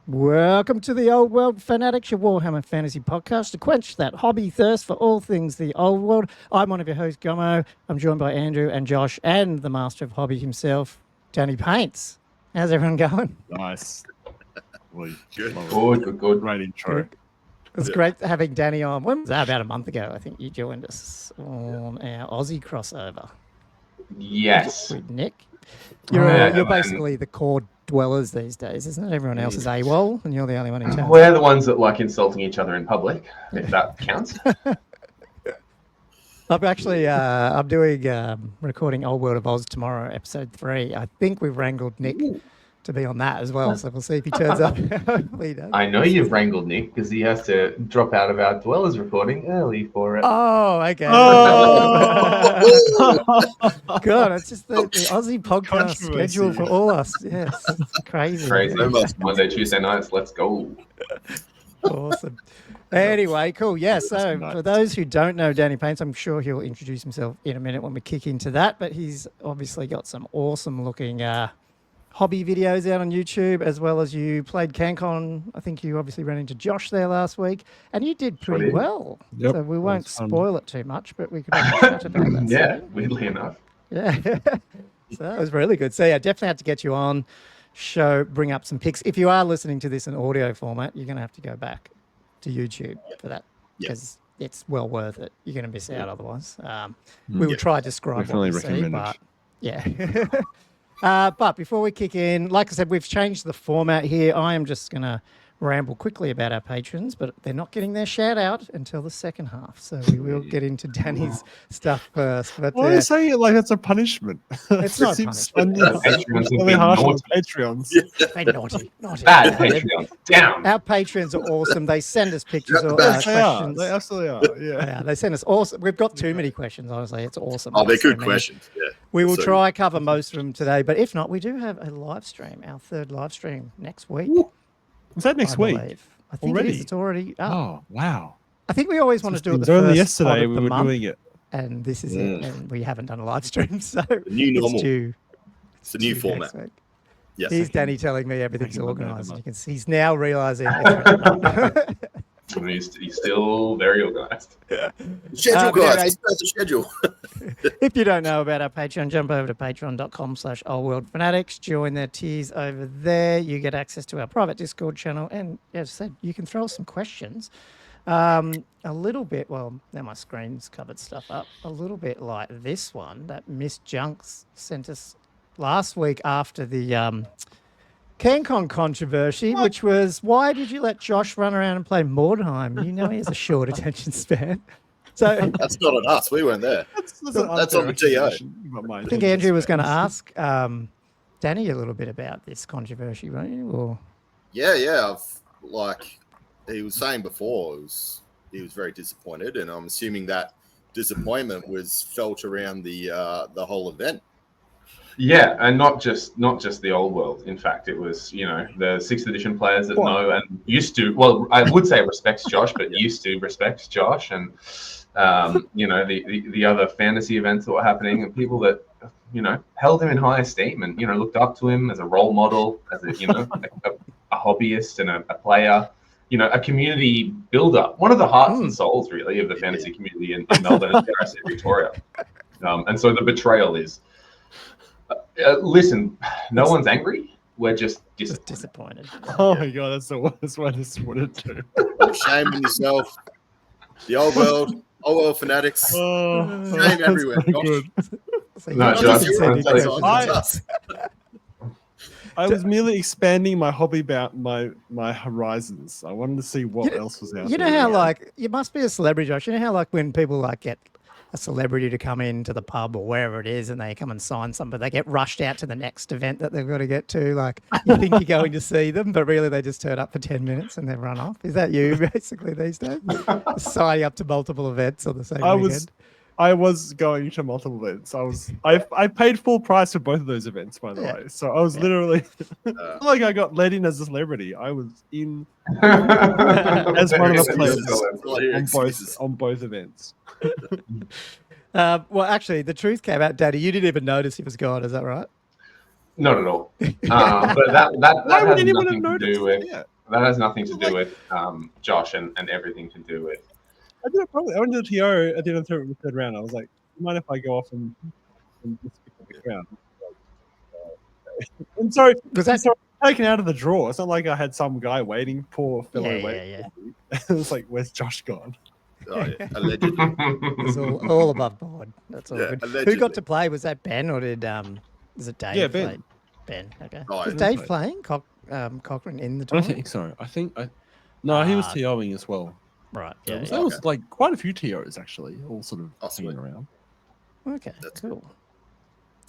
Welcome to the Old World Fanatics, your Warhammer fantasy podcast to quench that hobby thirst for all things the old world. I'm one of your hosts, Gummo. I'm joined by Andrew and Josh and the master of hobby himself, DannyPaints. How's everyone going? Nice. Good. Great intro. Good. It's great having Danny on. When was that? About a month ago, I think you joined us on our Aussie crossover. Yes. With Nick. You're basically the core dwellers these days, isn't it? Everyone else is AWOL, and you're the only one in town. We're the ones that like insulting each other in public, if that counts. I'm doing recording Old World of Oz tomorrow, episode 3. I think we've wrangled Nick to be on that as well, so we'll see if he turns up. Hopefully he does. I know you've wrangled Nick because he has to drop out of our dwellers recording early for it. Oh, okay. God, it's just the Aussie podcast schedule for all us. Yes, it's crazy. Monday, Tuesday nights, let's go. Awesome. Anyway, cool. Yeah, so for those who don't know DannyPaints, I'm sure he'll introduce himself in a minute when we kick into that, but he's obviously got some awesome looking hobby videos out on YouTube, as well as you played CanCon. I think you obviously ran into Josh there last week, and you did pretty well. Yep, so we won't spoil it too much, but we could chat about that. Yeah, weirdly enough. Yeah. So that was really good. So yeah, definitely had to get you on, bring up some pics. If you are listening to this in audio format, you're going to have to go back to YouTube for that, because it's well worth it. You're going to miss out otherwise. We will try to describe definitely what we see, recommend but yeah. But before we kick in, like I said, we've changed the format here. I am just going to ramble quickly about our patrons, but they're not getting their shout out until the second half. So we will get into Danny's stuff first. But why are you saying it like that's a punishment? It's not punishment. Patrons harsh on Patreons. They're naughty. Bad Patreons. Down. Our patrons are awesome. They send us pictures or Yes, they are. questions. They absolutely are. Yeah. Yeah, they send us awesome. We've got too many questions, honestly. It's awesome. Oh, they're So good many. questions. Yeah. We will try cover most of them today, but if not, we do have a live stream, our third live stream next week. Is that next week? I think Already? it is. It's already up. Oh, wow. I think we always want to do it the Only first yesterday pod of we the were month, doing it. and this is it, and we haven't done a live stream, so new normal. it's due. It's the new due format. next week. Yes. Here's Danny telling me everything's Thank you, organised. Monday. You can see he's now realising. It's He's still very organized. Schedule, but guys. anyway- Let's start the schedule. If you don't know about our Patreon, jump over to patreon.com/oldworldfanatics. Join their tiers over there. You get access to our private Discord channel. And as I said, you can throw us some questions. A little bit, well, now my screen's covered stuff up. A little bit like this one that Miss Junks sent us last week after the CanCon controversy, which was, why did you let Josh run around and play Mordheim? You know he has a short attention span. So That's not on us. We weren't there. That's on the TO. I think Andrew was going to ask Danny a little bit about this controversy, weren't you? Or... Yeah. Like he was saying before, he was very disappointed, and I'm assuming that disappointment was felt around the whole event. Yeah, and not just the old world. In fact, it was, the 6th edition players that know and used to, well, I would say respects Josh, but used to respect Josh, and the other fantasy events that were happening, and people that held him in high esteem and looked up to him as a role model, as a a hobbyist and a player, a community builder, one of the hearts and souls really of the fantasy community in Melbourne and dare I say Victoria. And so the betrayal is. Listen, no one's angry. We're just disappointed. Oh my god, that's the worst one I wanted to. Shame on yourself. The old world fanatics. Shame everywhere. So good. So No, you Josh, just send Josh, in I- questions. I was merely expanding my hobby about my horizons. I wanted to see what else was out You know there. how, you must be a celebrity, Josh. You know how, when people, get a celebrity to come into the pub or wherever it is and they come and sign something, they get rushed out to the next event that they've got to get to. You think you're going to see them, but really they just turn up for 10 minutes and they run off. Is that you, basically, these days? Signing up to multiple events on the same weekend? I was going to multiple events. I paid full price for both of those events, by the way. So I was literally not like I got let in as a celebrity. I was in as one of the players on both events. Well, actually, the truth came out, Daddy. You didn't even notice he was gone. Is that right? not at all. But that Why would has anyone have nothing to noticed? do with. Yeah. That has nothing to do with Josh and everything to do with. I did it probably. I went to the TO at the end of the third round. I was like, "You mind if I go off and just pick up the crown?" And so Was that taken out of the draw? It's not like I had some guy waiting, poor fellow waiting. yeah. It was like, "Where's Josh gone?" Oh, yeah. Allegedly. It's all above board. That's all Yeah, good. Who allegedly. got to play? Was that Ben or did is it Dave? Yeah, Ben. Played? Ben. Okay. Oh, Was I Dave played. playing Cochrane in the I tournament? think so. No, he was Ah. TOing as well. Right. There Yeah. was, yeah. there was like quite a few TOs actually, all sort of Oh, sweet. hanging around. Okay. That's Cool.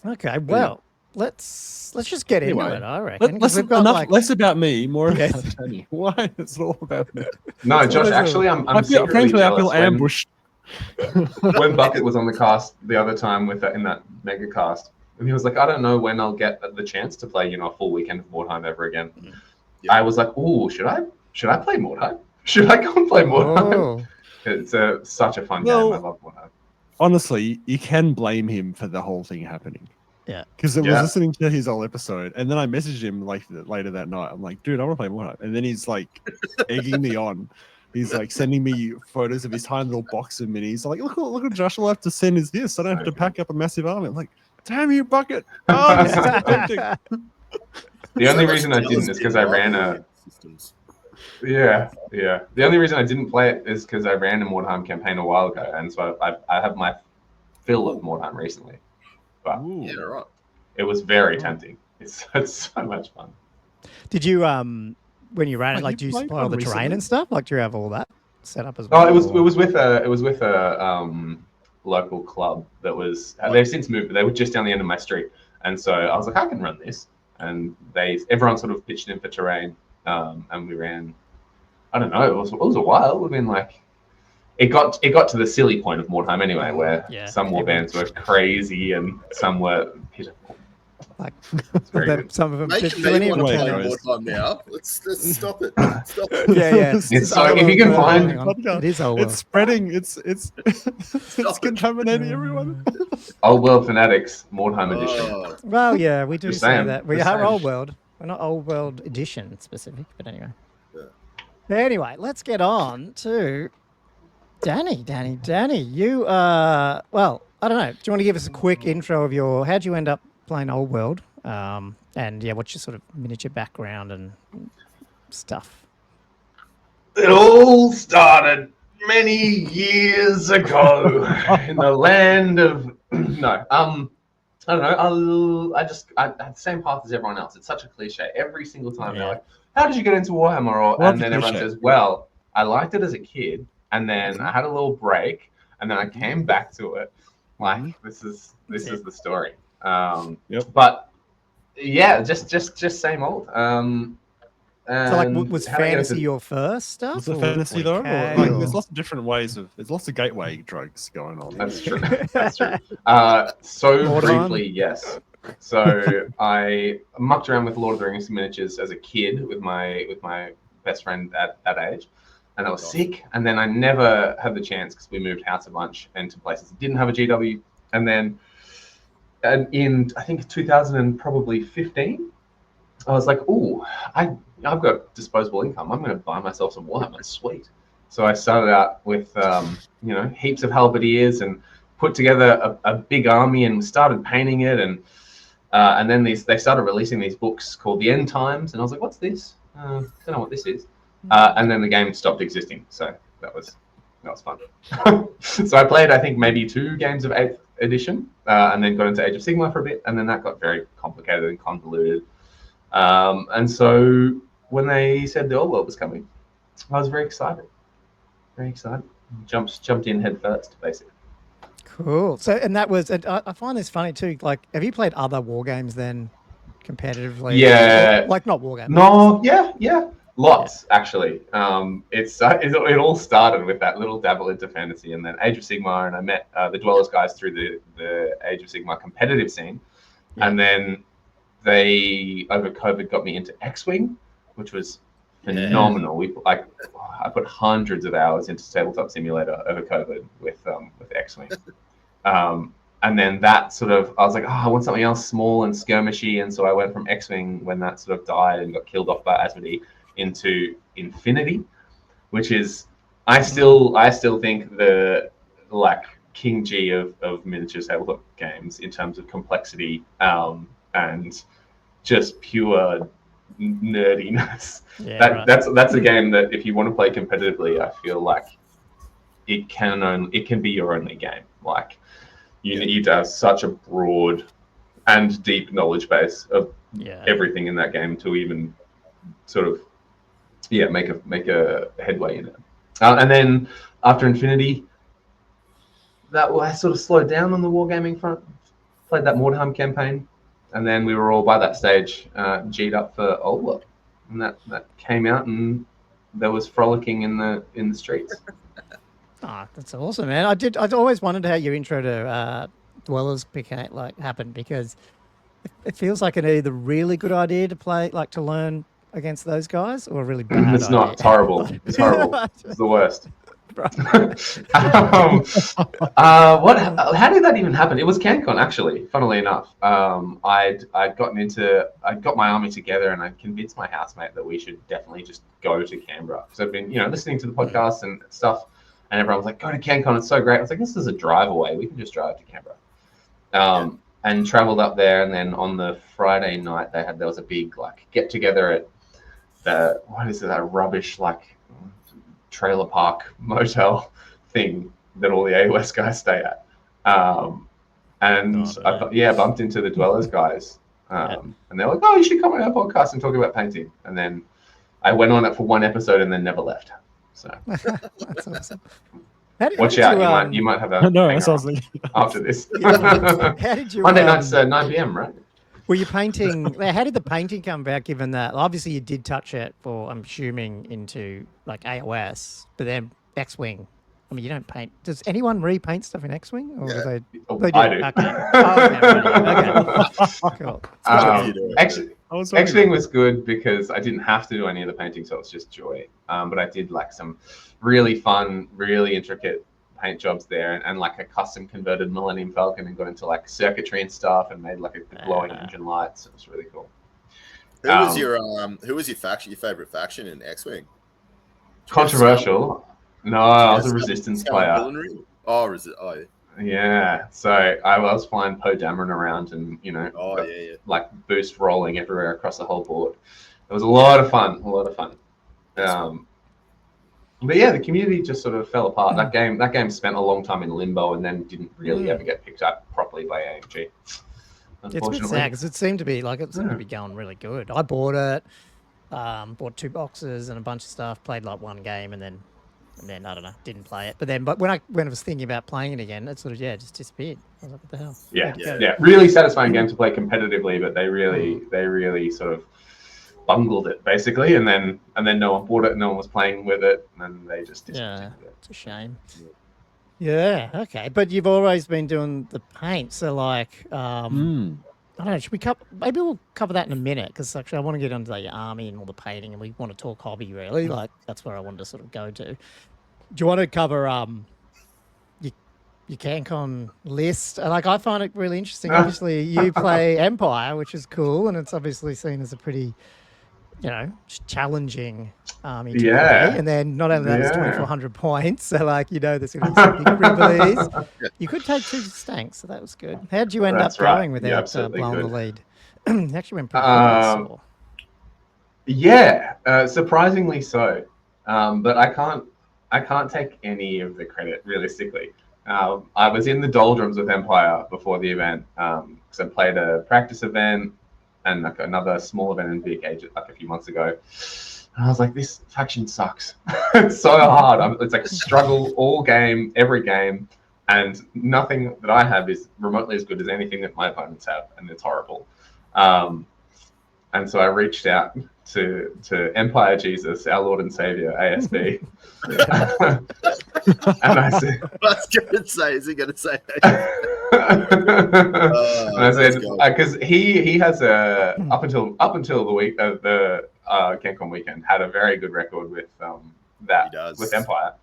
Okay. Well, let's just get into Anyway, it. I reckon. 'cause Less, we've got, enough, like- less about me, more Yes. about Danny. Why? It's all about me. No, So Josh. there's a- Actually, I'm I feel, secretly frankly, I feel jealous when- ambushed. when Bucket was on the cast the other time with in that mega cast, and he was like, I don't know when I'll get the chance to play, a full weekend of Mordheim ever again. Yeah. I was like, oh, should I play Mordheim? Should I go and play Mordheim? Oh. It's such a fun Well- game. I love Mordheim. Honestly, you can blame him for the whole thing happening. Yeah. Because I was Yeah. listening to his old episode, and then I messaged him like later that night. I'm like, dude, I want to play Mordheim. And then he's like egging me on. He's like sending me photos of his tiny little box of minis. Like, look what Josh will have to send is this. I don't have to pack up a massive army. I'm like, damn you, Bucket. Oh, this is tempting. The only So much reason I didn't jealousy is because I in ran rivalry systems. yeah. The only reason I didn't play it is because I ran a Mordheim campaign a while ago, and so I have my fill of Mordheim recently. But Ooh. Yeah, right. it was very tempting. It's so much fun. Did you when you ran it, Wait, like, you do you played spoil one the terrain recently? and stuff? Like, do you have all that set up as well? Oh, it was or- with a local club that was. They've since moved, but they were just down the end of my street, and so I was like, I can run this, and everyone sort of pitched in for terrain, and we ran. I don't know. It was a while. It would have been like. It got to the silly point of Mordheim anyway, where Yeah, some warbands were crazy and some were pitiful. Like, It's very that good. some of them. Make did me any want of to them Wait, play turn guys. out- Mordheim now. Let's stop it. Stop it. Yeah, yeah. It's so- if you can find- Hang on. It is old It's world. spreading. It's contaminating everyone. Old World Fanatics Mordheim edition. Oh, Well, yeah, we do Just say saying, that. We just are saying. old world. We're not old world edition specific, but anyway. Yeah. Anyway, let's get on to Danny. You well, I don't know. Do you want to give us a quick intro of how'd you end up playing old world? And yeah, what's your sort of miniature background and stuff? It all started many years ago in the land of no. I don't know. I had the same path as everyone else. It's such a cliche. Every single time they're Yeah. like, "How did you get into Warhammer?" Love And the then everyone cliche. says, "Well, I liked it as a kid, and then I had a little break, and then I came back to it." Like this is the story. Yep. But yeah, just same old. So, like, and was how did I get fantasy into- your first stuff? Was it or fantasy though? Or, okay, like, or- there's lots of different ways there's lots of gateway drugs going on. That's true. That's true. So Lord of briefly, yes. So I mucked around with Lord of the Rings miniatures as a kid with my best friend at that age, and I was sick. And then I never had the chance because we moved house a bunch and to places that didn't have a GW. And then in I think 2015, I was like, "Ooh, I've got disposable income. I'm going to buy myself some Warhammer. Sweet." So I started out with heaps of halberdiers and put together a big army and started painting it, and then they started releasing these books called the End Times, and I was like, "What's this? Don't know what this is." And then the game stopped existing, so that was fun. So I played, I think, maybe 2 games of 8th edition, and then got into Age of Sigmar for a bit, and then that got very complicated and convoluted. And so when they said the old world was coming, I was very excited. Jumped in head first, basically. Cool. So, and that was, and I find this funny too. Like, have you played other war games then, competitively? Yeah. Like not war games. No, yeah, lots actually. It all started with that little dabble into fantasy, and then Age of Sigmar, and I met the Dwellers guys through the Age of Sigmar competitive scene, and then they over COVID got me into X-Wing, which was phenomenal. I put hundreds of hours into Tabletop Simulator over COVID with X-Wing. And then that sort of, I was like, I want something else small and skirmishy. And so I went from X-Wing when that sort of died and got killed off by Asmodee into Infinity, which is I still think the like King G of miniature tabletop games in terms of complexity and just pure nerdiness. Yeah, That's a game that if you want to play competitively, I feel like it can be your only game. Like you need to have such a broad and deep knowledge base of everything in that game to even sort of make a headway in it. And then after Infinity, I sort of slowed down on the wargaming front. Played that Mordheim campaign, and then we were all by that stage G'd up for Old World, and that came out, and there was frolicking in the streets. That's awesome, man. I'd always wondered how your intro to Dwellers happened, because it feels like an either really good idea to play, like to learn against those guys, or a really bad It's idea. not. It's horrible. It's horrible. It's the worst. How did that even happen? It was CanCon, actually, funnily enough. I got my army together, and I convinced my housemate that we should definitely just go to Canberra, because I've been listening to the podcast and stuff, and everyone was like, go to CanCon, it's so great. I was like, this is a drive away, we can just drive to Canberra. And traveled up there, and then on the Friday night there was a big get together at that rubbish trailer park motel thing that all the AOS guys stay at. I bumped into the Dwellers guys, and they're like, oh, you should come on our podcast and talk about painting. And then I went on it for one episode and then never left. So that's awesome. Watch out, you might have a after this. How did you Monday nights 9 p.m, right? Were you painting? How did the painting come about? Given that obviously you did touch it for, I'm assuming, into AOS, but then X-Wing. I mean, you don't paint. Does anyone repaint stuff in X-Wing? Or they do? I do. Okay. Cool. X-Wing was good because I didn't have to do any of the painting, so it's just joy. But I did some really fun, really intricate paint jobs there, and a custom converted Millennium Falcon, and got into circuitry and stuff, and made a glowing engine lights. It was really cool. Who was your faction? Your favorite faction in X-Wing? Controversial. No, I was a Resistance player. Yeah, so I was flying Poe Dameron around, and boost rolling everywhere across the whole board. It was a lot of fun. But yeah, the community just sort of fell apart. That game spent a long time in limbo, and then didn't really ever get picked up properly by AMG. It's a bit sad because it seemed to be going really good. I bought it, bought 2 boxes and a bunch of stuff. Played one game, and then I don't know, didn't play it. But when I was thinking about playing it again, it sort of just disappeared. I was like, what the hell? Yeah. Really satisfying game to play competitively, but they really sort of bungled it basically, and then no one bought it, no one was playing with it, and they just discontinued it. It's a shame. Yeah, okay. But you've always been doing the paint, so I don't know, maybe we'll cover that in a minute, because actually I want to get into the army and all the painting, and we want to talk hobby really. That's where I wanted to sort of go to. Do you want to cover your CanCon list? I find it really interesting. Obviously you play Empire, which is cool, and it's obviously seen as a pretty challenging army to play. And then not only that, it's 2,400 points, so there's going to be some big gribblies. You could take 2 stanks, so that was good. How did you end up going without blowing the lead? Actually went pretty good. Surprisingly so. But I can't take any of the credit realistically. I was in the doldrums with Empire before the event, because I played a practice event and another small event in VK a few months ago. And I was like, this faction sucks. It's so hard. It's a struggle all game, every game, and nothing that I have is remotely as good as anything that my opponents have, and it's horrible. And so I reached out to Empire Jesus, our Lord and Savior, ASB. And I said, is he going to say and I said, because he has up until the week of the CanCon weekend, had a very good record with with Empire.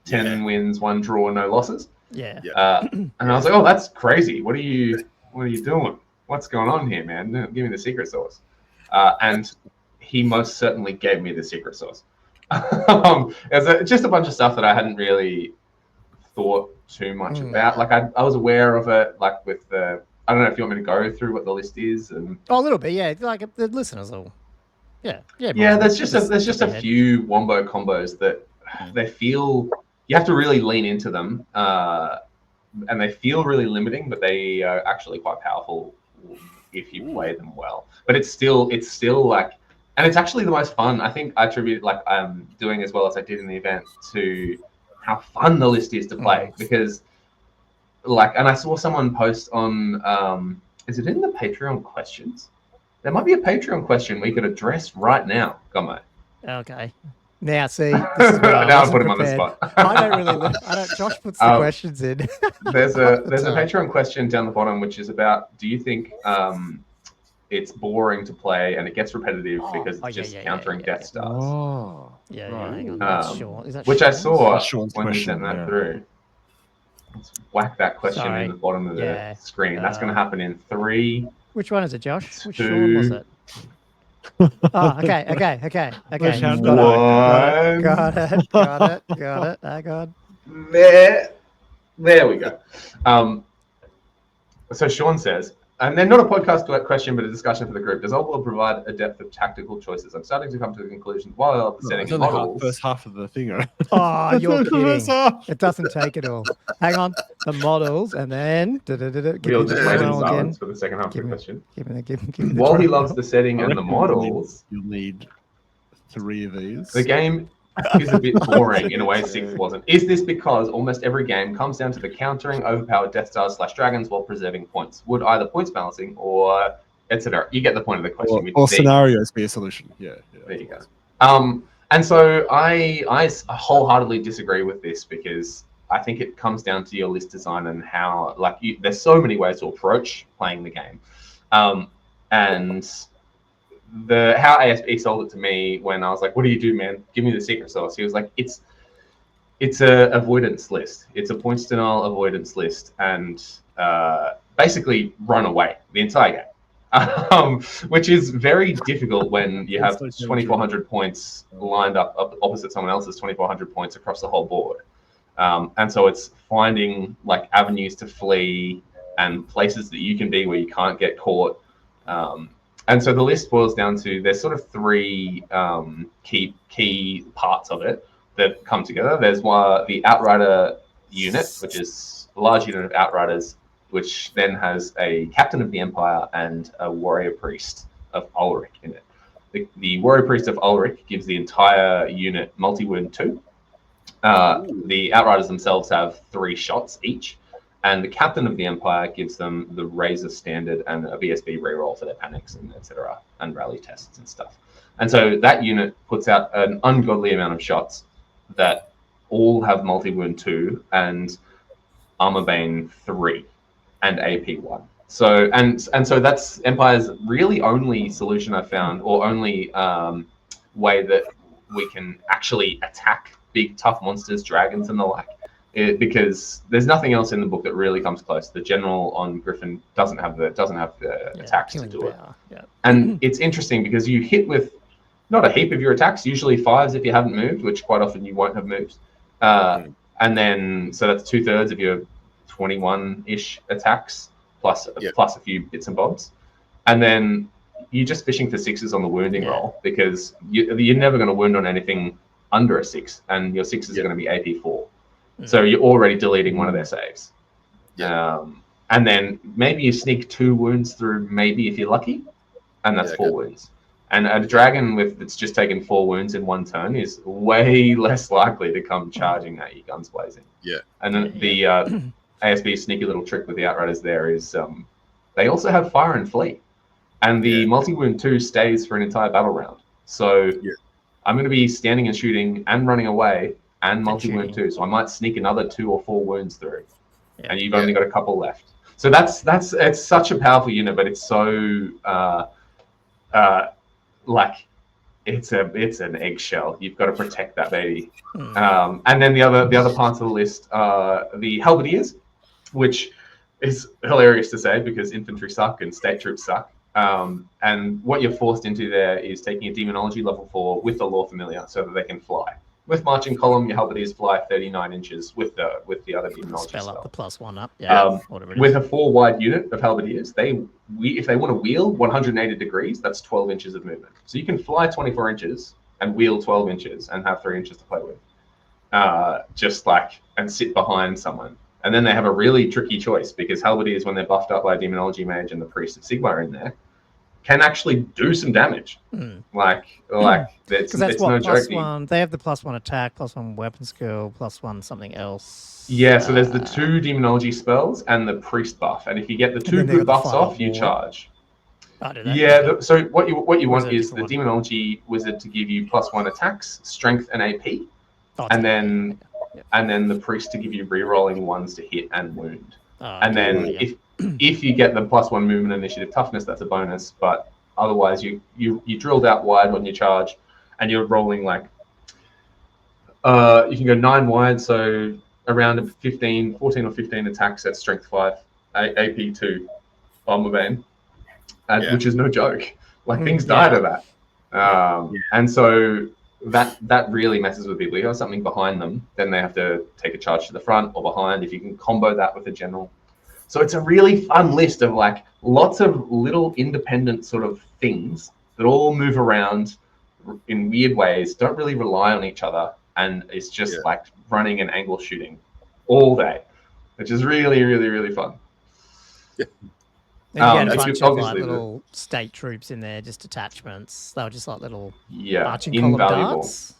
10 wins, 1 draw, no losses. And I was like, oh, that's crazy. What are you doing? What's going on here, man? Give me the secret sauce. And he most certainly gave me the secret sauce. Just a bunch of stuff that I hadn't really thought too much about. Like I was aware of it, like with the. I don't know if you want me to go through what the list is and. Oh, a little bit, yeah. Like the listeners will. Yeah. There's just a few wombo combos that they feel you have to really lean into them, and they feel really limiting, but they are actually quite powerful if you play them well. But it's still like. And it's actually the most fun. I think I attribute like doing as well as I did in the event to how fun the list is to play because like, and I saw someone post on, is it in the Patreon questions? There might be a Patreon question we could address right now. Come on. Okay. Now, see, this is where now I put him on the spot. I don't. Josh puts the questions in. there's a Patreon question down the bottom, which is about: do you think it's boring to play and it gets repetitive because it's just countering Death Stars? Oh, yeah. Hang on. That's Sean. Is that which Sean? I saw Sean's when you sent that through. Let's whack that question in the bottom of the screen. That's going to happen in 3. Which one is it, Josh? Which 2, Sean was it? Oh, okay. Got it. Hang on. There we go. So Sean says, and then not a podcast question, but a discussion for the group. Does Old World provide a depth of tactical choices? I'm starting to come to the conclusion while setting models. First half of the thing. Right? Oh, you're kidding. It doesn't take it all. Hang on. The models, and then... We'll just wait in silence for the second half of the question. Give me the While he loves the setting and the models... You'll need 3 of these. The game is a bit boring in a way 6 wasn't. Is this because almost every game comes down to the countering overpowered Death Stars / Dragons while preserving points? Would either points balancing or etc. You get the point of the question. Or scenarios be a solution. Yeah. There you go. And so I wholeheartely disagree with this because I think it comes down to your list design and how there's so many ways to approach playing the game, and how ASP sold it to me when I was like, what do you do, man? Give me the secret sauce. He was like, it's a avoidance list. It's a points denial avoidance list, and basically run away the entire game, which is very difficult when you have 2,400 points lined up opposite someone else's 2,400 points across the whole board. And so it's finding like avenues to flee and places that you can be where you can't get caught. And so the list boils down to there's sort of 3 key parts of it that come together. There's the Outrider unit, which is a large unit of Outriders, which then has a Captain of the Empire and a Warrior Priest of Ulrich in it. The Warrior Priest of Ulrich gives the entire unit multi-wound 2. The Outriders themselves have 3 shots each. And the Captain of the Empire gives them the Razor Standard and a VSB reroll for their panics and etc. and rally tests and stuff. And so that unit puts out an ungodly amount of shots that all have multi-wound 2 and Armor Bane 3 and AP 1. So and so that's Empire's really only solution I've found, or only way that we can actually attack big tough monsters, dragons and the like. Because there's nothing else in the book that really comes close. The general on Griffin doesn't have the attacks to do it. Yeah. And it's interesting because you hit with not a heap of your attacks, usually 5s if you haven't moved, which quite often you won't have moved. And then so that's 2/3 of your 21-ish attacks plus a few bits and bobs. And then you're just fishing for 6s on the wounding roll because you're never going to wound on anything under a 6, and your 6s are going to be AP 4. So you're already deleting one of their saves. And then maybe you sneak 2 wounds through, maybe if you're lucky, and that's 4 wounds. And a dragon that's just taken 4 wounds in 1 turn is way less likely to come charging at you, guns blazing. Yeah. And then the ASB sneaky little trick with the Outriders there is they also have Fire and Flee. And the multi-wound 2 stays for an entire battle round. So I'm going to be standing and shooting and running away and multi-wound 2, so I might sneak another 2 or 4 wounds through, and you've only got a couple left. So that's it's such a powerful unit, but it's so like it's an eggshell. You've got to protect that baby. And then the other parts of the list are the Halberdiers, which is hilarious to say because infantry suck and state troops suck. And what you're forced into there is taking a demonology level 4 with the Lore Familiar so that they can fly. With Marching Column, your halberdiers fly 39 inches with the other demonology Spell spell. up the +1 up. Yeah. Whatever it is. With a 4-wide unit of halberdiers, if they want to wheel 180 degrees, that's 12 inches of movement. So you can fly 24 inches and wheel 12 inches and have 3 inches to play with. And sit behind someone. And then they have a really tricky choice because halberdiers, when they're buffed up by a demonology mage and the priest of Sigma are in there, can actually do some damage. It's that's what no joke. +1. They have the +1 attack, +1 weapon skill, +1 something else. Yeah, so there's the 2 demonology spells and the priest buff, and if you get the 2 good buffs off, you charge. Yeah, so what you want is the demonology wizard to give you +1 attacks, strength, and AP, and then the priest to give you re-rolling ones to hit and wound. And then if you get the +1 movement, initiative, toughness, that's a bonus. But otherwise, you drilled out wide when you charge, and you're rolling you can go 9 wide, so around 14 or 15 attacks at strength 5, AP 2, Armor Bane, which is no joke. Things die to that, and so that really messes with people. You have something behind them, then they have to take a charge to the front or behind. If you can combo that with a general. So it's a really fun list of lots of little independent sort of things that all move around in weird ways, don't really rely on each other, and it's just running and angle shooting all day, which is really, really, really fun. Yeah. And you had a bunch of little state troops in there, just detachments. They were just little marching column darts.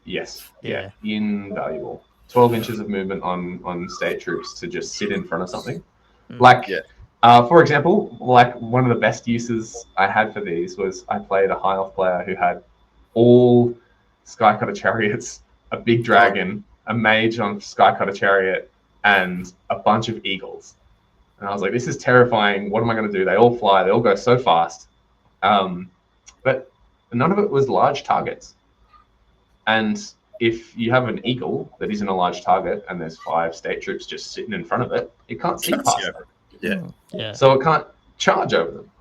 Yes. Yeah. Invaluable. 12 inches of movement on state troops to just sit in front of something. For example, one of the best uses I had for these was I played a high elf player who had all Skycutter chariots, a big dragon, a mage on Skycutter chariot, and a bunch of eagles. And I was like, this is terrifying. What am I going to do? They all fly. They all go so fast. But none of it was large targets. And if you have an eagle that isn't a large target and there's 5 state troops just sitting in front of it, it can't see past them. Yeah. So it can't charge over them.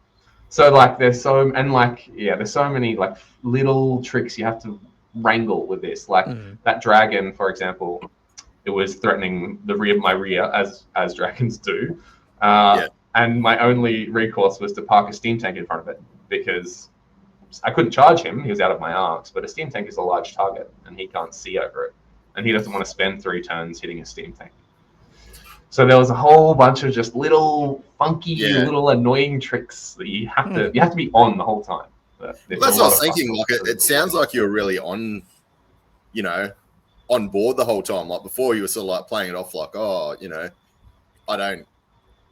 So there's so many little tricks you have to wrangle with this. That dragon, for example, it was threatening my rear as dragons do. And my only recourse was to park a Steamtank in front of it because I couldn't charge him. He was out of my arcs, but a Steamtank is a large target and he can't see over it. And he doesn't want to spend 3 turns hitting a Steamtank. So there was a whole bunch of just little funky, little annoying tricks that you have to be on the whole time. That's what I was thinking. It sounds like you're really on board the whole time. Before you were sort of playing it off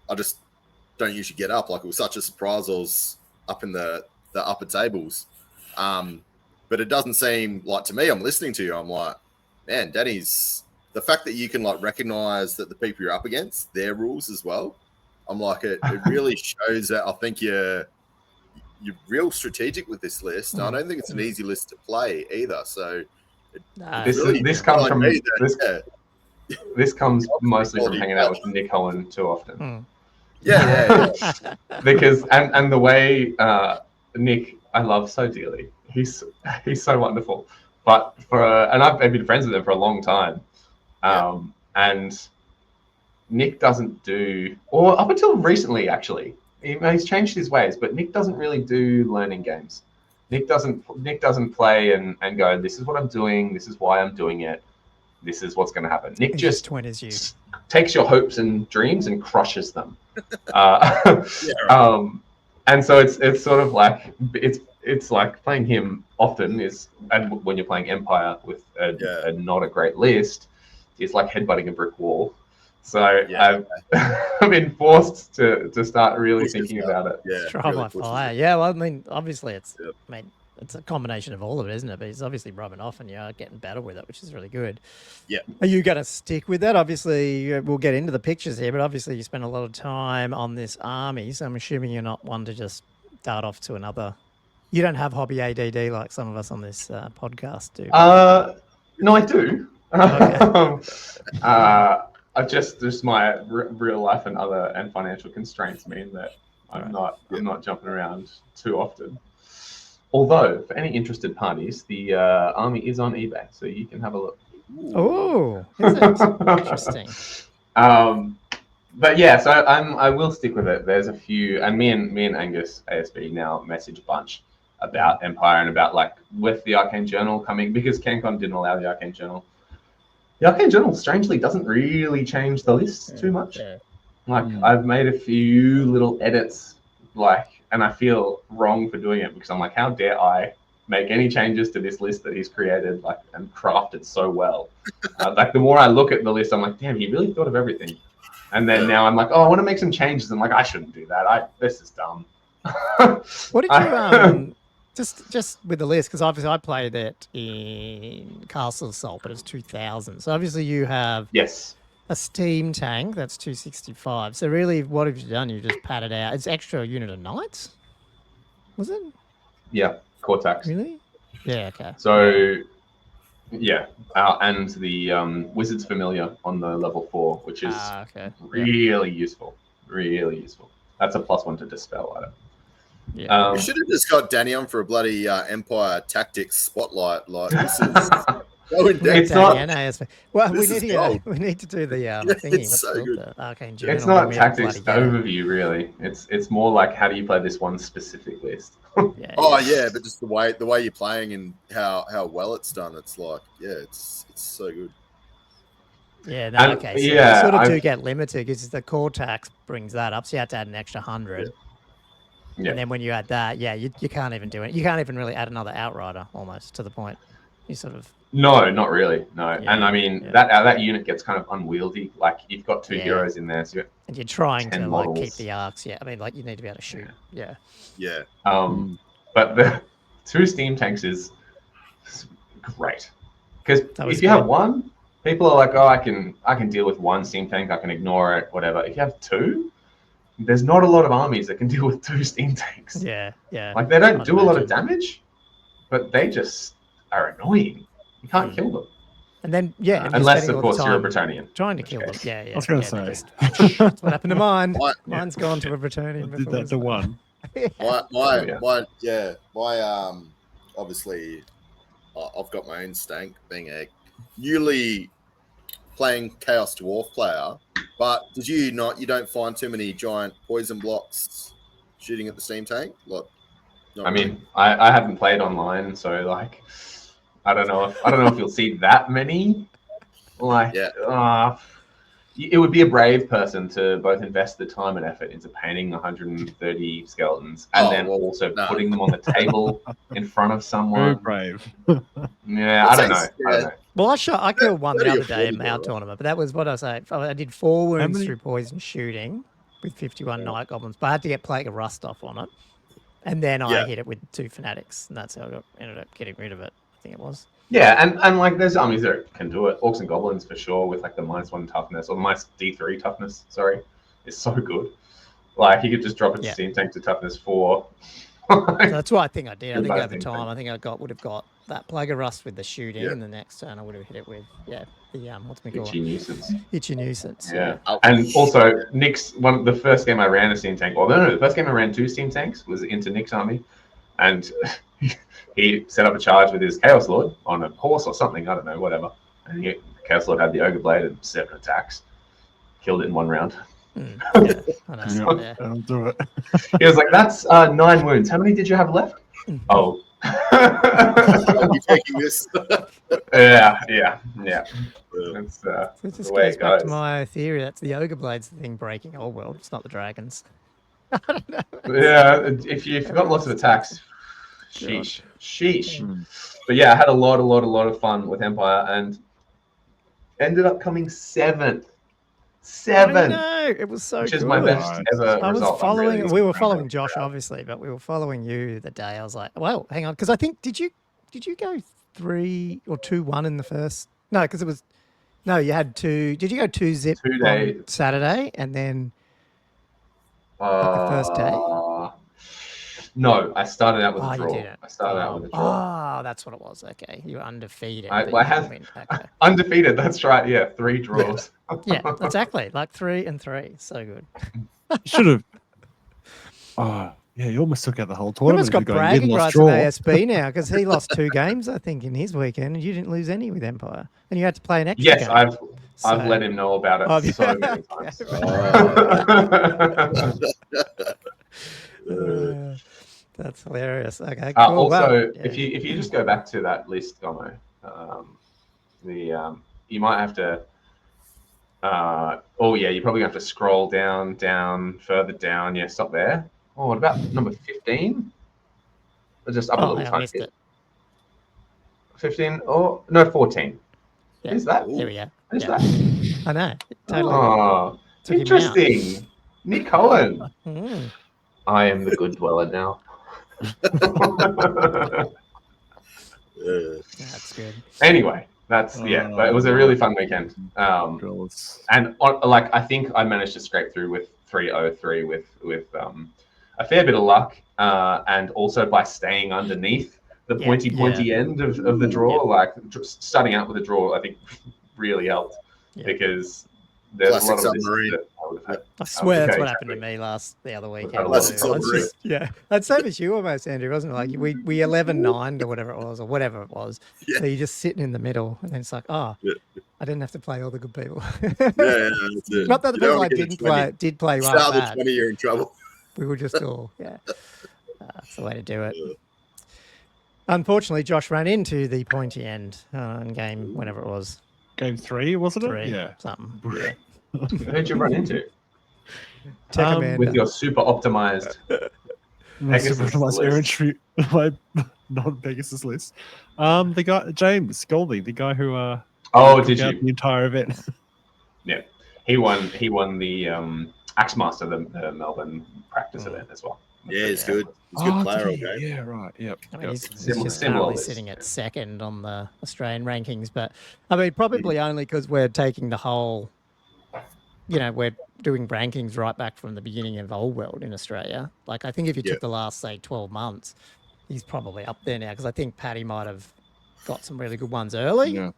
I just don't usually get up. It was such a surprise. I was up in the upper tables. But it doesn't seem to me, I'm listening to you, I'm like, man, Danny's, the fact that you can recognize that the people you're up against, their rules as well. I'm like, it really shows that I think you're real strategic with this list. I don't think it's an easy list to play either. So this comes mostly from hanging out with Nick Holland too often. Yeah. Because and the way Nick I love so dearly. He's so wonderful. But and I've been friends with him for a long time. And Nick doesn't do, or up until recently actually, he's changed his ways, but Nick doesn't really do learning games. Nick doesn't play and go, this is what I'm doing, this is why I'm doing it, this is what's going to happen. Nick just takes your hopes and dreams and crushes them. And so it's sort of like it's like playing him often is, and when you're playing Empire with a not a great list, it's like headbutting a brick wall. So I've been forced to start really thinking about it. Trial by fire. Yeah, well, I mean, obviously it's it's a combination of all of it, isn't it? But it's obviously rubbing off and you're getting better with it, which is really good. Yeah. Are you going to stick with that? Obviously, we'll get into the pictures here, but obviously you spend a lot of time on this army, so I'm assuming you're not one to just dart off to another. You don't have hobby ADD like some of us on this podcast do. No, I do. Okay. I just my real life and financial constraints mean that I'm not jumping around too often. Although, for any interested parties, the army is on eBay, so you can have a look. Oh, is it? Interesting. But yeah, so I will stick with it. There's a few, and me and Angus ASB now message a bunch about Empire and about like with the Arcane Journal coming, because CanCon didn't allow the Arcane Journal. The Arcane Journal strangely doesn't really change the list too much. Yeah. Like I've made a few little edits, and I feel wrong for doing it because I'm like, how dare I make any changes to this list that he's created, and crafted so well. Like the more I look at the list, I'm like, damn, he really thought of everything. And then now I'm like, oh, I want to make some changes. I'm like, I shouldn't do that. This is dumb. What did you just with the list? Because obviously I played it in Castle Assault, but it was 2000. So obviously you have a Steamtank that's 265. So really, what have you done? You just padded out. It's extra unit of knights, was it? Yeah, Cortex. Really? Yeah. Okay. So. Yeah, and the Wizard's Familiar on the level 4, which is really useful. Really useful. That's a +1 to dispel item. Yeah. We should have just got Danny on for a bloody Empire Tactics spotlight. Like this is it's not. Well, we need to do the thingy. It's so good. The Arcane Journal. It's not tactics overview, really. It's more like how do you play this one specific list. Yeah, but just the way you're playing and how well it's done. It's like, it's so good. Yeah, no, okay. So you sort of do get limited because the core tax brings that up, so you have to add an extra 100. Yeah. And then when you add that, you can't even do it. You can't even really add another Outrider almost to the point. You sort of no, not really. No, and I mean that unit gets kind of unwieldy. Like you've got 2 heroes in there, so and you're trying to models. keep the arcs. Yeah, I mean you need to be able to shoot. Yeah. But the 2 steam tanks is great because if you have one, people are like, oh, I can deal with 1 steam tank. I can ignore it, whatever. If you have 2. There's not a lot of armies that can deal with 2 steam tanks. Yeah. Like they don't do a lot of damage, but they just are annoying. You can't kill them. And then unless of course you're a Bretonian. Trying to kill them. Yeah. I was going to say that's what happened to mine. Mine's gone to a Bretonian. Did that to one. My obviously I've got my own stank being a newly playing Chaos Dwarf player. But did you don't find too many giant poison blocks shooting at the steam tank? I mean, I haven't played online, so like, I don't know if you'll see that many. Like, it would be a brave person to both invest the time and effort into painting 130 skeletons and then also putting them on the table in front of someone. Very brave. Yeah, I don't know. Well, I killed one the other day in our tournament, but that was what I say. I did 4 wounds through poison shooting with 51 night goblins, but I had to get Plague of Rust off on it, and then I hit it with 2 fanatics, and that's how I ended up getting rid of it. I think it was. Yeah, and like there's armies that can do it. Orcs and goblins for sure with like the -1 toughness or the -D3 toughness. Sorry, is so good. Like you could just drop a steam tank to toughness 4. So that's what I think I did. I think over time, I think I would have got that Plague of Rust with the shooting, and the next turn I would have hit it with the what's it called? Itchy Nuisance. Yeah. And also Nick's the first game I ran a steam tank. Well, no, the first game I ran 2 steam tanks was into Nick's army, and he set up a charge with his Chaos Lord on a horse or something. I don't know, whatever. And Chaos Lord had the Ogre Blade and 7 attacks, killed it in 1 round. I know. I'll do it. He was like, "That's 9 wounds. How many did you have left?" Oh. I'll be taking this. Yeah. That's it just the way goes it back goes. to my theory. That's the Ogre Blade's the thing breaking Old World. It's not the dragons. I don't know. Yeah, if you've got lots of attacks, sheesh. But yeah, I had a lot of fun with Empire and ended up coming 7th. No, it was so which good. is my best ever I was result. following. We were following Josh, obviously, but we were following you the day. I was like, well, hang on, because I think did you go 3 or 2-1 in the first? No, because it was you had 2. Did you go 2-zip 2 days on Saturday and then the first day? No, I started out with a You draw. didn't. I started out with a draw. Oh, that's what it was. Okay, you were undefeated. I had undefeated. That's right. Yeah, 3 draws. Yeah, exactly. Like 3 and 3. So good. Should have. Oh, yeah, you almost took out the whole He tournament. almost got if you're going bragging win-loss rights draw. on ASB now because he lost 2 games, I think, in his weekend, and you didn't lose any with Empire, and you had to play an extra Yes, game. I've So- let him know about it Oh, yeah. so many Okay. times. That's hilarious. Okay, cool. Also, Well, if you just go back to that list, Gomo, you might have to. You're probably going to have to scroll down, further down. Yeah, stop there. Oh, what about number 15? Or just up a little I tiny missed bit. it. 15? Oh, no, 14. Yeah. Is that? There we go. Is Yeah. that? I know. Totally. Oh, Took him out. interesting. Nick Cohen. Mm. I am the good dweller now. That's good. Anyway, but it was a really fun weekend. And I think I managed to scrape through with 303 with a fair bit of luck, and also by staying underneath the pointy end of the draw. Like starting out with a draw, I think really helped because there's Classic a lot of submarine. that I would have had. I swear that's Okay, what happened to me the other weekend. Classic too. I was submarine. just, yeah, I'd say it's you almost, Andrew, wasn't it? Like we 11-9 or whatever it was. Yeah. So you're just sitting in the middle, and then it's like, I didn't have to play all the good people. That's it. Not that the You don't people I wanna get a didn't 20. did play Start right the bad. 20, you're in trouble. We were just all, that's the way to do it. Unfortunately, Josh ran into the pointy end in game, whenever it was. Game 3, wasn't it? 3, Yeah. something. Who'd you run into? Tech Amanda. With your super optimized Pegasus list. Errantry, my non-Pegasus list. The guy James Goldie, the guy who Did took out you? the entire event. Yeah, he won the Axemaster, the Melbourne practice event as well. Yeah, he's good. He's a good player. did he? Okay. Yeah, right. Yep. I mean, he's Similar- just similar currently list. sitting at second on the Australian rankings, but I mean, probably only because we're taking the whole, we're doing rankings right back from the beginning of Old World in Australia. Like, I think if you took the last, say, 12 months, he's probably up there now because I think Patty might have got some really good ones early, so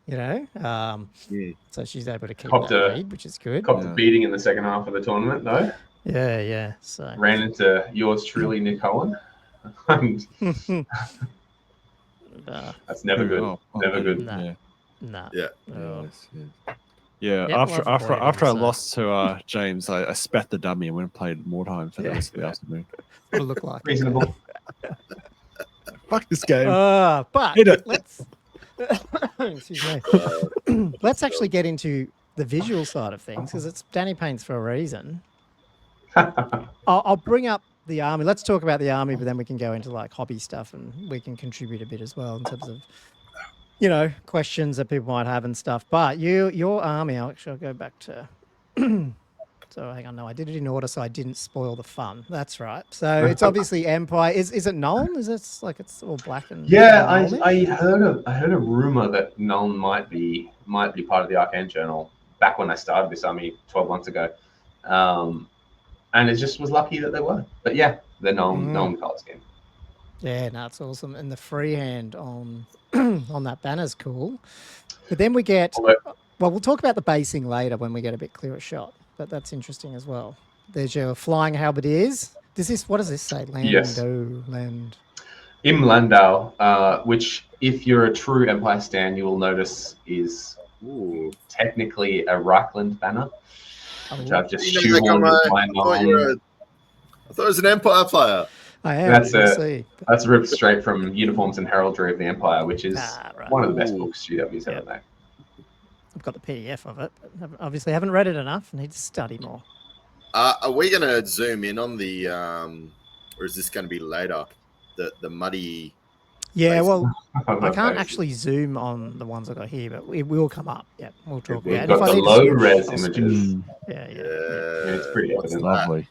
she's able to keep Copped that a- lead, which is good. Copped a beating in the second half of the tournament, though. Yeah. So Ran into yours truly, Nick Cohen. And that's never good. Never good. Nah. Nah. Yeah. Oh. Yeah, Yep, after well, avoid after I him, so- lost to James, I spat the dummy and went and played more time for the rest of the afternoon. What it look like? Reasonable. Fuck this game. But Hit it. let's excuse me. Let's actually get into the visual side of things because it's DannyPaints for a reason. I'll bring up the army. Let's talk about the army, but then we can go into like hobby stuff and we can contribute a bit as well in terms of questions that people might have and stuff. But your army, I'll go back to. So hang on, no, I did it in order so I didn't spoil the fun. That's right. So it's obviously Empire. Is it Nuln? Is it like it's all black and Yeah, Nulnish? I heard a rumor that Nuln might be part of the Arcane Journal back when I started this army 12 months ago, and it just was lucky that they were. But yeah, the Nuln card scheme. Yeah, no, it's awesome. And the freehand on on that banner's cool. But then we get we'll talk about the basing later when we get a bit clearer shot. But that's interesting as well. There's your flying halberdiers. What does this say? Land. Im Landau, which if you're a true Empire stan, you will notice is technically a Reichland banner, which I've just shoehorned with my Nuln. I thought it was an Empire player. I am. That's ripped straight from Uniforms and Heraldry of the Empire, which is one of the best books GW's ever made. I've got the PDF of it, but obviously haven't read it enough. I need to study more. Are we going to zoom in on the, or is this going to be later? The muddy. Yeah, well, I can't actually zoom on the ones I got here, but it will come up. Yeah, we'll talk We've about it. got the low res images. Yeah. It's pretty evident. Lovely.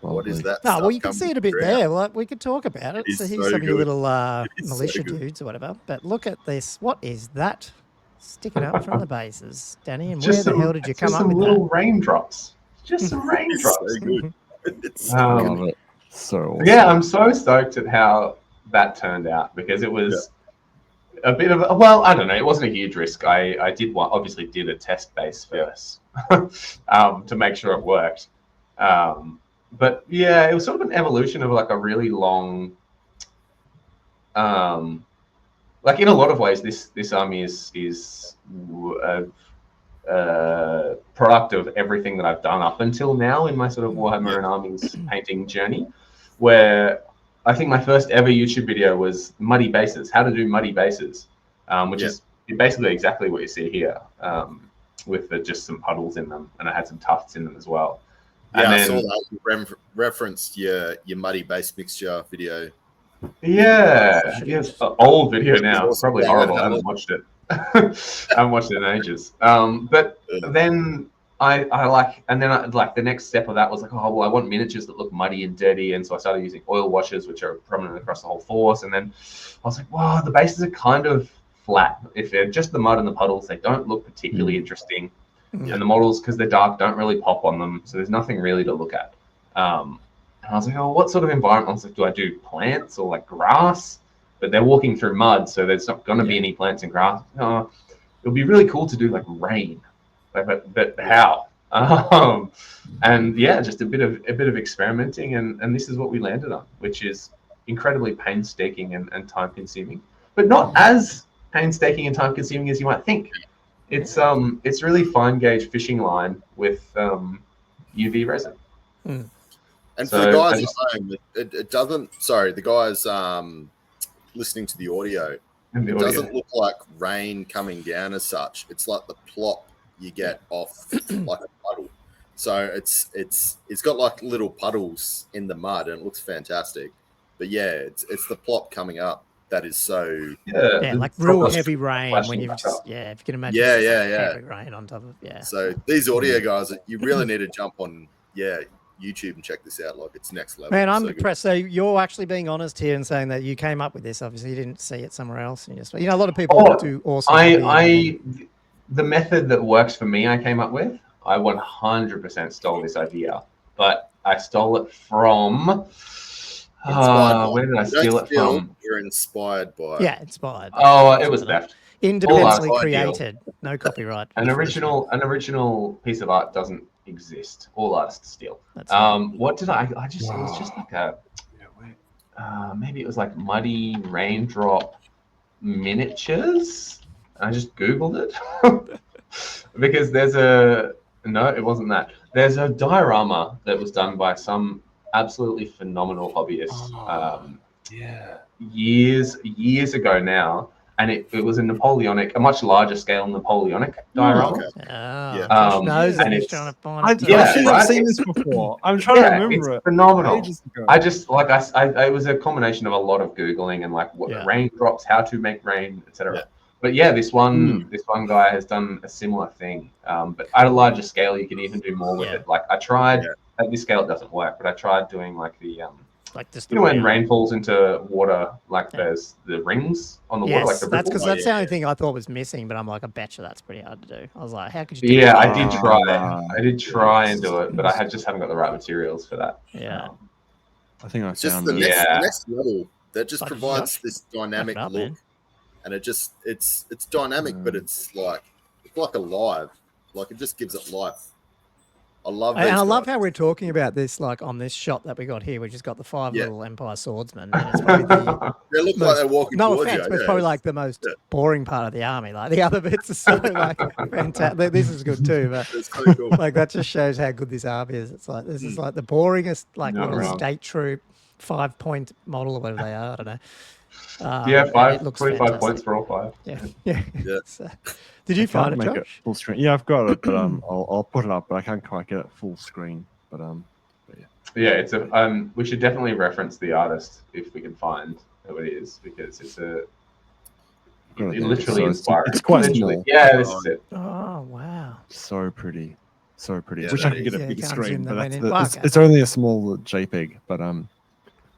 What is that? No, well, you can see it a bit there. Well, we could talk about it. It is So here's so some of your good. little It is so militia good. dudes or whatever. But look at this. What is that sticking up from the bases, Danny? And Just where the hell did you come up some with little that? raindrops. Just some It's raindrops. so good. It's I Um, love it. So awesome. Yeah, I'm so stoked at how that turned out because it was a bit of I don't know, it wasn't a huge risk. I obviously did a test base first to make sure it worked. but yeah, it was sort of an evolution of like a really long, like in a lot of ways, this army is a product of everything that I've done up until now in my sort of Warhammer and armies painting journey, where I think my first ever YouTube video was muddy bases, how to do muddy bases, which is basically exactly what you see here, with just some puddles in them, and I had some tufts in them as well. Yeah, and I then, saw that. You referenced your muddy base mixture video. Yeah, it's an old video now. It's probably Yeah, horrible. I yeah. haven't watched it. I haven't watched it in ages. But then I like, and then like the next step of that was like, oh well, I want miniatures that look muddy and dirty, and so I started using oil washes, which are prominent across the whole force. And then I was like, wow, the bases are kind of flat. If they're just the mud and the puddles, they don't look particularly interesting. And the models, because they're dark, don't really pop on them, so there's nothing really to look at. And I was like, oh, what sort of environment? I was like, do I do plants or like grass? But they're walking through mud, so there's not going to be any plants and grass. It would be really cool to do like rain, but how? And yeah, just a bit of experimenting, and this is what we landed on, which is incredibly painstaking and time consuming, but not as painstaking and time consuming as you might think. It's really fine gauge fishing line with UV resin. And So for the guys I just- at home, it doesn't. Sorry, the guys listening to the audio, and the it audio. doesn't look like rain coming down as such. It's like the plop you get off like a puddle. So it's got like little puddles in the mud, and it looks fantastic. But yeah, it's the plop coming up that is so. Yeah, the like real proper heavy rain flashing when you've back just up. if you can imagine. Yeah, just yeah. heavy rain on top of So these audio guys, you really need to jump on YouTube and check this out. Like it's next level. Man, I'm So good. impressed. So you're actually being honest here and saying that you came up with this. Obviously, you didn't see it somewhere else. And a lot of people do awesome. The method that works for me, I came up with. I 100% stole this idea, but I stole it from. Where did I steal it from? You're inspired by. Yeah, inspired. Oh, it was theft. Independently All created, no copyright. An original piece of art doesn't exist. All artists steal. That's What did I just? It was just like a. Maybe it was like muddy raindrop miniatures. I just Googled it because no, it wasn't that. There's a diorama that was done by some absolutely phenomenal hobbyist years ago now, and it was a much larger scale Napoleonic diorama. Josh knows and and he's it's- trying to find I it. think right? I've seen this before. I'm trying to remember it's it. phenomenal. Ages ago. I just like I it was a combination of a lot of googling and like what raindrops, how to make rain, etc. Yeah. But yeah, this one guy has done a similar thing, but at a larger scale, you can even do more with it. Like I tried at this scale, it doesn't work, but I tried doing like the like this. when rain falls into water, like there's the rings on the water, like the that's ripples. because that's the only thing I thought was missing. But I'm like, I bet you that's pretty hard to do. I was like, how could you? Do Yeah, that? I did try. I did try and do it, but I just haven't got the right materials for that. Yeah. I think I It's just found the it. next level that just Fuck, provides Josh. this dynamic Fuck it up, look, man. and it's dynamic, but it's like alive. Like it just gives it life. I love. And these I love guys. how we're talking about this, like on this shot that we got here, which has got the 5 Yeah. little Empire swordsmen. And it's probably the They look like they're walking no towards offense, you. but it's probably like the most boring part of the army. Like the other bits are so like fantastic. This is good too, but It's so cool. like that just shows how good this army is. It's like this is like the boringest like Not little wrong. state troop 5-point model or whatever they are. I don't know. Yeah, and it looks 25 fantastic. points for all 5. Yeah, yeah. Yeah. So, did you I find can't it, make it Josh? full screen. Yeah, I've got it, but I'll put it up, but I can't quite get it full screen. But Yeah, it's a we should definitely reference the artist if we can find who it is, because it's a got it it there. literally So inspiring. it's quite Literally. small. Yeah, this is it. Oh wow. So pretty. So pretty. Yeah, Wish I that could get is. a Yeah, bigger you can't screen, zoom but them that's in. the, Well, it's, okay. it's only a small JPEG. But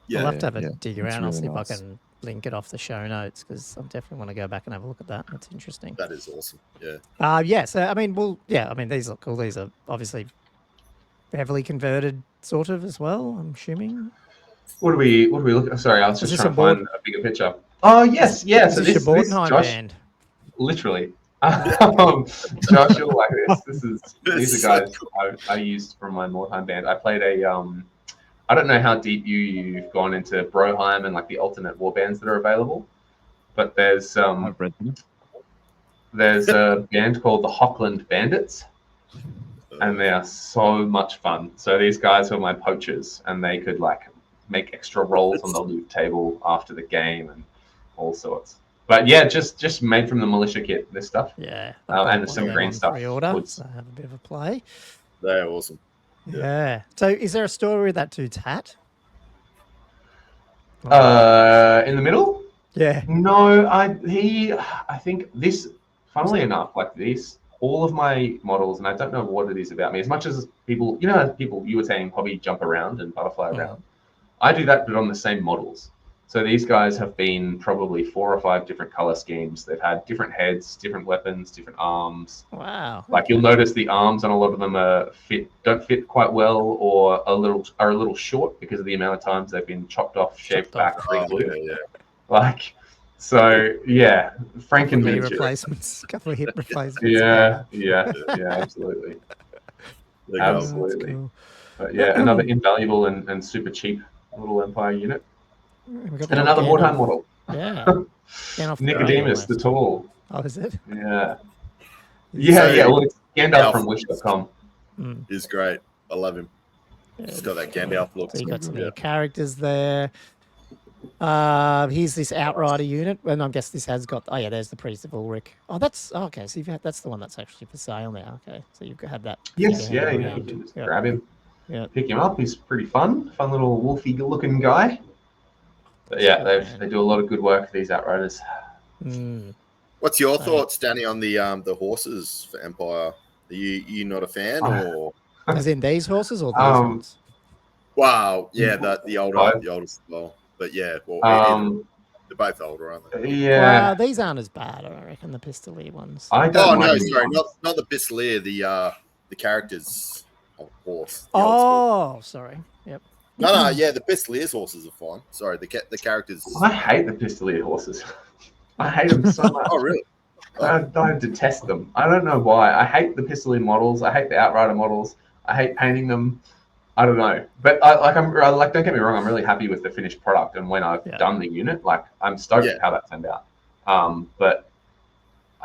Yeah, I'll have to have a yeah, dig it's around. I'll see really if I nice. can link it off the show notes because I definitely want to go back and have a look at that. That's interesting. that is awesome. Yeah. Yeah. So I mean, these look cool. These are obviously heavily converted, sort of as well. I'm assuming. What do we look at? Sorry, I was Is just this trying a to find a bigger picture. Oh yes, yeah. So Is this this your this Bordenheim Josh, band? literally. Josh, you'll like this. These It's are so guys I used from my Mordheim band. I played a I don't know how deep you've gone into Broheim and like the alternate warbands that are available, but there's I've read them. there's a band called the Hockland Bandits, and they are so much fun. So these guys were my poachers, and they could like make extra rolls on the loot table after the game and all sorts. But yeah, just made from the militia kit, this stuff. Yeah. And some green stuff. Pre-order, Woods. so have a bit of a play. They're awesome. Yeah. So is there a story with that dude's hat? In the middle? Yeah. No, I think this, funnily enough, like this, all of my models, and I don't know what it is about me, as much as people, you know, as people, you were saying, hobby jump around and butterfly around. I do that, but on the same models. So these guys have been probably 4 or 5 different color schemes. They've had different heads, different weapons, different arms. Wow. Like you'll notice the arms on a lot of them don't fit quite well, or are a little short because of the amount of times they've been chopped off, shaved back, re-glued. Yeah. Like, so yeah, Franken Knee miniature. replacements, a couple of hip replacements. Yeah, absolutely, They're Oh, awesome. that's absolutely. cool. But yeah, another invaluable and super cheap little Empire unit, We've got and the another Gandalf. Wartime model. Yeah. Gandalf Nicodemus the almost. Tall. Oh, is it? Yeah, So- Well, it's Gandalf Gandalf. from Wish.com. Mm. He's great. I love him. Yeah, He's got that Gandalf look. So you got some of Yeah. your characters there. Here's this Outrider unit, and I guess this has got. Oh yeah, there's the Priest of Ulrich. Oh, that's okay. So that's the one that's actually for sale now. Okay, so you've had that. Yes, figure yeah, hanging you around. can just Yeah. grab him, Yeah. pick him up. He's pretty fun little wolfy looking guy. But yeah, they do a lot of good work, these Outriders. Mm. What's your So- thoughts, Danny, on the horses for Empire? Are you not a fan, or As in these horses or these ones? wow? Yeah, the older style. But yeah, well, they're both older, aren't they? Yeah, Well, these aren't as bad, I reckon. The Pistolier ones. I don't Oh no, mind sorry, these not the Pistolier, the characters of horse. the old school. Oh, sorry. Yep. No, yeah, the Pistolier's horses are fine. Sorry, the characters. I hate the Pistolier horses. I hate them so much. Oh really? I detest them. I don't know why. I hate the Pistolier models. I hate the Outrider models. I hate painting them. I don't know. But don't get me wrong. I'm really happy with the finished product, and when I've done the unit, like I'm stoked at how that turned out. But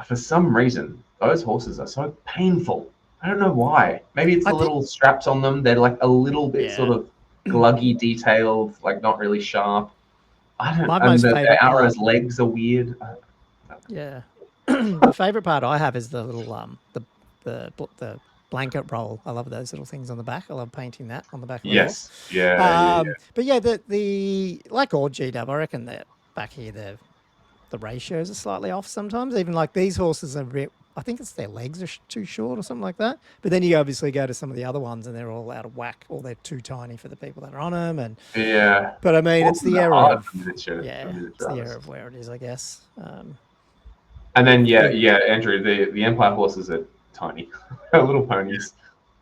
for some reason, those horses are so painful. I don't know why. Maybe it's the little straps on them. They're like a little bit sort of gluggy, detailed, like not really sharp. I don't. And the Outrider's legs are weird. Yeah. The favorite part I have is the little the blanket roll. I love those little things on the back. I love painting that on the back of the horse. Yeah. But yeah, the like all GW, I reckon that back here the ratios are slightly off sometimes. Even like these horses are a bit, I think it's their legs are too short or something like that. But then you obviously go to some of the other ones and they're all out of whack, or they're too tiny for the people that are on them. And but I mean, it's the error of it's the error of where it is, I guess. And then Andrew, the Empire horses are tiny, little ponies.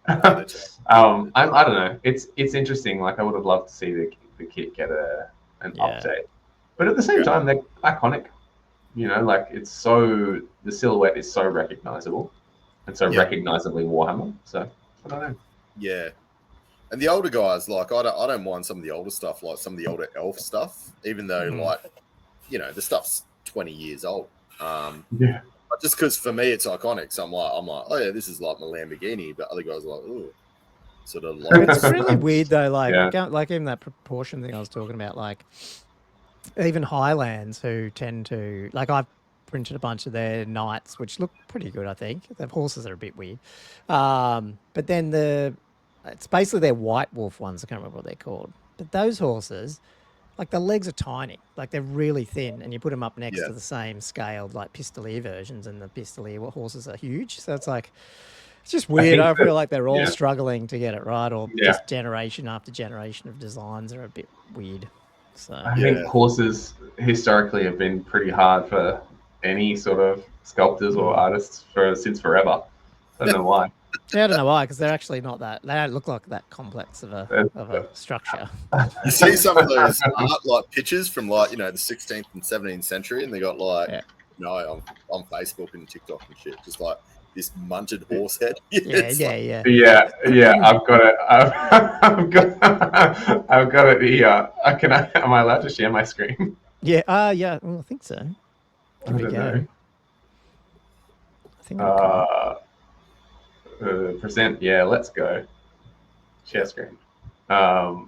I don't know. It's interesting. Like I would have loved to see the kit get an update, but at the same time, they're iconic. You know, like the silhouette is so recognizable, and so recognizably Warhammer. So I don't know. Yeah, and the older guys, like I don't mind some of the older stuff, like some of the older elf stuff, even though like the stuff's 20 years old. But just because for me it's iconic, so I'm like, oh yeah, this is like my Lamborghini, but other guys are like, oh, sort of like. It's really weird though, like even that proportion thing I was talking about, like even Highlands who tend to like I've printed a bunch of their knights which look pretty good, I think. Their horses are a bit weird, but then it's basically their white wolf ones. I can't remember what they're called, but those horses. Like the legs are tiny, like they're really thin, and you put them up next to the same scaled like Pistolier versions, and the Pistolier horses are huge. So it's like, it's just weird. I feel like they're all struggling to get it right, or just generation after generation of designs are a bit weird. So I think horses historically have been pretty hard for any sort of sculptors or artists since forever. I don't know why. Yeah, I don't know why, because they're actually not that. They don't look like that complex of a structure. You see some of those art like pictures from like the 16th and 17th century, and they got like on Facebook and TikTok and shit, just like this munted horse head. Yeah, It's yeah, like- yeah. Yeah. I've got it. I've got it here. Am I allowed to share my screen? Yeah, yeah. Well, I think so. Give it a don't go. know. I think it'll come up. Present. Yeah, let's go. Share screen. So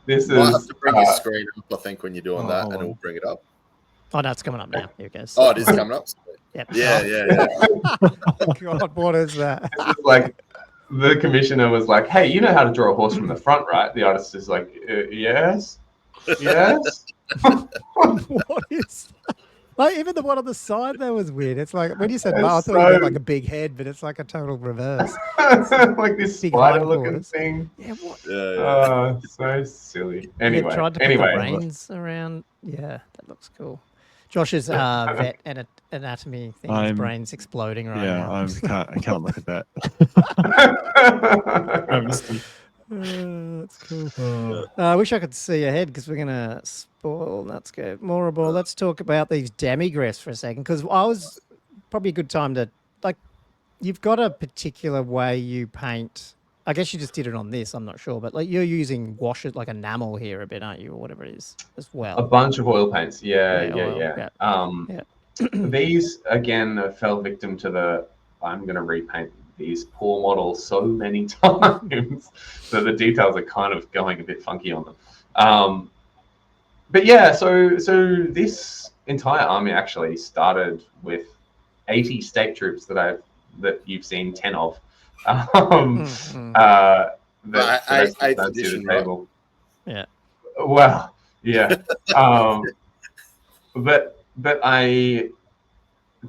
this You might have is to bring your screen up, I think, when you're doing Oh, that, hold and on. it'll bring it up. Oh, no, it's coming up now. Here it goes. Oh, it is coming up. Yep. Yeah. Oh, God, what is that? this is like the commissioner was like, "Hey, you know how to draw a horse from the front, right?" The artist is like, "Yes, yes." What is that? Like, even the one on the side there was weird. It's like, when you said, It's I thought you had so- like a big head, but it's like a total reverse. Like this Big spider-looking hindquarters. thing. Yeah, what? Yeah. So silly. You Anyway, tried to put the reins around. Yeah, that looks cool. Josh's vet and anatomy thing, his I'm- brain's exploding right Yeah, now. I can't look at that. Obviously. That's cool. I wish I could see ahead because we're going to spoil. Let's go. Morable. Let's talk about these demigraphs for a second because I was probably a good time to, like, you've got a particular way you paint. I guess you just did it on this. I'm not sure. But, like, you're using washes, like enamel here a bit, aren't you? Or whatever it is as well. a bunch of oil paints. Yeah, Yeah. oil, yeah. Yeah. These again fell victim to the I'm going to repaint these poor models so many times that the details are kind of going a bit funky on them. But yeah, so this entire army actually started with 80 state troops that you've seen 10 of. That Eighth don't see edition, the right? table. Yeah. Well, yeah. But I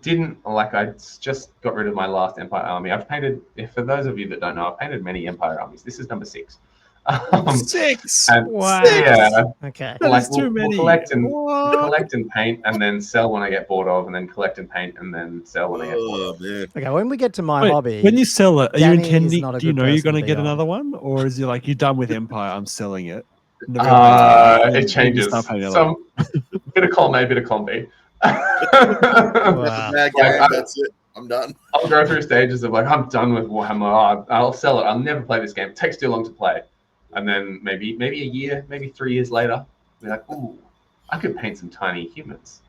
didn't like. I just got rid of my last Empire army. I've painted. For those of you that don't know, I've painted many Empire armies. This is number 6. 6. And Wow. yeah, Okay. That is too many. collect and What? collect and paint, and then sell when I get bored of, and then collect and paint, and then sell when I get bored Oh of. man. Okay, when we get to my Wait, hobby, when you sell it, are Danny you is intending? not a Do you good know you're person going to to get be on. another one, or is it like you're done with Empire? I'm selling it. It changes. Start painting Some bit of column A, bit of column B. wow. Mad Like, game, that's it. I'm done. I'll go through stages of like, I'm done with Warhammer. I'll sell it. I'll never play this game. It takes too long to play. And then maybe a year, maybe 3 years later, be like, ooh, I could paint some tiny humans.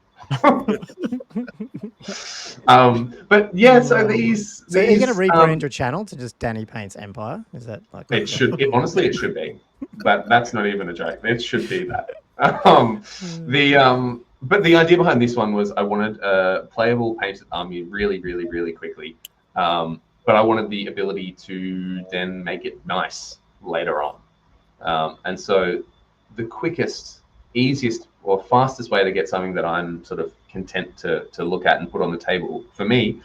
But yeah, so these. So are you going to these, rebrand your channel to just Danny Paints Empire? Is that like It should. Honestly, it should be. But that's not even a joke. It should be that. But the idea behind this one was I wanted a playable painted army really, really, really quickly. But I wanted the ability to then make it nice later on. And so the quickest, easiest, or fastest way to get something that I'm sort of content to look at and put on the table for me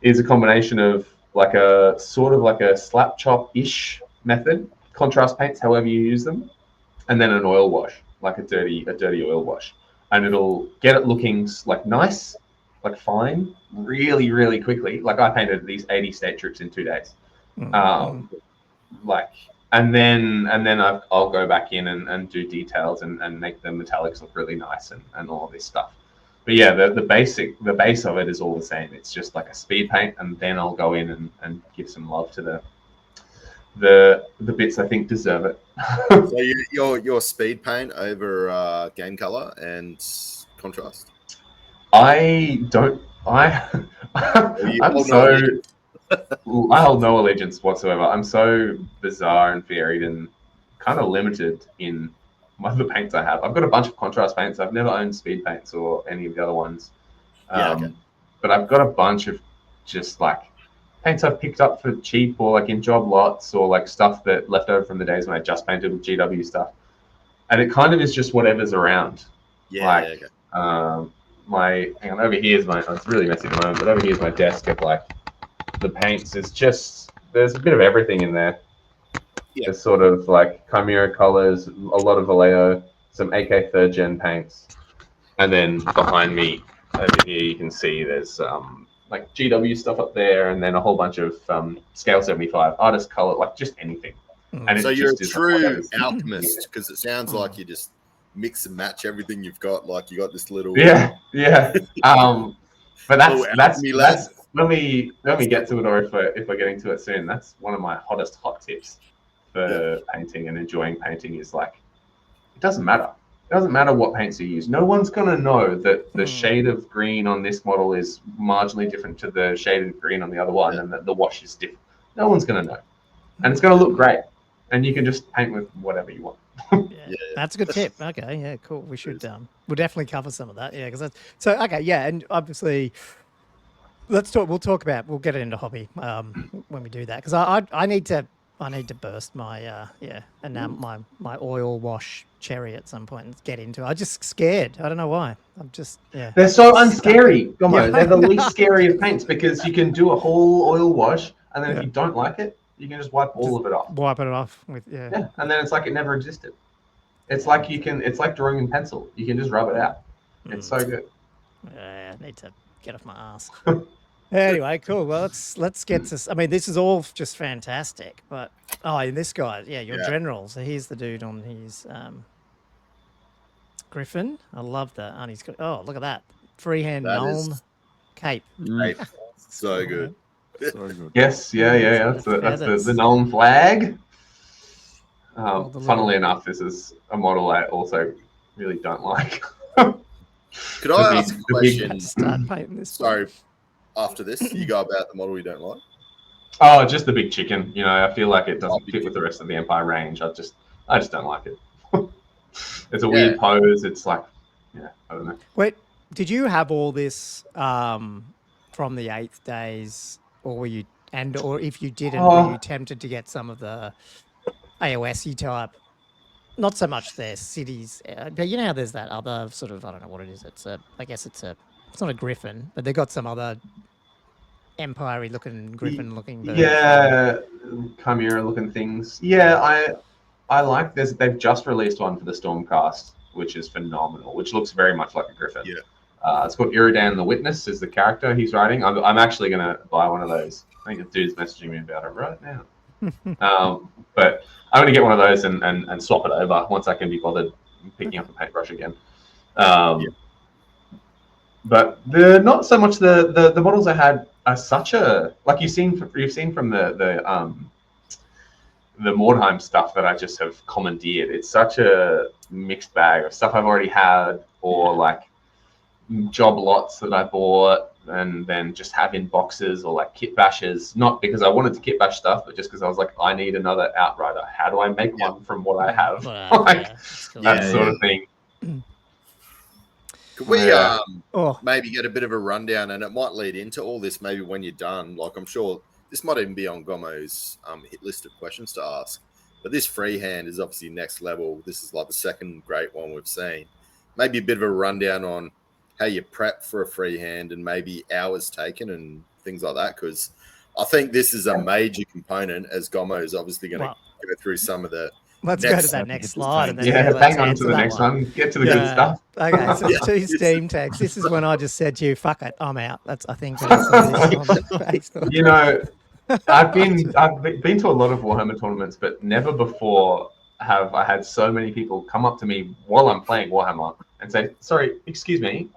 is a combination of like a sort of like a slap chop-ish method, contrast paints, however you use them, and then an oil wash, like a dirty oil wash. And it'll get it looking like nice, like fine, really, really quickly. Like I painted these 80 state troops in 2 days. And then I'll go back in and do details and make the metallics look really nice and all of this stuff. But yeah, the base of it is all the same. It's just like a speed paint, and then I'll go in and give some love to the bits I think deserve it. So your speed paint over game color and contrast. I hold no allegiance whatsoever. I'm so bizarre and varied and kind of limited in the paints I have. I've got a bunch of contrast paints. I've never owned speed paints or any of the other ones. Okay. But I've got a bunch of just like paints I've picked up for cheap or like in job lots or like stuff that left over from the days when I just painted with GW stuff. And it kind of is just whatever's around. Hang on, over here is it's really messy at the moment, but over here is my desk of like the paints. Is just, there's a bit of everything in there. Yeah. There's sort of like Chimera colors, a lot of Vallejo, some AK 3rd gen paints. And then behind me over here, you can see there's like GW stuff up there, and then a whole bunch of Scale 75, artist color, like just anything. And So it you're a just is true whatever. alchemist, because it sounds like you just mix and match everything you've got. Like you got this little Yeah. But Oh, that's me lads. when we get to it, or if we're getting to it soon, that's one of my hottest hot tips for painting and enjoying painting is like, it doesn't matter. It doesn't matter what paints you use. No one's gonna know that the shade of green on this model is marginally different to the shade of green on the other one, and that the wash is different. No one's gonna know, and it's gonna look great. And you can just paint with whatever you want. Yeah, that's a good tip. Okay, yeah, cool. We should we'll definitely cover some of that. Yeah, because that's so okay. Yeah, and obviously, we'll get it into hobby when we do that, because I need to burst my my oil wash cherry at some point and get into it. I'm just scared. I don't know why. I'm just They're so unscary, Gomo. Yeah, They're the least scary of paints because you can do a whole oil wash, and then if you don't like it, you can just wipe all of it off. Wipe it off with Yeah, and then it's like it never existed. It's like it's like drawing in pencil. You can just rub it out. It's so good. I need to get off my ass. Anyway, cool. Well, let's get to. I mean, this is all just fantastic. But and this guy, your general. So here's the dude on his Griffin. I love that. And he's got. Oh, look at that freehand gnome cape. Right. So good. So good. Yes, yeah. That's the gnome flag. Funnily enough, this is a model I also really don't like. Could I ask a question? Start painting this. Sorry, after this, you go about the model you don't like? Oh, just the big chicken. You know, I feel like it doesn't fit with the rest of the Empire range. I just don't like it. It's a weird pose. It's like, I don't know. Wait, did you have all this from the 8th days, or were you, or if you didn't, were you tempted to get some of the AOS-y type? Not so much their cities, but you know how there's that other sort of, I don't know what it is. I guess it's not a griffin, but they got some other Empire-y looking griffin looking bird. Yeah, chimera looking things. Yeah, I like this. They've just released one for the Stormcast, which is phenomenal, which looks very much like a griffin. Yeah. It's called Iridan the Witness is the character he's writing. I'm actually going to buy one of those. I think the dude's messaging me about it right now. But I'm going to get one of those and swap it over once I can be bothered picking up a paintbrush again. But not so much the models I had are such a, like you've seen from the Mordheim stuff that I just have commandeered. It's such a mixed bag of stuff I've already had, or like job lots that I bought and then just have in boxes, or like kit bashes, not because I wanted to kit bash stuff, but just because I was like, I need another Outrider. How do I make one from what I have? That sort of thing. Could we maybe get a bit of a rundown, and it might lead into all this maybe when you're done. Like, I'm sure this might even be on Gomo's hit list of questions to ask. But this freehand is obviously next level. This is like the second great one we've seen. Maybe a bit of a rundown on how you prep for a freehand and maybe hours taken and things like that, because I think this is a major component, as Gomo is obviously going to go through some of the. Let's go to that next slide. And then hang on to the next one. Get to the good stuff. Okay, so 2 Steamtanks. This is when I just said to you, "Fuck it, I'm out." I think. You know, I've been to a lot of Warhammer tournaments, but never before have I had so many people come up to me while I'm playing Warhammer and say, "Sorry, excuse me,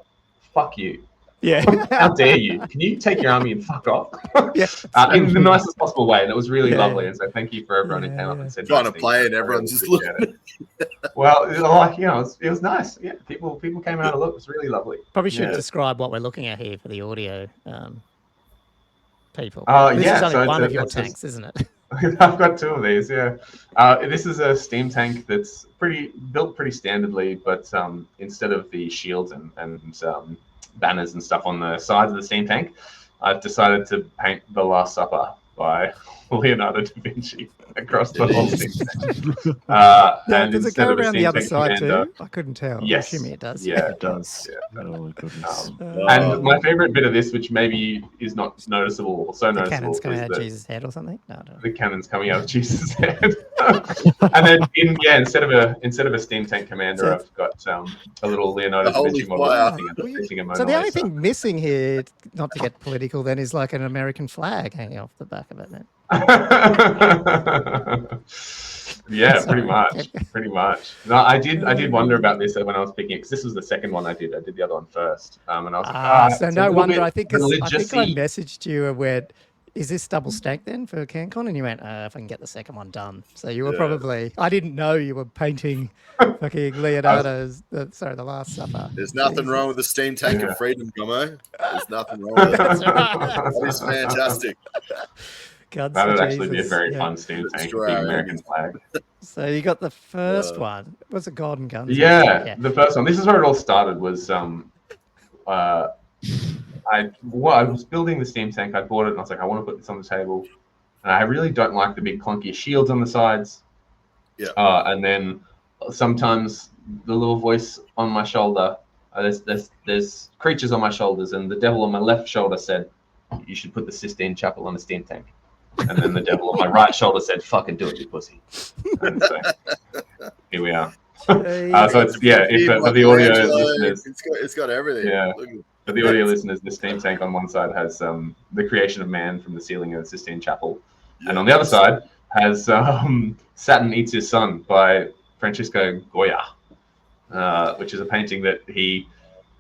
fuck you." Yeah. How dare you? Can you take your army and fuck off? In the nicest possible way. And it was really lovely. And so thank you for everyone who came up and said, trying to play it, everyone's just looking. Well, like, you know, it was nice. Yeah, people came out to look. It was really lovely. Probably should describe what we're looking at here for the audio people. This is only one of your tanks, isn't it? I've got 2 of these, yeah. This is a steam tank that's built pretty standardly, but instead of the shields and banners and stuff on the sides of the steam tank, I've decided to paint The Last Supper by Leonardo da Vinci across the whole steam tank. And does it go around the other side commander, too? I couldn't tell. Yes. I'm assuming it does. Yeah, it does. Yeah. Oh, goodness. And my favorite bit of this, which maybe is not noticeable or so noticeable, cannon's coming out of Jesus' head or something. No. The cannon's coming out of Jesus' head. And then instead of a steam tank commander, I've got a little Leonardo da Vinci model. So the only thing missing here, not to get political, then, is like an American flag hanging off the back of it. Then. Yeah, Sorry. pretty much. No, I did wonder about this when I was picking it, because this was the second one I did. I did the other one first, and I was like, So it's no a little wonder. bit I think I religious-y. messaged you and went, "Is this double stank then for CanCon?" And you went, "If I can get the second one done." So you were probably. I didn't know you were painting fucking Leonardo's. The Last Supper. There's nothing wrong with the Steamtank Yeah. of freedom, Gomo. There's nothing wrong with it. That's right. That is fantastic. Guns That for would actually be a Jesus. very Yeah. fun Steam tank Destroy with the our American flag. So you got the first one. Was it Golden Guns? Yeah, the first one. This is where it all started. Was I was building the Steam tank. I bought it and I was like, I want to put this on the table, and I really don't like the big clunky shields on the sides. Yeah. And then sometimes the little voice on my shoulder. There's creatures on my shoulders, and the devil on my left shoulder said, "You should put the Sistine Chapel on the Steam tank." And then the devil on my right shoulder said, "Fucking do it, you pussy." And so here we are. So it's for the audio listeners. It's got everything. Yeah. For the audio listeners, the Steam tank on one side has the creation of man from the ceiling of the Sistine Chapel, and on the other side has Saturn Eats His Son by Francisco Goya, which is a painting that he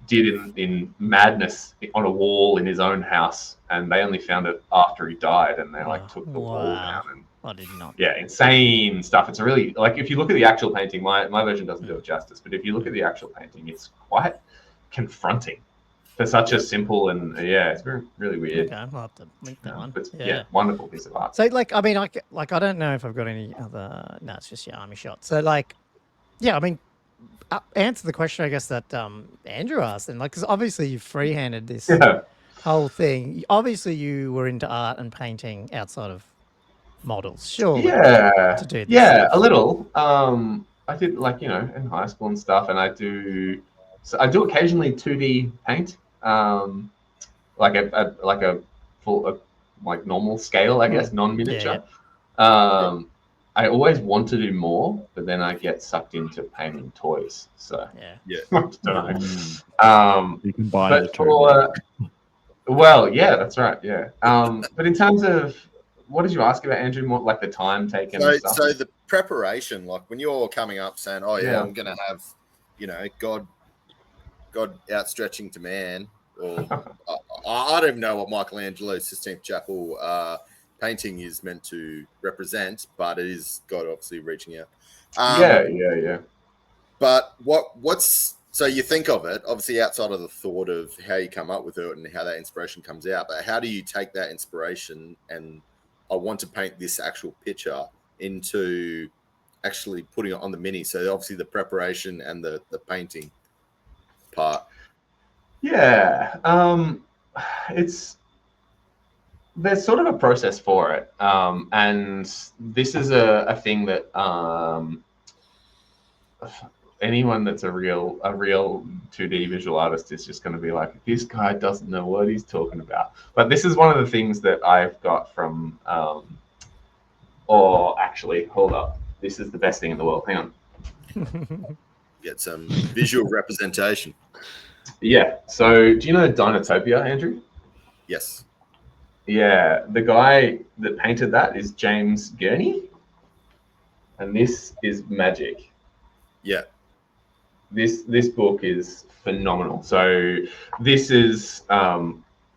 did in madness on a wall in his own house, and they only found it after he died, and they took the wall down. And I did not. yeah, insane stuff. It's a really, like, if you look at the actual painting, my version doesn't do it justice, but if you look at the actual painting, it's quite confronting for such a simple and it's really weird. Okay, I'll have to link that one. But wonderful piece of art. So, like, I mean, I don't know if I've got any other. No, it's just your army shot. So, like, yeah, I mean, answer the question, I guess, that Andrew asked, and like, because obviously you freehanded this whole thing. Obviously, you were into art and painting outside of models, sure. Yeah, to do this a stuff. little. I did, like, in high school and stuff, and I do occasionally 2D paint, like a full like normal scale, I guess, non-miniature. I always want to do more, but then I get sucked into painting toys. So Yeah. I don't know. You can buy But the toy. well, yeah, that's right. Yeah. But in terms of what did you ask about, Andrew? More like the time taken and stuff? So the preparation, like when you're coming up saying, "Oh yeah, Yeah. I'm gonna have, God outstretching to man," or I don't even know what Michelangelo's Sistine Chapel painting is meant to represent, but it is God obviously reaching out. Yeah. But what's so you think of it, obviously outside of the thought of how you come up with it and how that inspiration comes out, but how do you take that inspiration and I want to paint this actual picture into actually putting it on the mini? So obviously the preparation and the painting part. Yeah. There's sort of a process for it. And this is a thing that anyone that's a real 2D visual artist is just going to be like, this guy doesn't know what he's talking about. But this is one of the things that I've got from, or actually, hold up. This is the best thing in the world. Hang on. Get some visual representation. Yeah. So do you know Dinotopia, Andrew? Yes. Yeah. The guy that painted that is James Gurney. And this is magic. Yeah. This book is phenomenal. So this is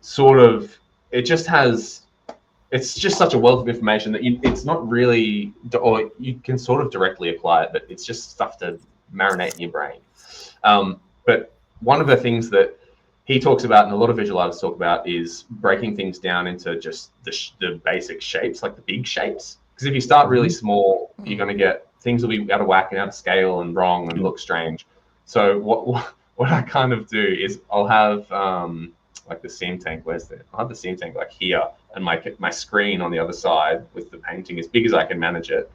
sort of, it's just such a wealth of information that it's not really, or you can sort of directly apply it, but it's just stuff to marinate in your brain. But one of the things that he talks about and a lot of visual artists talk about is breaking things down into just the basic shapes, like the big shapes. Because if you start really small, you're going to get things will be out of whack and out of scale and wrong and look strange. So what I kind of do is I'll have like the Steamtank. I'll have the Steamtank like here, and my screen on the other side with the painting as big as I can manage it.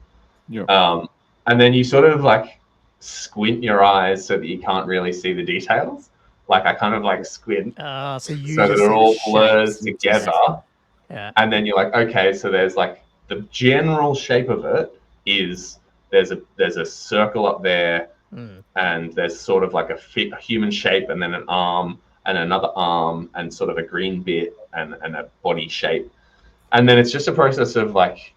Yeah. And then you sort of like squint your eyes so that you can't really see the details. Like I kind of like squint so that it all blurs together. Yeah. And then you're like, okay, so there's like the general shape of it is there's a circle up there, and there's sort of like a human shape, and then an arm and another arm and sort of a green bit and a body shape. And then it's just a process of like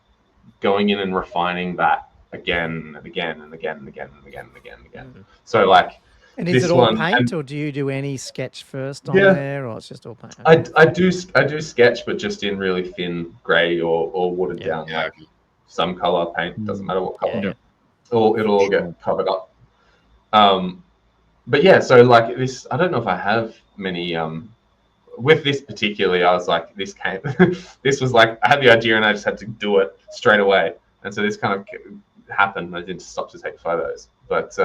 going in and refining that again and again and again and again and again and again and again. So like, And is this it all one- paint, and- or do you do any sketch first on Yeah. there, or it's just all paint? I do sketch, but just in really thin grey or watered Yeah. down, like some color paint. Doesn't matter what color. Yeah. It'll all get covered up. But yeah, so like this, I don't know if I have many. With this particularly, I was like, this came. This was like I had the idea and I just had to do it straight away, and so this kind of happened. I didn't stop to take photos, but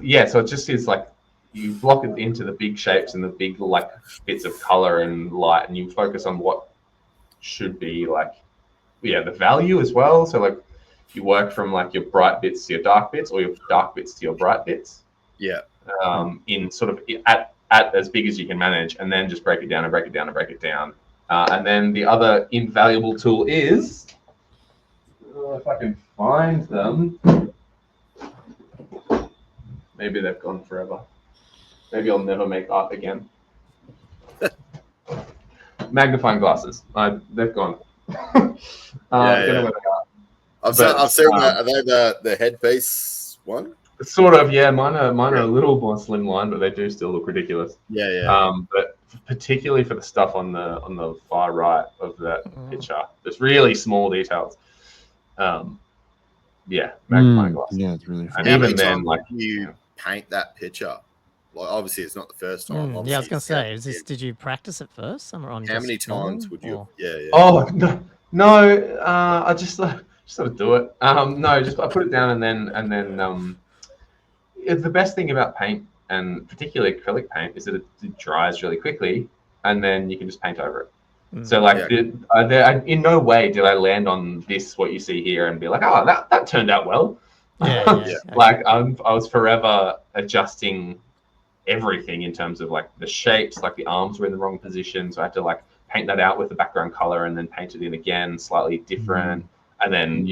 yeah. So it just is like you block it into the big shapes and the big like bits of color and light, and you focus on what should be like, the value as well. So like you work from like your bright bits to your dark bits, or your dark bits to your bright bits. Yeah. In sort of at as big as you can manage, and then just break it down and break it down and break it down. And then the other invaluable tool is, if I can find them, maybe they've gone forever. Maybe I'll never make art again. Magnifying glasses. They've gone. Don't know where they are. I've seen that. Are they the headpiece one? Sort of, yeah. Mine are a little more slimline, but they do still look ridiculous. But particularly for the stuff on the far right of that picture, there's really small details. Magnifying glass. Yeah, it's really fun. And How many even then, times like you paint that picture? Like, obviously, it's not the first time. Yeah, I was Obviously, gonna say, it's- is this? Did you practice it first? Somewhere on? How just many times filming, would you? or- Yeah. oh no, I just sort of do it. No, just I put it down and then the best thing about paint, and particularly acrylic paint, is that it dries really quickly, and then you can just paint over it. So like, in no way did I land on this, what you see here, and be like, oh, that turned out well. Yeah. Like I was forever adjusting everything in terms of like the shapes, like the arms were in the wrong position, so I had to like paint that out with the background color and then paint it in again slightly different, and then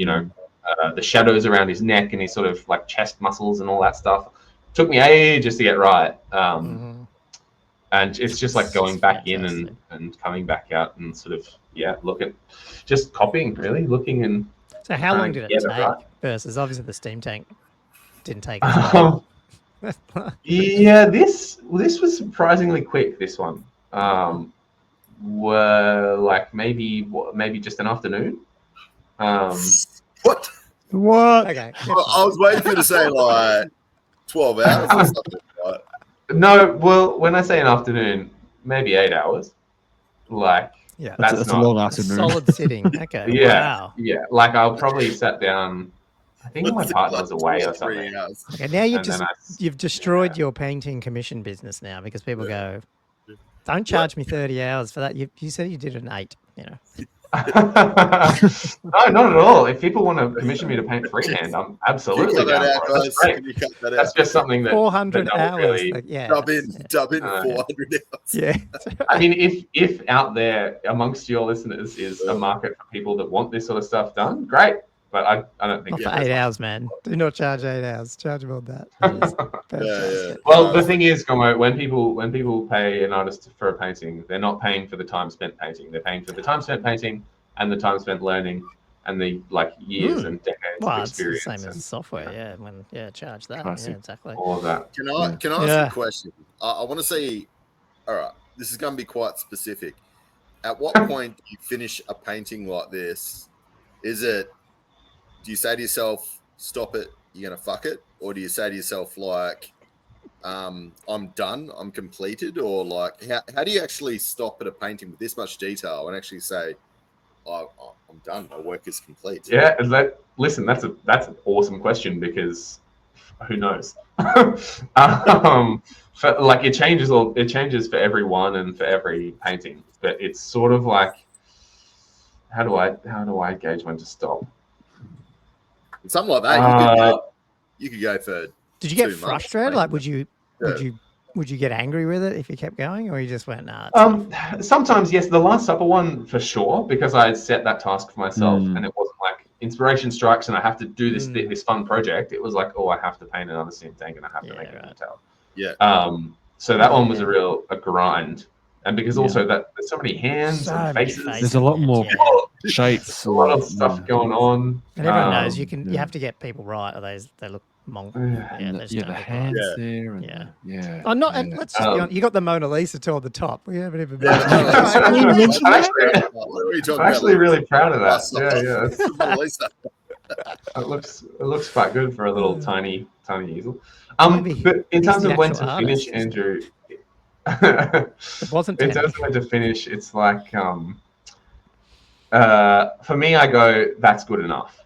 the shadows around his neck and his sort of like chest muscles and all that stuff took me ages to get right. And it's just like going back in and coming back out and sort of look at just copying, really looking. And So how long did it get take? it right. Versus obviously the Steamtank didn't take as long. Yeah, this was surprisingly quick. This one were like maybe just an afternoon. What? What? Okay. I was waiting for you to say like 12 hours or something. Right? No, well, when I say an afternoon, maybe 8 hours. Like Yeah. That's a not long afternoon. Solid sitting. Okay. Wow. yeah. Like I'll probably sat down. I think my What's it, partner like was away or 3 something. hours? Okay. Now you've And then you've destroyed your painting commission business now, because people go, don't charge me 30 hours for that. You said you did an 8. You know. No, not at all. If people want to commission me to paint freehand, I'm Can you absolutely cut that down out, for it. guys? That's great. Can you cut that That's out? just something that 400 that no one hours. really- Like, yeah. Dub in yeah. 400 hours. Yeah. I mean, if out there amongst your listeners is a market for people that want this sort of stuff done, great. But I don't think Not for there's 8 much. hours, man. Do not charge 8 hours. Charge more than that. That is fantastic. Well, the thing is, Gomo, when people pay an artist for a painting, they're not paying for the time spent painting. They're paying for the time spent painting and the time spent learning and the like years and decades Well, of it's the experience. same as the software, yeah. Charge that. Classic. Yeah, exactly. all of that. Can I ask you Yeah. a question? I want to see. All right, this is going to be quite specific. At what point do you finish a painting like this? Is it? Do you say to yourself, "Stop it, you're going to fuck it," or do you say to yourself, like, "I'm done, I'm completed," or like, how do you actually stop at a painting with this much detail and actually say, I'm done, my work is complete"? Yeah, listen, that's an awesome question, because who knows? Like it changes for everyone and for every painting, but it's sort of like, how do I gauge when to stop? Something like that. You could go for. Did you get 2 months, frustrated? maybe. Like, would you get angry with it if you kept going, or you just went, nah? Sometimes, yes. The Last Supper one for sure, because I had set that task for myself, and it wasn't like inspiration strikes and I have to do this fun project. It was like, oh, I have to paint another Steamtank and I have to make it detail. Yeah. So that one was a grind. and because also that there's so many hands So and many faces. There's a lot more shapes. A lot of stuff going on. And everyone knows you yeah. have to get people right, or they look monk. Yeah. They just The don't look hands right. there. And Yeah. yeah. Oh, not. yeah. And let's just be honest. You got the Mona Lisa toward the top. We haven't even. I'm actually really proud of that. Yeah. It looks quite good for a little tiny easel. But in terms of when to finish, Andrew, it wasn't. In terms of when to finish, it's like for me, I go that's good enough,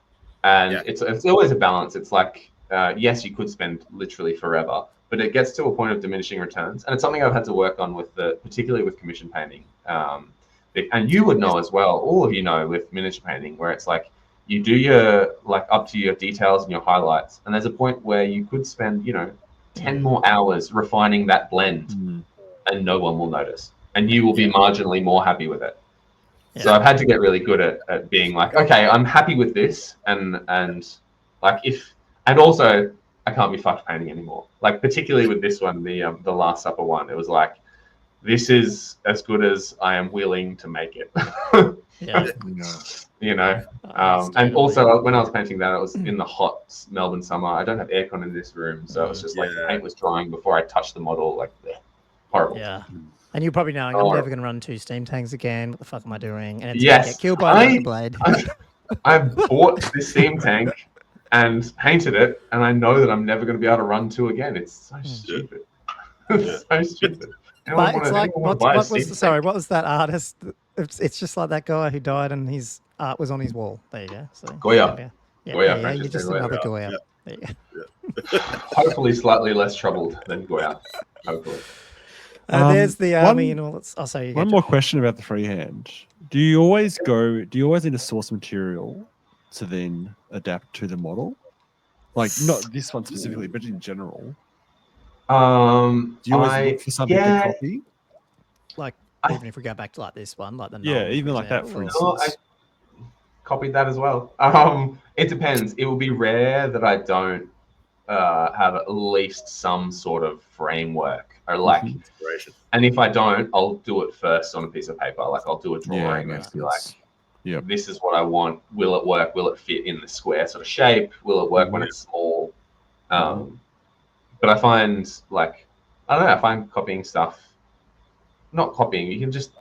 and it's always a balance. It's like yes, you could spend literally forever, but it gets to a point of diminishing returns, and it's something I've had to work on particularly with commission painting. And you would know as well, all of you know with miniature painting, where it's like you do your up to your details and your highlights, and there's a point where you could spend 10 more hours refining that blend, and no one will notice, and you will be marginally more happy with it. Yeah. So I've had to get really good at being like, okay, I'm happy with this, and also I can't be fucked painting anymore. Like particularly with this one, the Last Supper one, it was like, this is as good as I am willing to make it. And also when I was painting that, it was in the hot Melbourne summer. I don't have aircon in this room, so it was just like the paint was drying before I touched the model. Like horrible. Yeah. And you're probably knowing I'm never going to run 2 steam tanks again. What the fuck am I doing? And it's going to get killed by the blade. I bought this steam tank and painted it, and I know that I'm never going to be able to run 2 again. It's so stupid. It's so stupid. But it's like, what was that artist? It's just like that guy who died and his art was on his wall. There you go. So, Goya. Goya, you're just another Goya. There you go. Hopefully slightly less troubled than Goya. Hopefully. There's the army and all that. I'll say one more question about the freehand. Do you always need to source material to then adapt to the model? Like not this one specifically, but in general. Do you always look for something to copy? Like even if we go back to like this one, like the even like that for instance. I copied that as well. It depends. It will be rare that I don't have at least some sort of framework or inspiration. And if I don't, I'll do it first on a piece of paper. Like I'll do a drawing and be like, this is what I want. Will it work? Will it fit in the square sort of shape? Will it work when it's small? But I find I find copying stuff, not copying. You can just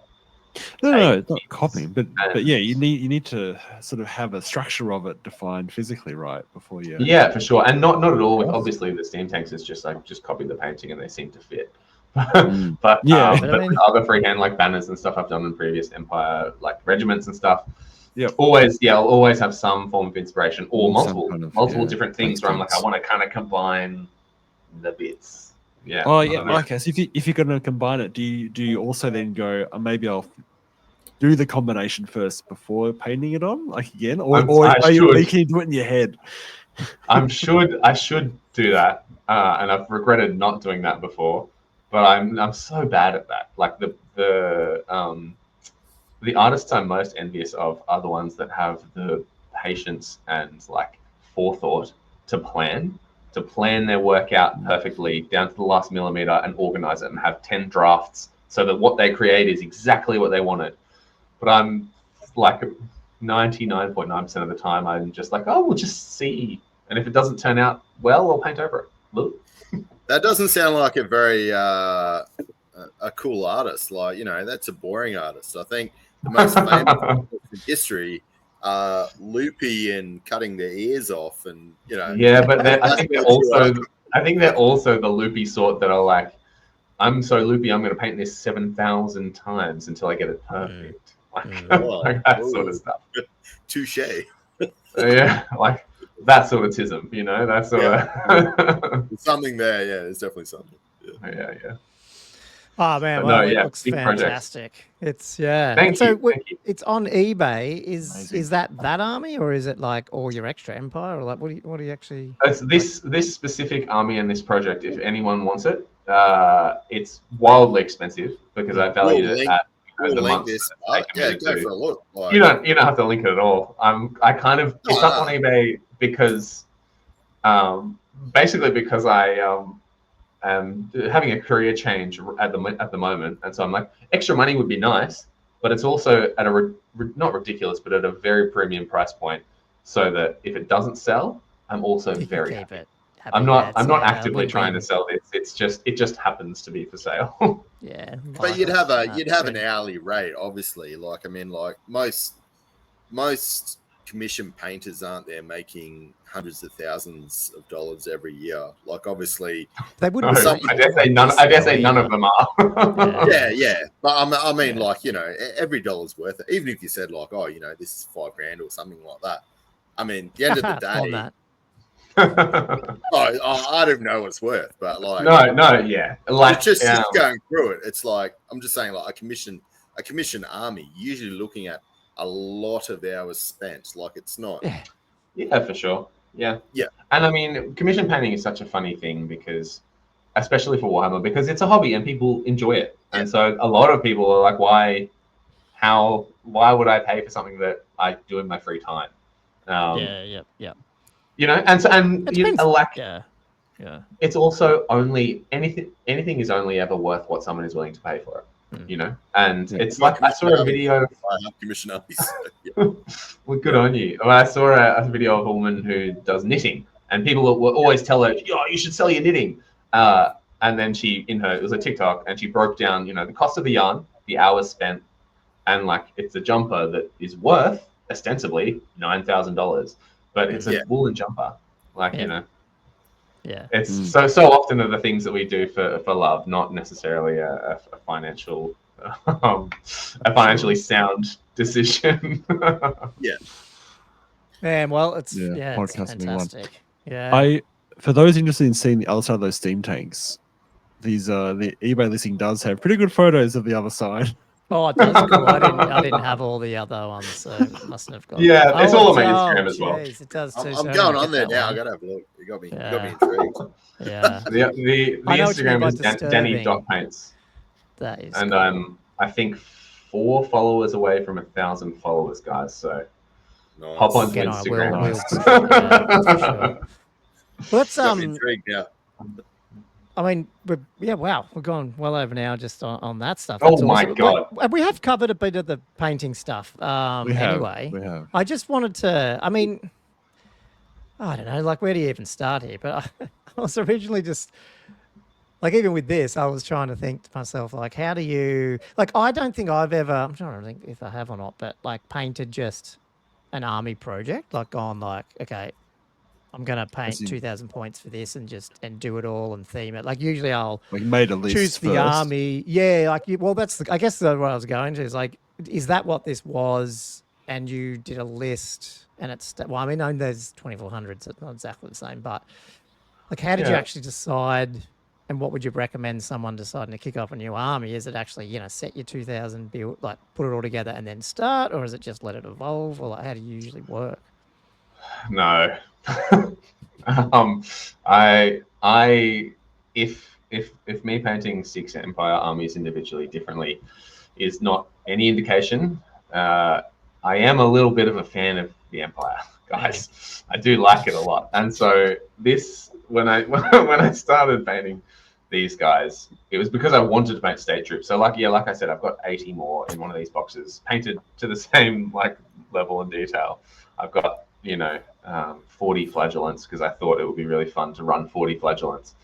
no, it's not copying, but yeah, you need to sort of have a structure of it defined physically, right? Before you. Yeah, for sure, and not at all. Obviously, the steam tanks is just copied the painting and they seem to fit. but other freehand like banners and stuff I've done in previous Empire regiments and stuff. Yeah, I'll always have some form of inspiration or multiple different things where I'm like, I want to kind of combine the bits. Yeah. Oh yeah. Okay. So if you're going to combine it, do you also then go? Maybe I'll do the combination first before painting it on, again, or are you leaking into it in your head? I should do that, and I've regretted not doing that before. But I'm so bad at that. Like the artists I'm most envious of are the ones that have the patience and forethought to plan their work out perfectly down to the last millimeter and organize it and have 10 drafts so that what they create is exactly what they wanted. But I'm 99.9% of the time, I'm just we'll just see. And if it doesn't turn out well, I'll paint over it. That doesn't sound like a very a cool artist. That's a boring artist. I think the most famous in history loopy and cutting their ears off, and Yeah, but I think they're also the loopy sort that are I'm so loopy, I'm going to paint this 7,000 times until I get it perfect. That sort of stuff. Touche. Yeah, that sort of tism, that sort of There's something there. Yeah, there's definitely something. Yeah. Oh man, it looks fantastic. Project. It's Thank you. It's on eBay. Is that army, or is it all your extra Empire, or what do you actually? It's this specific army and this project. If anyone wants it, it's wildly expensive because I valued it at the month. Go for a look. You don't have to link it at all. It's up on eBay because basically because I having a career change at the moment, and so I'm like, extra money would be nice, but it's also at a not ridiculous, but at a very premium price point, so that if it doesn't sell, I'm also very happy. I'm not actively trying to sell this. It just happens to be for sale. Yeah, but you'd have an hourly rate, obviously. Like, I mean, like most commission painters aren't there making hundreds of thousands of dollars every year. Like, obviously, they wouldn't. No, I dare say none of them are. yeah. But I mean, like, you know, every dollar's worth it. Even if you said like, oh, you know, this is $5,000 or something like that. I mean, at the end of the day. I don't know what it's worth, but like yeah, like just going through it, it's like I'm just saying, like a commission army usually looking at a lot of hours spent. Like, it's not. Yeah, for sure. Yeah. And I mean, commission painting is such a funny thing because, especially for Warhammer, because it's a hobby and people enjoy it, and so a lot of people are like, why would I pay for something that I do in my free time? Yeah. You know, it's also only anything is only ever worth what someone is willing to pay for it. You know, and it's like I saw a video. Commission armies. Well, good on you. Well, I saw a video of a woman who does knitting, and people will always tell her, "Oh, you should sell your knitting." And then it was a TikTok, and she broke down, you know, the cost of the yarn, the hours spent, and like it's a jumper that is worth ostensibly $9,000. But it's a woolen jumper, like you know. Yeah, it's so often are the things that we do for love, not necessarily a financially sound decision. Man, well, it's fantastic. Yeah. For those interested in seeing the other side of those steam tanks, the eBay listing does have pretty good photos of the other side. Oh, it does. Cool. I didn't have all the other ones, so it mustn't have got. Yeah, it's all on my Instagram as well. Geez, it does too. I'm going on there now. I gotta have a look. You got me intrigued. Yeah. The Instagram is DannyPaints. That is. And cool. I think 4 followers away from 1,000 followers, guys. So nice. hop onto Instagram. Let's intrigued now. I mean, wow, we've gone well over an hour just on that stuff. That's my God. Like, we have covered a bit of the painting stuff anyway. We have. I just wanted to, I mean, I don't know, like, where do you even start here? But I was originally just, like, even with this, I was trying to think to myself, like, how do you, like, I don't think I've ever, I'm trying to think if I have or not, but, like, painted just an army project, like, gone, like, okay, I'm gonna paint 2,000 points for this and do it all and theme it. Like, usually I'll made a list choose the first. army. Yeah, like that's I guess what I was going to is like, is that what this was? And you did a list, and it's well, I mean, I know there's 2,400, so it's not exactly the same, but like, how did you actually decide? And what would you recommend someone deciding to kick off a new army? Is it actually, you know, set your 2,000 build, like put it all together and then start, or is it just let it evolve, or like, how do you usually work? No. If me painting 6 Empire armies individually differently is not any indication, I am a little bit of a fan of the Empire, guys. I do like it a lot, and so this when I started painting these guys, it was because I wanted to paint state troops. So like I said, I've got 80 more in one of these boxes, painted to the same like level and detail. I've got 40 flagellants because I thought it would be really fun to run 40 flagellants.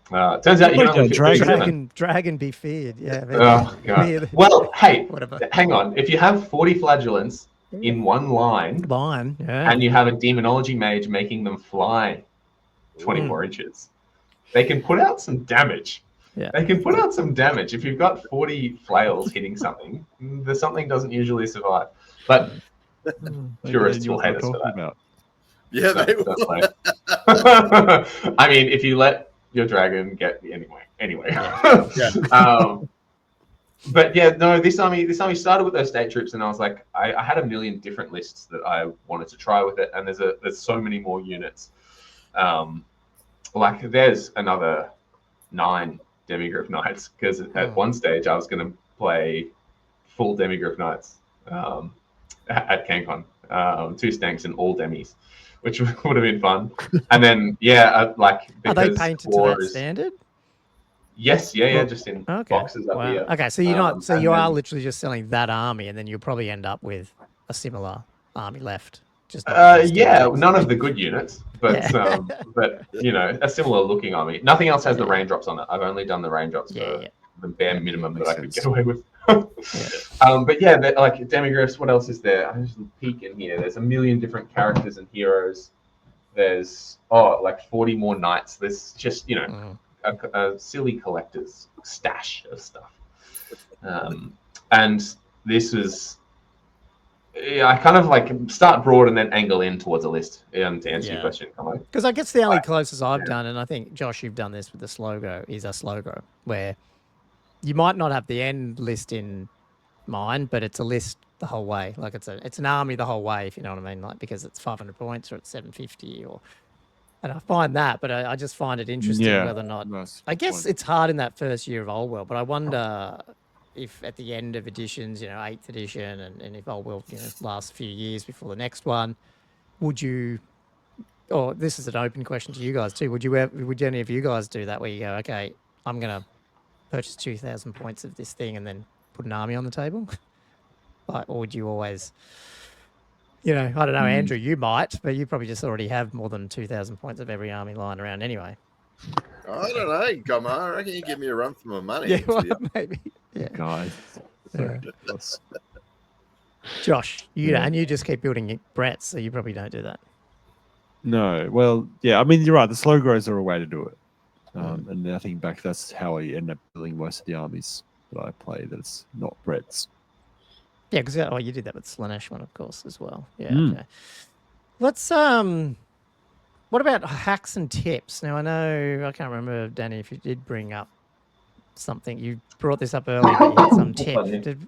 Turns out you don't dragon be feared. Yeah. Oh, God. Well, hey, hang on. If you have 40 flagellants in one line, and you have a demonology mage making them fly 24 inches, they can put out some damage. Yeah. They can put out some damage. If you've got 40 flails hitting something, the something doesn't usually survive. But purists will hate us for that. Yeah, they will. I mean, if you let your dragon get anyway. But yeah, no, this army started with those state troops, and I was like, I had a million different lists that I wanted to try with it, and there's so many more units. Like there's another 9 Demigryph Knights, because at one stage I was going to play full Demigryph Knights at CanCon, 2 stanks and all demis, which would have been fun. And then like, are they painted to that standard? Yes, yeah, just in boxes up here. Okay, so you're not. So and you are then- literally just selling that army, and then you'll probably end up with a similar army left. Just not with yeah, Steamtanks. none of the good units, but Yeah. but you know, a similar looking army. Nothing else has the raindrops on it. I've only done the raindrops for the bare minimum that I could get away with. But yeah, like demigriffs. What else is there? I just peek in here. There's a million different characters and heroes. There's like 40 more knights. There's just a silly collector's stash of stuff. And this was. Yeah, I kind of like start broad and then angle in towards a list to answer your question. Because I guess the only closest I've done, and I think Josh, you've done this with the Slogo, is a Slogo where you might not have the end list in mind, but it's a list the whole way. Like it's an army the whole way, if you know what I mean. Like because it's 500 points or it's 750 and I find that, but I just find it interesting whether or not. I guess it's hard in that first year of Old World, but I wonder. If at the end of editions, 8th edition, and if Old World, lasts a few years before the next one, would you? Or this is an open question to you guys too. Would any of you guys do that where you go, okay, I'm gonna purchase 2,000 points of this thing and then put an army on the table? Or would you always? I don't know, Andrew, you might, but you probably just already have more than 2,000 points of every army lying around anyway. I don't know. Come on, I reckon you give me a run for my money. Yeah, well, maybe. Yeah. Guys. Josh, and you just keep building Bretts, so you probably don't do that. No, well, yeah, I mean, you're right. The slow grows are a way to do it. And I think that's how I end up building most of the armies that I play, that it's not Brett's. Yeah, because you did that with Slanesh one, of course, as well. Yeah, okay. Let's, what about hacks and tips? Now, I can't remember, Danny, if you did bring up something. You brought this up earlier, but you had some tip.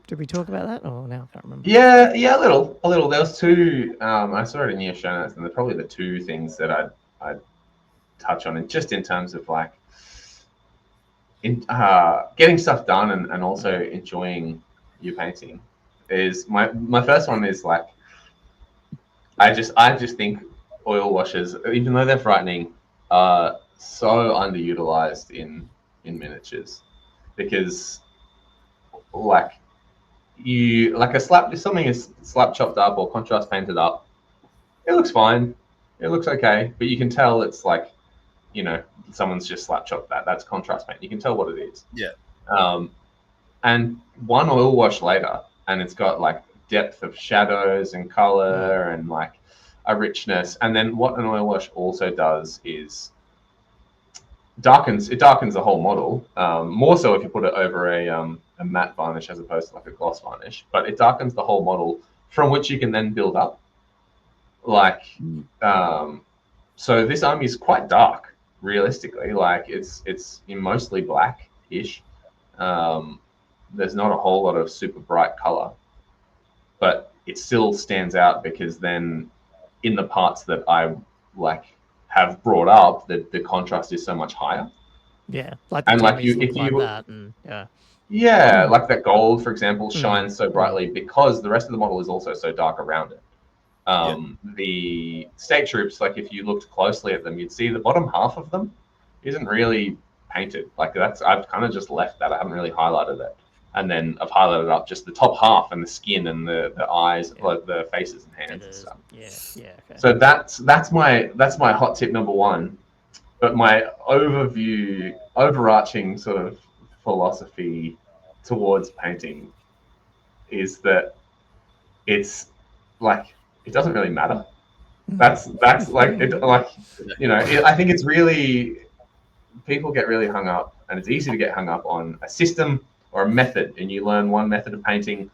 Did we talk about that? Or now I can't remember. Yeah, a little. There was two. I saw it in your show notes, and they're probably the two things that I'd touch on, and just in terms of like, getting stuff done and also enjoying your painting. Is my first one is like, I just think oil washes, even though they're frightening, are so underutilized in miniatures, because like if something is slap chopped up or contrast painted up, it looks fine, it looks okay, but you can tell it's like, someone's just slap chopped that. That's contrast paint. You can tell what it is. Yeah. And one oil wash later, and it's got like depth of shadows and color and like a richness. And then what an oil wash also does is darkens the whole model. More so if you put it over a matte varnish as opposed to like a gloss varnish, but it darkens the whole model, from which you can then build up. Like, so this army is quite dark, realistically. Like it's mostly black-ish. There's not a whole lot of super bright color, but it still stands out because then in the parts that I like have brought up, the contrast is so much higher. Yeah, like the like that gold, for example, shines so brightly because the rest of the model is also so dark around it. The state troops, like if you looked closely at them, you'd see the bottom half of them isn't really painted. Like I've kind of just left that. I haven't really highlighted it. And then I've highlighted up just the top half and the skin and the eyes, like the faces and hands and stuff. Yeah. Okay. So that's my hot tip number one. But my overarching sort of philosophy towards painting is that it's like it doesn't really matter. That's like it, like I think it's really, people get really hung up, and it's easy to get hung up on a system or a method, and you learn one method of painting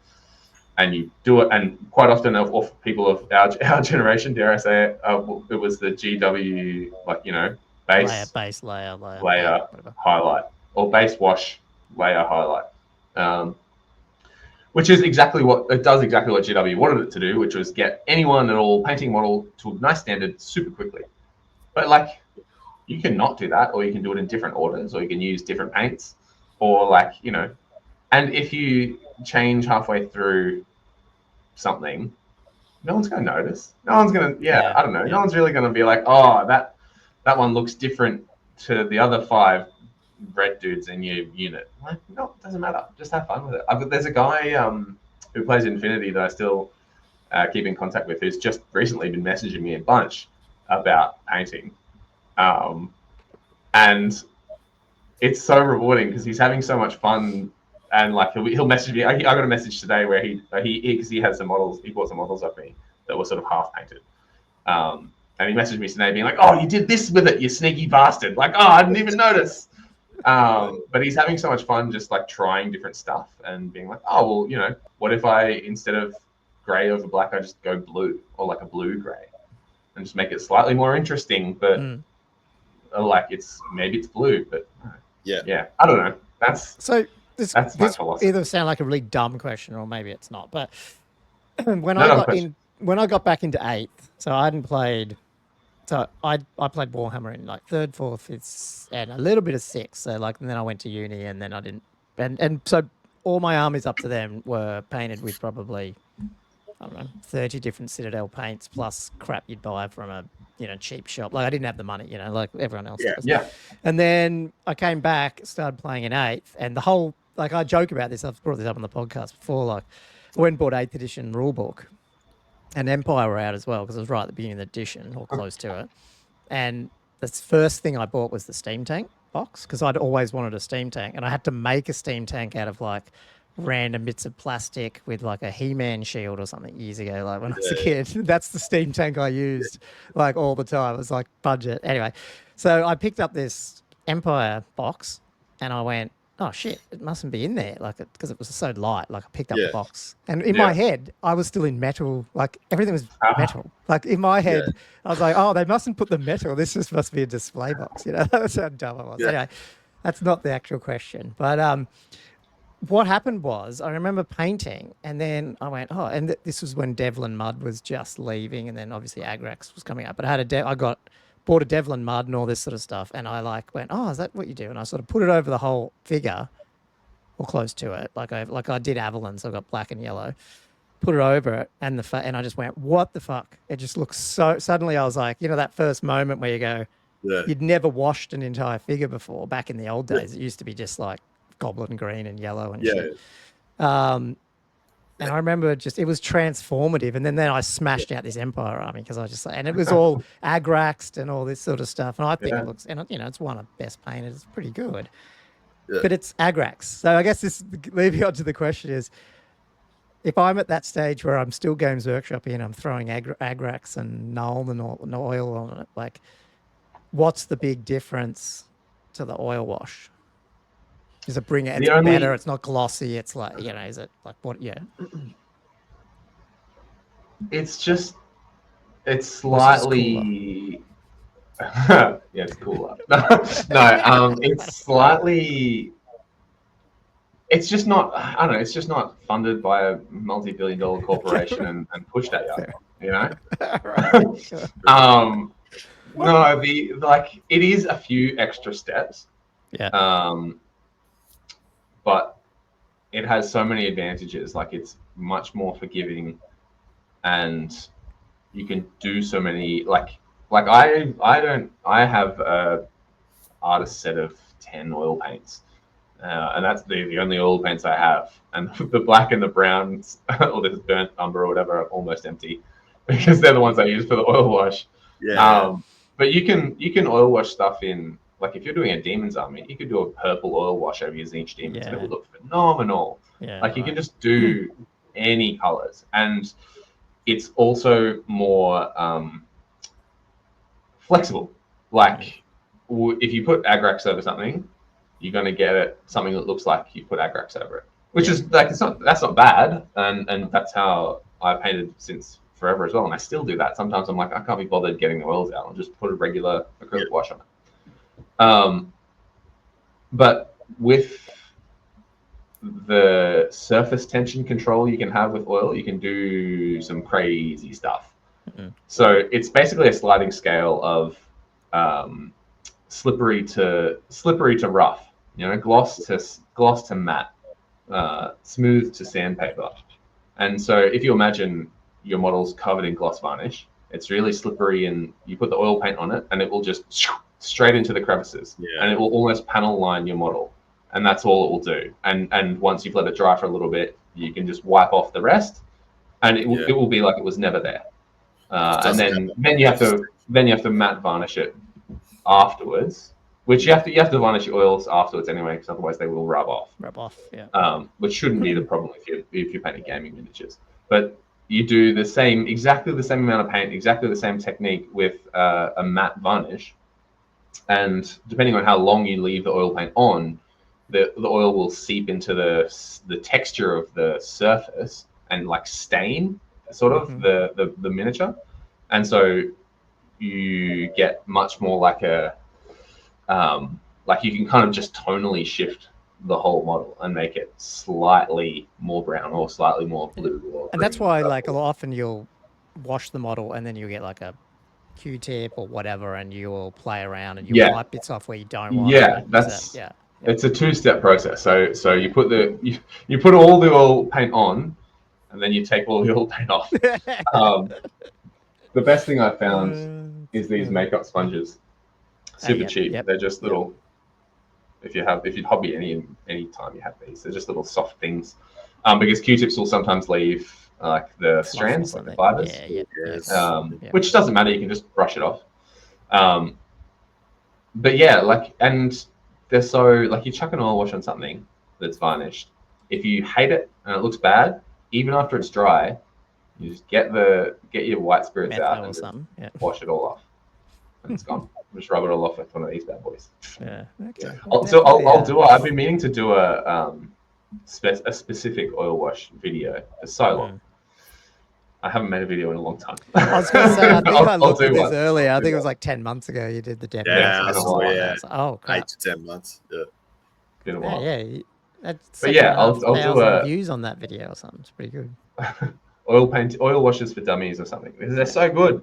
and you do it, and quite often of people of our generation, dare I say it, it was the GW, base layer highlight, or base wash layer highlight, which is exactly what GW wanted it to do, which was get anyone at all painting model to a nice standard super quickly. But like, you can not do that, or you can do it in different orders, or you can use different paints, or and if you change halfway through something, no one's going to notice. No one's going to, I don't know. No one's really going to be like, oh, that one looks different to the other 5 red dudes in your unit. I'm like, no, it doesn't matter. Just have fun with it. There's a guy who plays Infinity that I still keep in contact with, who's just recently been messaging me a bunch about painting. And it's so rewarding because he's having so much fun. And like he'll message me. I got a message today where because he had some models, he bought some models of me that were sort of half painted. And he messaged me today being like, "Oh, you did this with it, you sneaky bastard!" Like, "Oh, I didn't even notice." But he's having so much fun just like trying different stuff and being like, "Oh, well, what if I, instead of gray over black, I just go blue or like a blue gray and just make it slightly more interesting, but like maybe it's blue, but yeah, I don't know." That's my philosophy. Either sound like a really dumb question or maybe it's not. But when I got back into 8th, so I hadn't played. So I played Warhammer in like 3rd, 4th, 5th, and a little bit of 6th. So like, and then I went to uni, and then I didn't. And so all my armies up to then were painted with probably, I don't know, 30 different Citadel paints plus crap you'd buy from a cheap shop. Like I didn't have the money, like everyone else does. Yeah. And then I came back, started playing in 8th, and the whole, like, I joke about this. I've brought this up on the podcast before. Like, I went and bought 8th edition rulebook, and Empire were out as well because it was right at the beginning of the edition or close to it. And the first thing I bought was the Steamtank box because I'd always wanted a Steamtank, and I had to make a Steamtank out of like random bits of plastic with like a He-Man shield or something years ago. Like when I was a kid, that's the Steamtank I used like all the time. It was like budget. Anyway, so I picked up this Empire box and I went, oh shit, it mustn't be in there, like, because it was so light. Like I picked up the box, and in my head, I was still in metal. Like everything was metal. Like in my head, I was like, oh, they mustn't put the metal. This just must be a display box. That's how dumb I was. Anyway, that's not the actual question. But what happened was, I remember painting, and then I went, oh, and this was when Devlin Mud was just leaving, and then obviously Agrax was coming up. But I had bought a Devlin Mud and all this sort of stuff, and I like went, oh, is that what you do? And I sort of put it over the whole figure, or close to it, like I did Avalon, so I got black and yellow, put it over it, and I just went, what the fuck? It just looks so. Suddenly, I was like, that first moment where you go, you'd never washed an entire figure before. Back in the old days, it used to be just like goblin green and yellow and shit. And I remember it was transformative. And then I smashed out this Empire army because I just, and it was all Agraxed and all this sort of stuff. And I think it looks, and it's one of the best painted. It's pretty good. But it's Agrax. So I guess this, leading on to the question is, if I'm at that stage where I'm still Games Workshop and I'm throwing Agrax and Null and oil on it, like, what's the big difference to the oil wash? Does it bring it? It's better. It's not glossy. It's like, is it like what? Yeah. It's slightly. Yeah, it's cooler. No, it's slightly. It's just not. I don't know. It's just not funded by a multi-billion-dollar corporation and pushed at you. No, it is a few extra steps. Yeah. But it has so many advantages. Like it's much more forgiving, and you can do so many. Like I have a artist set of 10 oil paints, and that's the only oil paints I have. And the black and the browns, or this burnt umber or whatever, are almost empty because they're the ones I use for the oil wash. But you can oil wash stuff in. Like if you're doing a Demon's army, you could do a purple oil wash over your Tzeentch Demons, and it would look phenomenal. You can just do any colors, and it's also more flexible. Like if you put Agrax over something, you're going to get something that looks like you put Agrax over it, which is like that's not bad, and that's how I painted since forever as well, and I still do that. Sometimes I'm like, I can't be bothered getting the oils out. I'll just put a regular acrylic wash on it. But with the surface tension control you can have with oil, you can do some crazy stuff. So it's basically a sliding scale of slippery to rough, gloss to matte, smooth to sandpaper. And so if you imagine your model's covered in gloss varnish, it's really slippery, and you put the oil paint on it and it will just straight into the crevices, Yeah. and it will almost panel line your model, and that's all it will do. And once you've let it dry for a little bit, you can just wipe off the rest, and it will be like it was never there. And then you have to matte varnish it afterwards, which you have to varnish your oils afterwards anyway, because otherwise they will rub off. Yeah. Which shouldn't be the problem if you're painting gaming miniatures. But you do exactly the same amount of paint, exactly the same technique with a matte varnish, and depending on how long you leave the oil paint on, the oil will seep into the texture of the surface and like stain sort of the miniature, and so you get much more like like you can kind of just tonally shift the whole model and make it slightly more brown or slightly more blue. Or and that's why, like, often you'll wash the model and then you'll get like a Q-tip or whatever, and you'll play around and you'll wipe bits off where you don't want. It's a two-step process. So you put you put all the oil paint on, and then you take all the oil paint off. The best thing I've found is these makeup sponges. Super cheap. Yep. They're just little. If you hobby any time you have these, they're just little soft things. Because Q-tips will sometimes leave like the strands, like the fibers. Which doesn't matter. You can just brush it off. But yeah, like, and they're so like, you chuck an oil wash on something that's varnished. If you hate it and it looks bad, even after it's dry, you just get your white spirits out and just wash it all off, and it's gone. Just rub it all off with one of these bad boys. Yeah. Okay. I've been meaning to do a specific oil wash video for so long. I haven't made a video in a long time. I was going to say, I think I looked at this earlier. I think it was like 10 months ago you did the demo. Yeah, oh, crap. 8 to 10 months. Yeah. Been a while. Yeah. I'll do a views on that video or something. It's pretty good. oil washes for dummies or something. They're so good.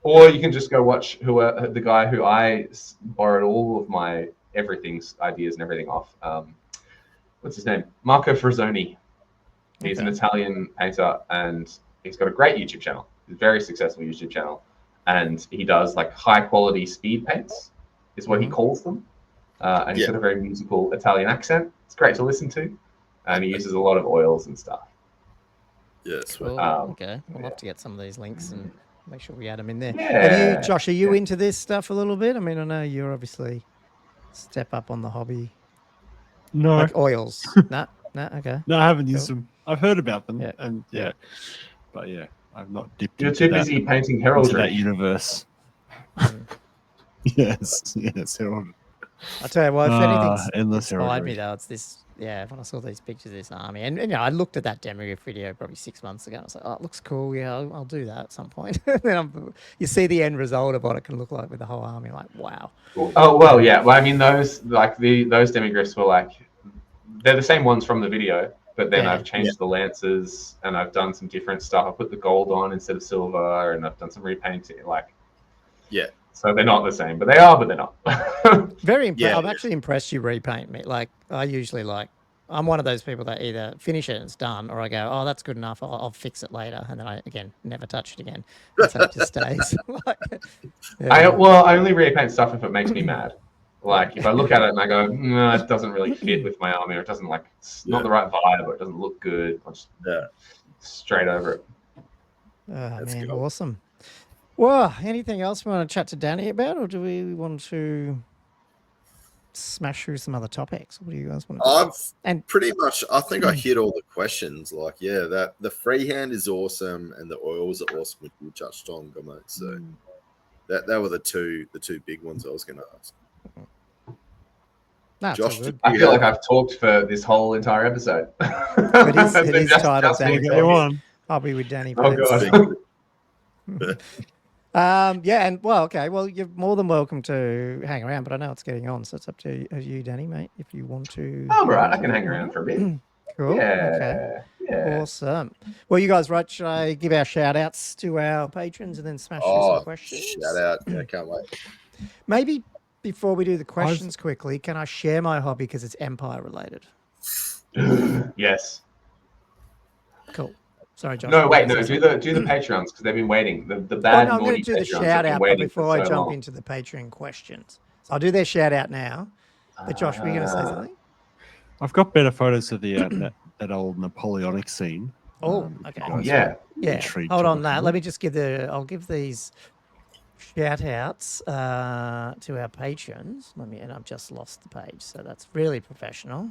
Or you can just go watch the guy who I borrowed all of my everything's ideas and everything off. What's his name? Marco Frazzoni. He's an Italian painter, and he's got a great YouTube channel. He's a very successful YouTube channel, and he does like high quality speed paints, is what he calls them. And he's got a very musical Italian accent. It's great to listen to, and he uses a lot of oils and stuff. Yes. Cool. Okay, we'll have to get some of these links and make sure we add them in there. Yeah. Josh, are you into this stuff a little bit? I mean, I know you're obviously step up on the hobby. No. Like oils. No, okay. No, I haven't used them. I've heard about them, and but I've not dipped into You're too busy painting heraldry. that universe. yes, heraldry. I tell you what, if anything's endless inspired me though, it's this. Yeah, when I saw these pictures of this army, and you know, I looked at that demo video probably 6 months ago. And I was like, oh, it looks cool. Yeah, I'll do that at some point. Then you see the end result of what it can look like with the whole army. Like, wow. Oh well, yeah. Well, I mean, those demigriffs were like, they're the same ones from the video, but then I've changed the lances and I've done some different stuff. I put the gold on instead of silver, and I've done some repainting. So they're not the same, but they are, but they're not. Very impressed. I'm actually impressed you repaint me. Like, I usually I'm one of those people that either finish it and it's done, or I go, oh, that's good enough. I'll fix it later. And then I, again, never touch it again. That's how it just stays. I only repaint stuff if it makes me mad. Like, if I look at it and I go, no, it doesn't really fit with my army, or it doesn't it's not the right vibe, or it doesn't look good, I'll just straight over it. That's man, cool. Awesome. Well, anything else we want to chat to Danny about, or do we want to smash through some other topics? What do you guys want to do? Pretty much, I think I hit all the questions. Like, that the freehand is awesome, and the oils are awesome, which you touched on, mate. So that were the two big ones I was going to ask. No, Josh, I feel like I've talked for this whole entire episode. It is titled Danny. I'll be with Danny. Oh, God. And well, you're more than welcome to hang around, but I know it's getting on, so it's up to you, Danny, mate, if you want to. Oh, right, I can hang around for a bit. Cool. Yeah. Awesome. Well, you guys, right? Should I give our shout outs to our patrons and then smash through some questions? Shout out. Yeah, can't wait. Maybe before we do the questions quickly, can I share my hobby because it's Empire related? Yes. Cool. Sorry, Josh. No, wait, no. Do the Patreons because they've been waiting. The bad no, I'm going naughty to do the Patreons have shout been out waiting before for I so jump long. into the Patreon questions. So I'll do their shout out now. But Josh, were you going to say something? I've got better photos of the that old Napoleonic scene. Oh, if okay. you guys Yeah. are Yeah. intrigued Hold to on look that. at Let it. me just I'll give these shout outs to our patrons. And I've just lost the page. So that's really professional,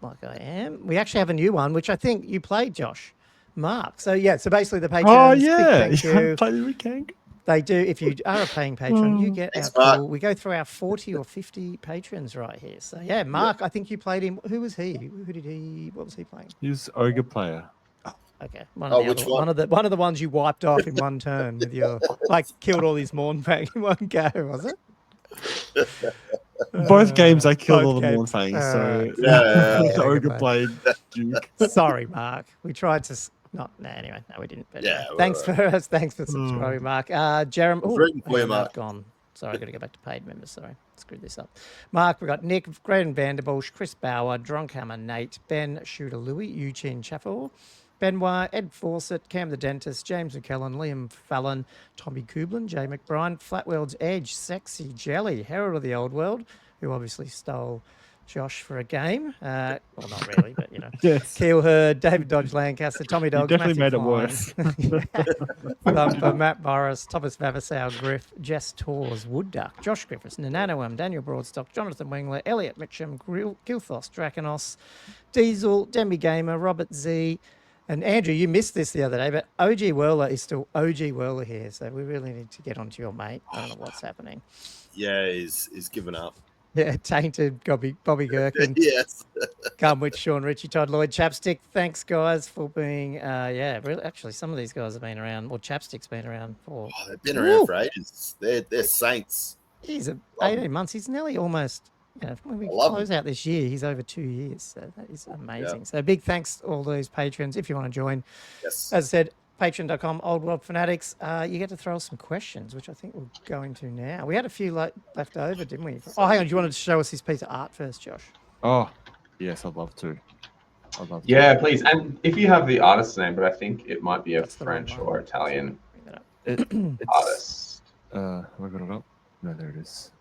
like I am. We actually have a new one, which I think you played, Josh. Mark. So yeah, so basically the patrons, Oh big yeah, thank you. play the weekend. They do. If you are a paying patron, you get Thanks, our Mark. cool. We go through our 40 or 50 patrons right here. So yeah, Mark, I think you played him. Who was he? Who did he? What was he playing? He's ogre player. Okay, Which one? one of the ones you wiped off in one turn with your killed all his Mornfang in one go, was it? Both games I killed both all the games. Mornfangs, so Yeah. the ogre Okay. played Duke. Sorry, Mark. We tried to. Anyway, no, we didn't. But Yeah, thanks for subscribing, Mark. Jeremy. Oh, rooting for you, hang on, Mark. I've gone. Sorry, I've got to go back to paid members. Sorry, screwed this up. Mark, we've got Nick, Graydon Vanderbush, Chris Bauer, Drunkhammer Nate, Ben Shooter Louis, Eugene Chaffel, Benoit, Ed Fawcett, Cam the Dentist, James McKellen, Liam Fallon, Tommy Kublin, Jay McBride, Flatworld's Edge, Sexy Jelly, Herald of the Old World, who obviously stole Josh for a game. Well, not really, but Yes. Keel Herd, David Dodge Lancaster, Tommy Dogs, definitely Matthew made it Klein, Thumper, Matt Morris, Thomas Vavasow, Griff, Jess Tors, Wood Duck, Josh Griffiths, Nananoam, Daniel Broadstock, Jonathan Wingler, Elliot Mitchum, Gilthos, Draconos, Diesel, Demi Gamer, Robert Z, and Andrew, you missed this the other day, but OG Whirler is still OG Whirler here, so we really need to get onto your mate. I don't know what's happening. Yeah, he's given up. Yeah, tainted Bobby Gherkin. Yes. Come with Sean Ritchie, Todd Lloyd, Chapstick. Thanks, guys, for being. Really, actually, some of these guys have been around, or Chapstick's been around for. Oh, they've been around for ages. They're saints. He's 18 months. He's nearly almost. When we love close out this year, he's over 2 years. So that is amazing. So big thanks to all those patrons. If you want to join, Yes. as I said, patreon.com, Old World Fanatics. You get to throw us some questions, which I think we'll go into now. We had a few left over, didn't we? Oh, hang on. You wanted to show us his piece of art first, Josh? Oh, yes, I'd love to. Yeah, please. And if you have the artist's name, but I think it might be a That's the wrong French one. or Italian It's, artist. have I got it up? No, there it is.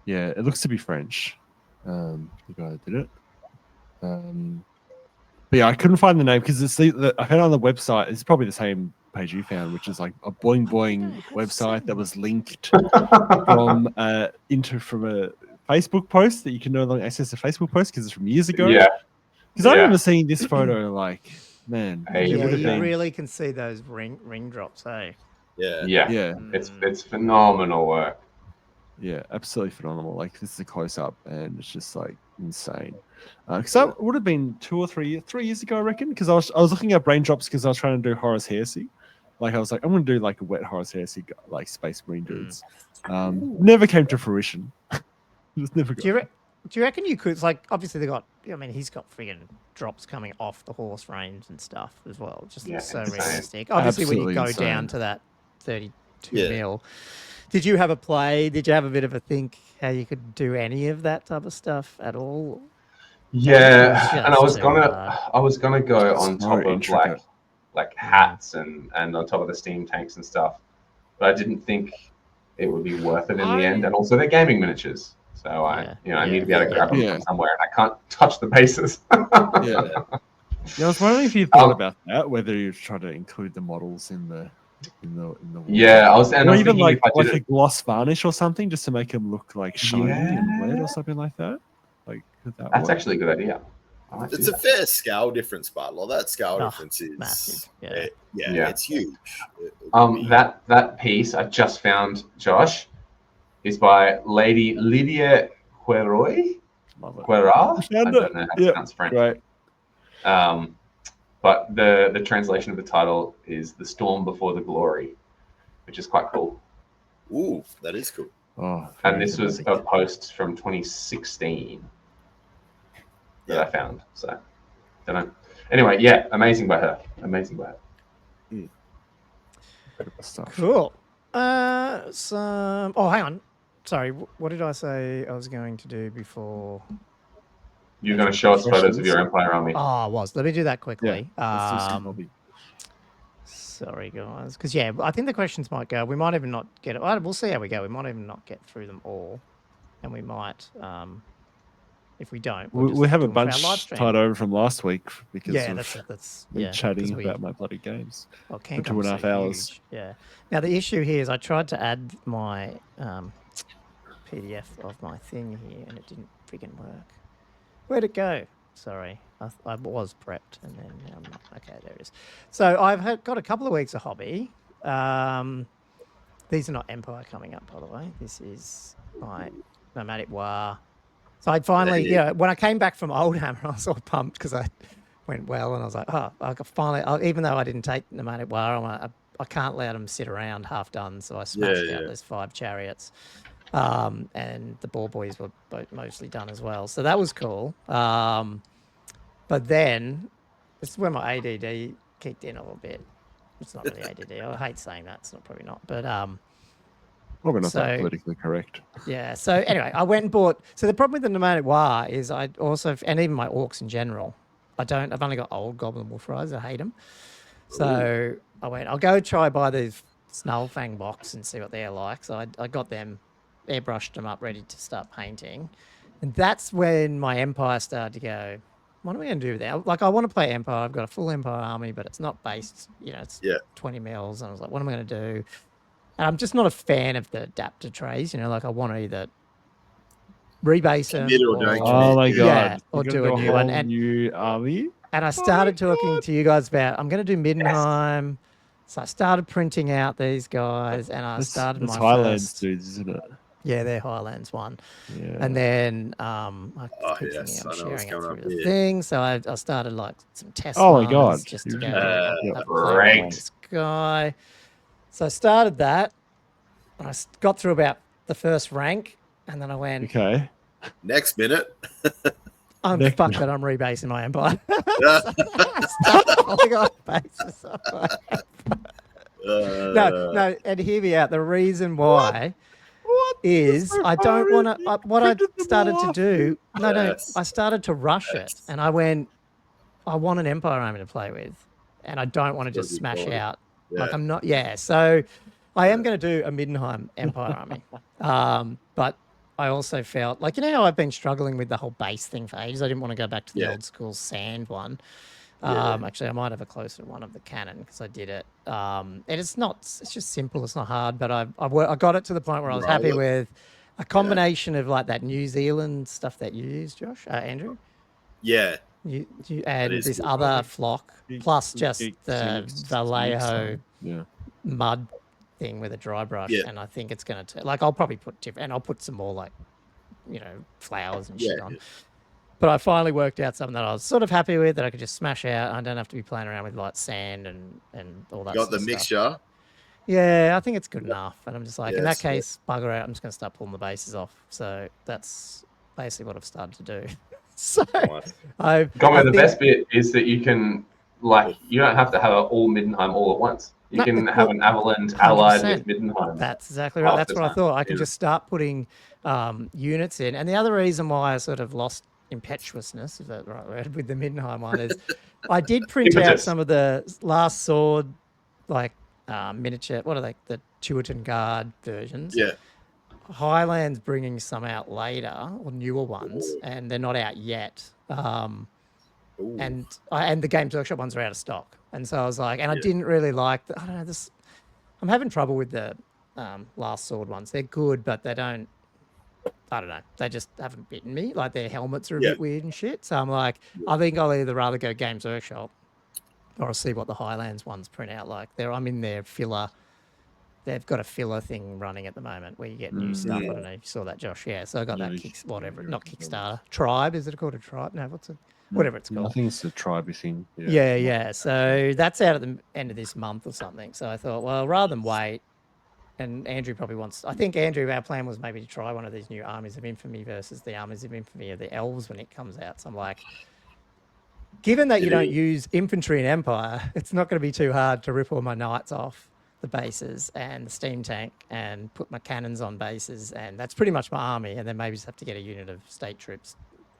Yeah, it looks to be French. The guy that did it. But yeah, I couldn't find the name because I found it on the website. It's probably the same page you found, which is like a Boing Boing website that was linked from a Facebook post that you can no longer access a Facebook post because it's from years ago. Yeah. Because I Yeah. remember seeing this photo, like, man, Hey, it Yeah, would have you been. really can see those ring drops, hey? Yeah. Yeah. Yeah, It's phenomenal work. yeah, absolutely phenomenal. Like, this is a close up, and it's just like insane. Because that would have been 2 or 3 years ago, I reckon. Because I was looking at Braindrops because I was trying to do Horus Heresy. Like, I was like, I'm going to do like a wet Horus Heresy, like Space Marine dudes. Never came to fruition. Just never got. Do you reckon you could? Like, obviously they got. I mean, he's got friggin' drops coming off the horse range and stuff as well. Just Yeah, so insane. realistic. Obviously, when you Absolutely go down insane. to that 32 Yeah. mil, did you have a play? Did you have a bit of a think how you could do any of that type of stuff at all? Yeah, Just and I was too gonna hard. go It's on so top of intricate. like hats and on top of the steam tanks and stuff, but I didn't think it would be worth it in the end. And also they're gaming miniatures, so I need to be able to grab them Yeah. from somewhere, and I can't touch the bases. Yeah. Yeah, I was wondering if you thought about that, whether you try to include the models in the Yeah, I was or even thinking like if I did a it, gloss varnish or something, just to make them look like shiny and Yeah. red or something like that. Like, could that that's work? actually a good idea. I might do It's a that. fair scale difference, but like that scale Oh, difference is massive, yeah. yeah, it's huge. It would be- That piece I just found, Josh, is by Lady Lydia Queroy. Love it. Quera? I found don't it. know how to Yeah, pronounce French. Right. But the translation of the title is "The Storm Before the Glory," which is quite cool. Ooh, that is cool. Oh, And very this was dramatic. a post from 2016 that I found. So, don't know. Anyway, yeah, amazing by her. Amazing by her. Incredible stuff. Cool. Oh, hang on. Sorry, what did I say I was going to do before? You're going to show us photos of your Empire army. Oh, I was. Let me do that Yeah. quickly. Let's do some hobby. Sorry, guys. Because, yeah, I think the questions might go. We might even not get it. We'll see how we go. We might even not get through them all. And we might, if we don't, we'll just We have do a them for our live bunch stream. tied over from last week because Yeah, of that's me yeah, chatting 'cause we- about my bloody games. Well, for 2.5 hours. Huge. Yeah. Now the issue here is I tried to add my PDF of my thing here, and it didn't freaking work. Where'd it go? Sorry, I was prepped, and then I'm not. Okay, there it is. So I've got a couple of weeks of hobby. These are not Empire coming up, by the way. This is my Nomadic War. So I'd finally, when I came back from Oldhammer, I was all pumped because I went well, and I was like, oh, I got finally, even though I didn't take Nomadic War, I can't let them sit around half done, so I smashed out those 5 chariots. And the ball boys were mostly done as well. So that was cool. But then, this is where my ADD kicked in a little bit. It's not really ADD. I hate saying that. It's not probably not. But Probably not that politically correct. yeah. So anyway, I went and bought. So the problem with the Nomadic War is I also, and even my orcs in general, I've only got old Goblin Wolf Riders. I hate them. So I went, I'll go try buy these Snullfang box and see what they're like. So I got them, airbrushed them up, ready to start painting. And that's when my Empire started to go, what am I going to do with that? Like, I want to play Empire. I've got a full Empire army, but it's not based, it's 20 mils. And I was like, what am I going to do? And I'm just not a fan of the adapter trays. Like, I want to either rebase them oh my god! Or do a new one. And new army. And I started talking to you guys about I'm going to do Middenheim. So I started printing out these guys, and I started my Highlands first. dudes, isn't it? Yeah, they're Highlands one. Yeah. And then I'm sharing it through the thing. So I started like some test ones just to go play with this guy. So I started that. And I got through about the first rank, and then I went, okay. Next minute. I'm fucked that I'm rebasing my Empire. No, and hear me out. The reason why is I don't want to. What I started to do, I started to rush it, and I went, I want an Empire army to play with, and I don't want to just smash out. Like I'm not. So I am going to do a Middenheim Empire army, but I also felt like, how I've been struggling with the whole base thing for ages. I didn't want to go back to the old school sand one. Actually, I might have a closer one of the cannon because I did it. And it's just simple. It's not hard, but I got it to the point where I was happy with a combination of like that New Zealand stuff that you use, Josh, Andrew. Yeah. You add this other flock plus just the Vallejo mud thing with a dry brush, and I think it's going to I'll probably put different, and I'll put some more like flowers and shit on. But I finally worked out something that I was sort of happy with, that I could just smash out. I don't have to be playing around with like sand and all that. Got the mixture. Yeah, I think it's good enough. And I'm just like, in that case, bugger out. I'm just going to start pulling the bases off. So that's basically what I've started to do. So the best bit is that you can, you don't have to have all Middenheim all at once. You can have an Avalanche allied with Middenheim. That's exactly right. That's what I thought. I can just start putting units in. And the other reason why I sort of lost impetuousness, is that the right word, with the Middenheim one is I did print out some of the last sword, miniature, what are they, the Chewton Guard versions. Yeah. Highland's bringing some out later, or newer ones, and they're not out yet. And the Games Workshop ones are out of stock. And so I was like, and I didn't really like, I don't know, I'm having trouble with the last sword ones. They're good, but they don't, I don't know, they just haven't bitten me. Like their helmets are a bit weird and shit. So I'm like, I think I'll either rather go Games Workshop or I'll see what the Highlands ones print out like. I'm in their filler. They've got a filler thing running at the moment where you get new stuff. I don't know if you saw that, Josh. Yeah, so I got that not Kickstarter. Tribe, is it called a Tribe? No, whatever it's called. I think it's the Tribe thing. Yeah. So that's out at the end of this month or something. So I thought, well, rather than wait, and Andrew probably wants, I think Andrew, our plan was maybe to try one of these new Armies of Infamy versus the Armies of Infamy of the Elves when it comes out. So I'm like, given that you don't use infantry in Empire, it's not going to be too hard to rip all my knights off the bases and the Steamtank and put my cannons on bases, and that's pretty much my army. And then maybe just have to get a unit of state troops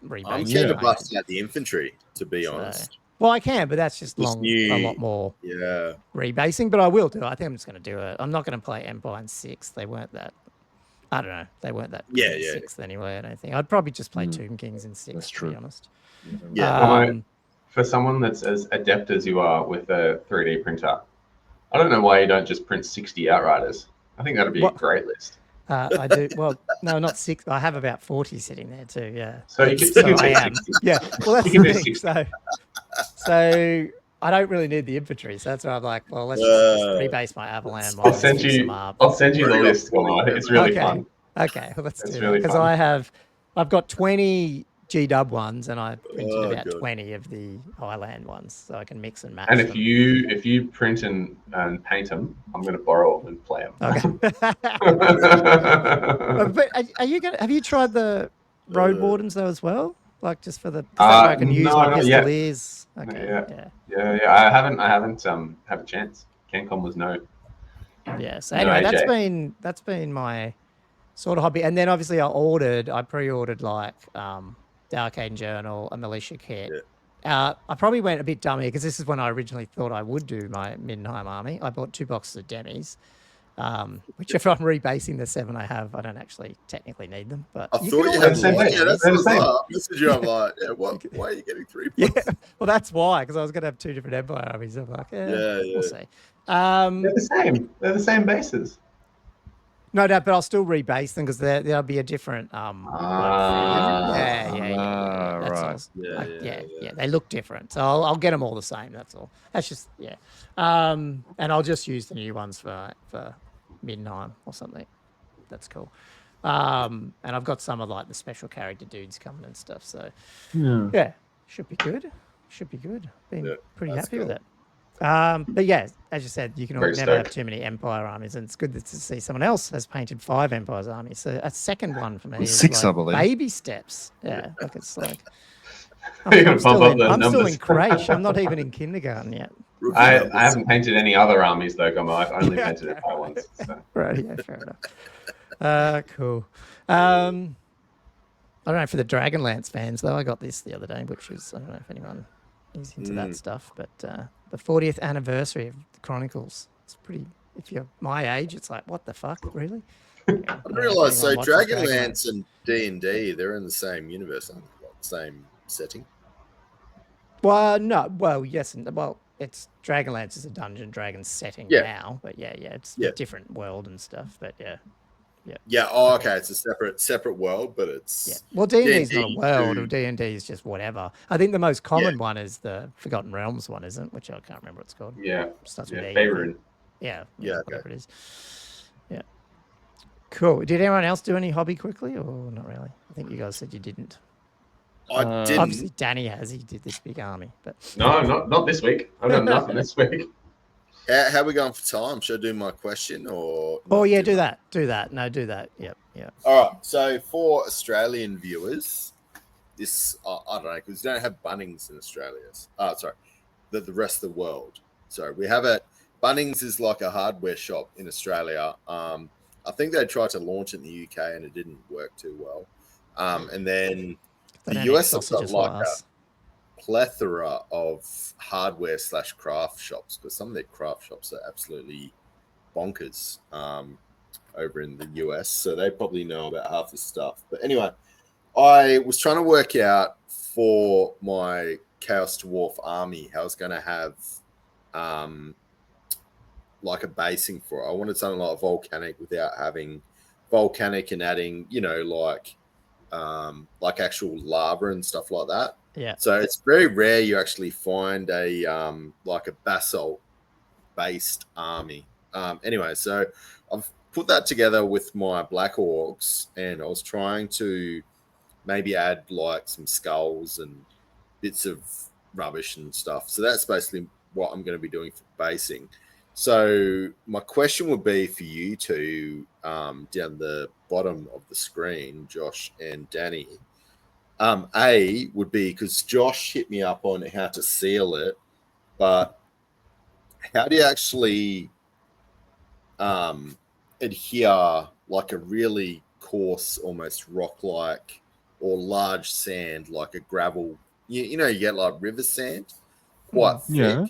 rebased. I'm keen to bust out the infantry, to be honest. Well, I can, but that's just Just a new. lot more Yeah. rebasing. But I will do it. I think I'm just going to do it. I'm not going to play Empire and 6. They weren't that. I don't know. They weren't that good Yeah, in yeah. 6th anyway. I don't think. I'd probably just play Tomb Kings in 6th. That's To true. be honest. Yeah. Although, for someone that's as adept as you are with a 3D printer, I don't know why you don't just print 60 Outriders. I think that'd be a great list. I do. Well, no, not 6. I have about 40 sitting there too. Yeah. So you could So do I am. 60. Yeah. Well, that's You can the do thing. 60. So I don't really need the infantry. So that's why I'm like, well, let's just rebase my Avalan. I'll send you the list. I think it's really fun. Okay, well, let's do really that. Because I've got 20 G-dub ones, and I printed about 20 of the Highland ones, so I can mix and match. And them. if you print and paint them, I'm going to borrow them and play them. Okay. But are you gonna? Have you tried the Road Wardens though as well? Like just for the I can use my pistoliers. Okay. Yeah. I haven't have a chance. CanCon was no. Yeah. So anyway, that's been my sort of hobby, and then obviously I pre-ordered like the Arcane Journal, a militia kit. Yeah. I probably went a bit dummy because this is when I originally thought I would do my Middenheim army. I bought 2 boxes of demis. Which if I'm rebasing the 7 I have, I don't actually technically need them. But I thought you had the same. Yeah, that's the same. I'm like, yeah, why are you getting 3 points? Yeah, well, that's why, because I was going to have 2 different Empire armies. I'm like, we'll see. They're the same. They're the same bases. No, but I'll still rebase them because there'll be a different. Yeah. They look different, so I'll get them all the same. That's all. That's just and I'll just use the new ones for Middenheim or something. That's cool. And I've got some of like the special character dudes coming and stuff. So yeah, should be good. Been pretty happy with it. But yeah, as you said, you can never have too many Empire armies, and it's good to see someone else has painted 5 Empire's armies. So a second one for me is 6, like I believe. baby steps. Yeah, like it's like I'm still in creche. I'm not even in kindergarten yet. I haven't painted any other armies though, Gummo. I've only painted Empire ones. So. Right, yeah, fair enough. Cool. I don't know for the Dragonlance fans though. I got this the other day, which is I don't know if anyone is into that stuff, but the 40th anniversary of the Chronicles. It's pretty. If you're my age, it's like what the fuck, really? I didn't realize. So Dragonlance and D&D, they're in the same universe, aren't they? Same setting. Well, no. Well, yes, well, it's Dragonlance is a Dungeon Dragons setting now, but it's a different world and stuff. But yeah. Oh, okay. It's a separate world, but it's Well, D&D is not a world, or D&D is just whatever. I think the most common one is the Forgotten Realms one, isn't? Which I can't remember what it's called. Yeah. Starts with Favorite. Whatever it is. Yeah. Cool. Did anyone else do any hobby quickly, or not really? I think you guys said you didn't. I didn't. Obviously, Danny has. He did this big army, but no, not this week. I've done nothing this week. How are we going for time? Should I do my question or? Oh yeah, do that. No, do that. Yep. All right. So for Australian viewers, this I don't know because we don't have Bunnings in Australia. Sorry, the rest of the world. So we have it. Bunnings is like a hardware shop in Australia. I think they tried to launch it in the UK and it didn't work too well. And then the US has got like a plethora of hardware / craft shops because some of their craft shops are absolutely bonkers over in the US. So they probably know about half the stuff. But anyway, I was trying to work out for my Chaos Dwarf army how I was going to have like a basing for it. I wanted something like volcanic without having volcanic and adding, like actual lava and stuff like that. Yeah. So it's very rare you actually find a like a basalt based army. Anyway, so I've put that together with my Black Orcs, and I was trying to maybe add like some skulls and bits of rubbish and stuff. So that's basically what I'm going to be doing for basing. So my question would be for you two down the bottom of the screen, Josh and Danny. A would be because Josh hit me up on how to seal it, but how do you actually adhere like a really coarse, almost rock-like or large sand, like a gravel? You know, you get like river sand. quite thick. Yeah.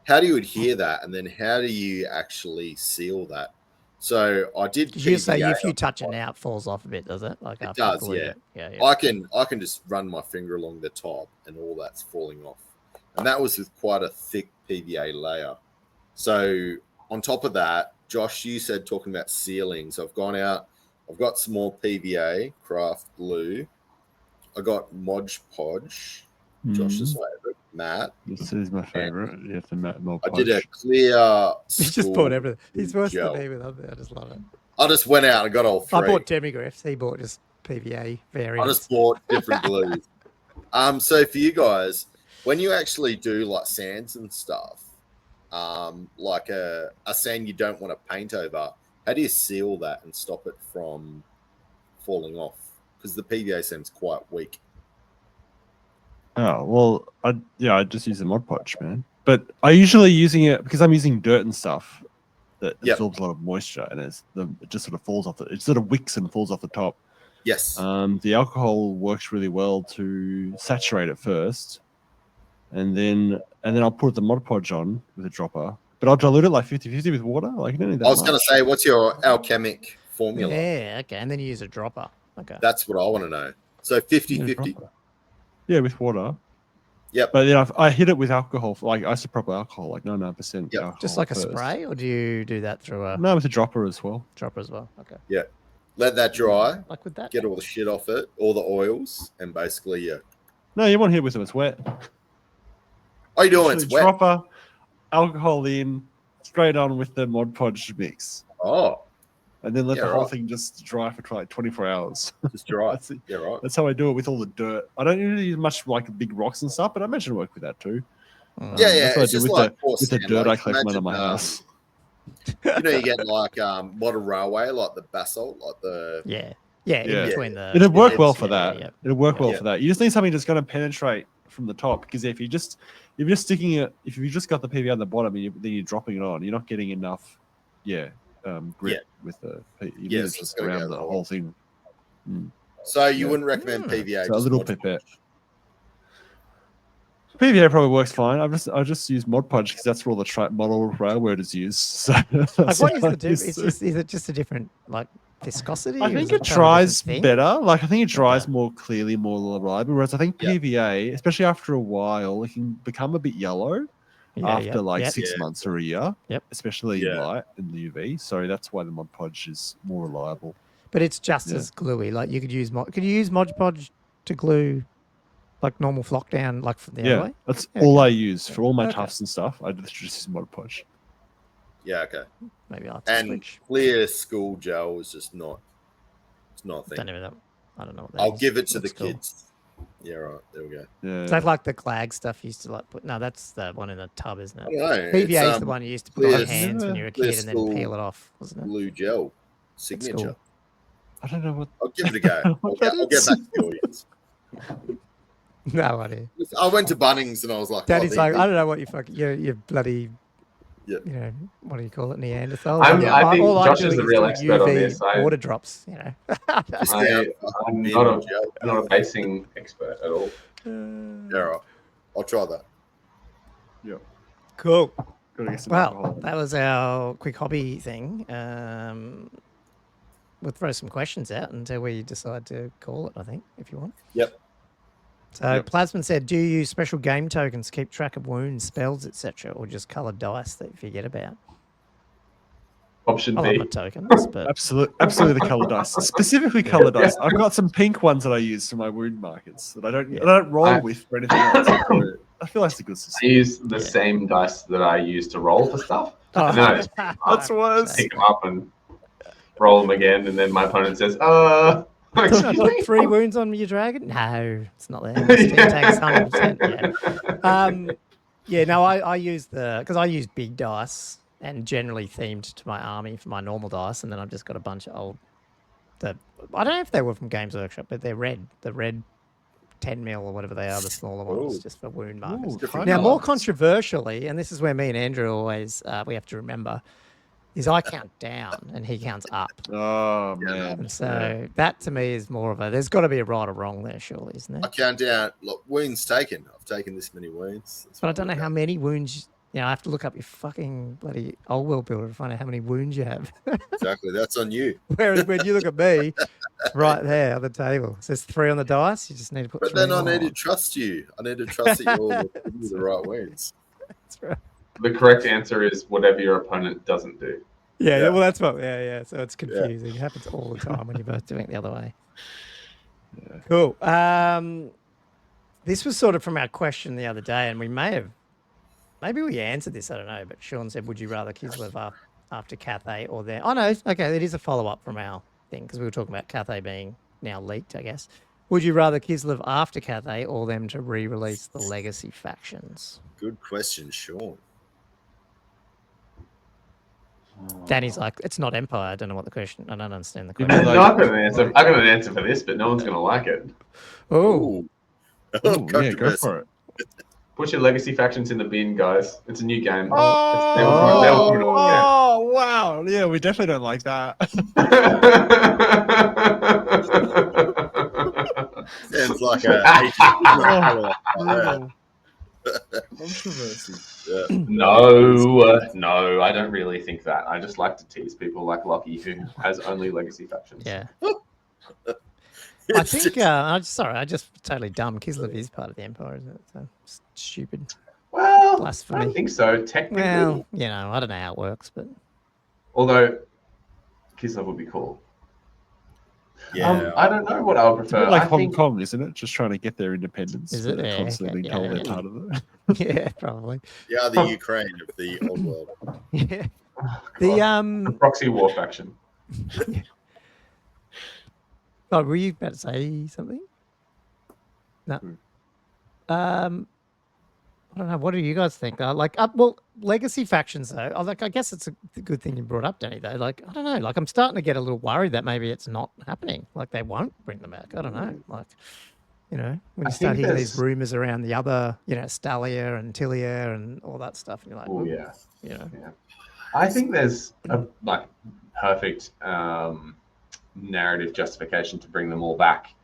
How do you adhere that, and then how do you actually seal that? So I did. Did you say PVA if you on touch it top. now, it falls off a bit, does it? Like It after you does, glued yeah. it? Yeah. I can just run my finger along the top, and all that's falling off. And that was with quite a thick PVA layer. So on top of that, Josh, you said talking about sealing. So I've gone out. I've got some more PVA craft glue. I got Mod Podge, Josh's favorite, Matt. This is my favorite. You have to Matt Mod I Podge. did a clear. He just bought everything. He's worse gel. than me with other. I just love it. I just went out and got all three. I bought demigriffs. He bought just PVA variants. I just bought different glues. So for you guys, when you actually do like sands and stuff, like a sand you don't want to paint over, how do you seal that and stop it from falling off? Because the PVA sand's quite weak. Oh, well, I just use the Mod Podge, man. But I usually using it because I'm using dirt and stuff that absorbs a lot of moisture, and it just sort of falls off. It sort of wicks and falls off the top. Yes. The alcohol works really well to saturate it first, and then I'll put the Mod Podge on with a dropper. But I'll dilute it like 50-50 with water. Like, you don't need that I was much. going to say, what's your alchemic formula? Yeah, okay. And then you use a dropper. Okay. That's what I want to know. So 50-50. Yeah, with water. Yep. But then I hit it with alcohol, like isopropyl alcohol, like 99%. Yep. Alcohol Just like a first. spray, or do you do that through a No, with a dropper as well. dropper as well? Okay. Yeah. Let that dry. Like with that? Get all the shit off it, all the oils, and basically, No, you want to hit with them. It's wet. Oh, you doing it's wet. Dropper, alcohol in, straight on with the Mod Podge mix. Oh, And then let Yeah, the whole right. thing just dry for like 24 hours. just dry. That's it. Yeah, right. That's how I do it with all the dirt. I don't usually use much like big rocks and stuff, but I imagine it work with that too. Mm. Yeah, That's what I it's do just with like with the sand, dirt I like, collect from under my imagine, house. You know, you get like model railway, like the basalt, like the Yeah, Yeah. in between the. It'll work it's- well for yeah, that. yeah. It'll work well Yeah. for that. You just need something that's going to penetrate from the top, because if you're just sticking it, if you just got the PVA on the bottom, then you're dropping it on. You're not getting enough, grip with the. You need Yes, to it's just gotta go around the the whole- whole thing. So you Yeah. wouldn't recommend PVA? So a just little Mod pipette. Podge? PVA probably works fine. I just use Mod Podge because that's where all the model railroaders use. So that's Like, what is I the difference? use. Is it just a different like viscosity? I or think is it kind of a dries different thing? better. Like I think it dries Okay. more clearly, more reliable. Whereas I think Yeah. PVA, especially after a while, it can become a bit yellow after like 6 Yeah. months or a year. Yep. Especially in Yeah. light in the UV. So that's why the Mod Podge is more reliable. But it's just Yeah. as gluey. Like you could use could you use Mod Podge to glue like normal flock down, like from the other Yeah, way? that's Yeah, all okay. I use for all my Okay. tufts and stuff. I just use Mod Podge. Yeah, okay. Maybe I'll have to And switch. clear school gel is just not. It's not a thing. Don't even know. I don't know what that I'll is. give it to the Looks cool. kids. Yeah, right. There we go. Yeah. So like the Clag stuff you used to like put. No, that's the one in the tub, isn't I it? don't know. PVA is it's, the one you used to put on clear- your hands when you were a clear kid and then school peel it off, wasn't it? blue gel signature. cool. I don't know what. I'll give it a go. I'll What get, that I'll get is. back to the audience. No idea. I went to Bunnings and I was like, Daddy's oh, like, these- I don't know what you fucking, you're bloody, Yeah. you know, what do you call it, Neanderthals? I think all Josh do is the do real expert on UV this. water drops, you know. Just I'm being not on a, gel. I'm not a basing expert at all. Yeah, right. I'll try that. Cool. Gotta get some Well, alcohol. that was our quick hobby thing. We'll throw some questions out until we decide to call it, I think, if you want. Yep. So Yep. Plasman said, do you use special game tokens to keep track of wounds, spells, etc., or just coloured dice that you forget about? Option I love B. my tokens, but Absolutely the color dice. Specifically color dice. I've got some pink ones that I use for my wound markers that I don't roll with for anything else. So I feel like it's a good I system. use the same dice that I use to roll for stuff. Oh, And then I just That's worse. pick them up and roll them again, and then my opponent says, Did I excuse put me? 3 wounds on your dragon? No, it's not there. Steamtank's 100%. Yeah. No, I use because I use big dice and generally themed to my army for my normal dice, and then I've just got a bunch of old. I don't know if they were from Games Workshop, but they're red. The red 10 mil or whatever they are, the smaller ones, Ooh. just for wound markers. Ooh, Different Now, more colours. controversially, and this is where me and Andrew always we have to remember, is I count down and he counts up. Oh man. And so that to me is more of a. There's got to be a right or wrong there, surely, isn't I there? count down. Look, wounds taken. I've taken this many wounds. That's But I what don't know I've how done. many wounds. You know, I have to look up your fucking bloody old world builder to find out how many wounds you have. Exactly. That's on you. Whereas when you look at me, it's right there on the table. It says 3 on the dice. You just need to put But 3 then I more need to on. trust you. I need to trust that you're giving me the right wounds. That's right. The correct answer is whatever your opponent doesn't do. Yeah, Yeah. well, that's what. Yeah. So it's confusing. It happens all the time when you're both doing it the other way. Yeah. Cool. This was sort of from our question the other day, and we maybe we answered this. I don't know. But Sean said, "Would you rather Kislev after Cathay or there?" Oh no. Okay, it is a follow up from our thing because we were talking about Cathay being now leaked, I guess. Would you rather Kislev after Cathay or them to re-release the legacy factions? Good question, Sean. Danny's like, it's not Empire. I don't know what the question. I don't understand the You question. know, No, I've got an answer. I've got an answer for this, but no one's going to like it. Oh, Ooh. Ooh, yeah, go Controversy. for it. Put your legacy factions in the bin, guys. It's a new game. Oh, wow. Yeah, we definitely don't like that. Sounds like a Brutal. Controversy. Yeah. No, I don't really think that. I just like to tease people like Lockie, who has only legacy factions. yeah. I think. I just totally dumb. Kislev is part of the Empire, isn't it? So stupid. Well, I Blasphemy. don't think so, technically. Well, you know, I don't know how it works, but Although, Kislev would be cool. Yeah. I don't know what I would It's a prefer. bit like I Hong think Kong, isn't it? Just trying to get their independence. Is but it? they're Yeah, constantly okay, being told yeah. they're part of it. yeah, probably. Yeah, the Ukraine of the old world. Yeah. the The proxy war faction. Oh, were you about to say something? No. I don't know. What do you guys think? Well, legacy factions though. I guess it's a good thing you brought up, Danny. Though, like, I don't know. Like, I'm starting to get a little worried that maybe it's not happening. Like, they won't bring them back. I don't know. Like, you know, when I you start think hearing these there's- rumors around the other, you know, Stalia and Tilia and all that stuff, and you're like, Oh "Ooh," yeah. you know, I think there's a perfect narrative justification to bring them all back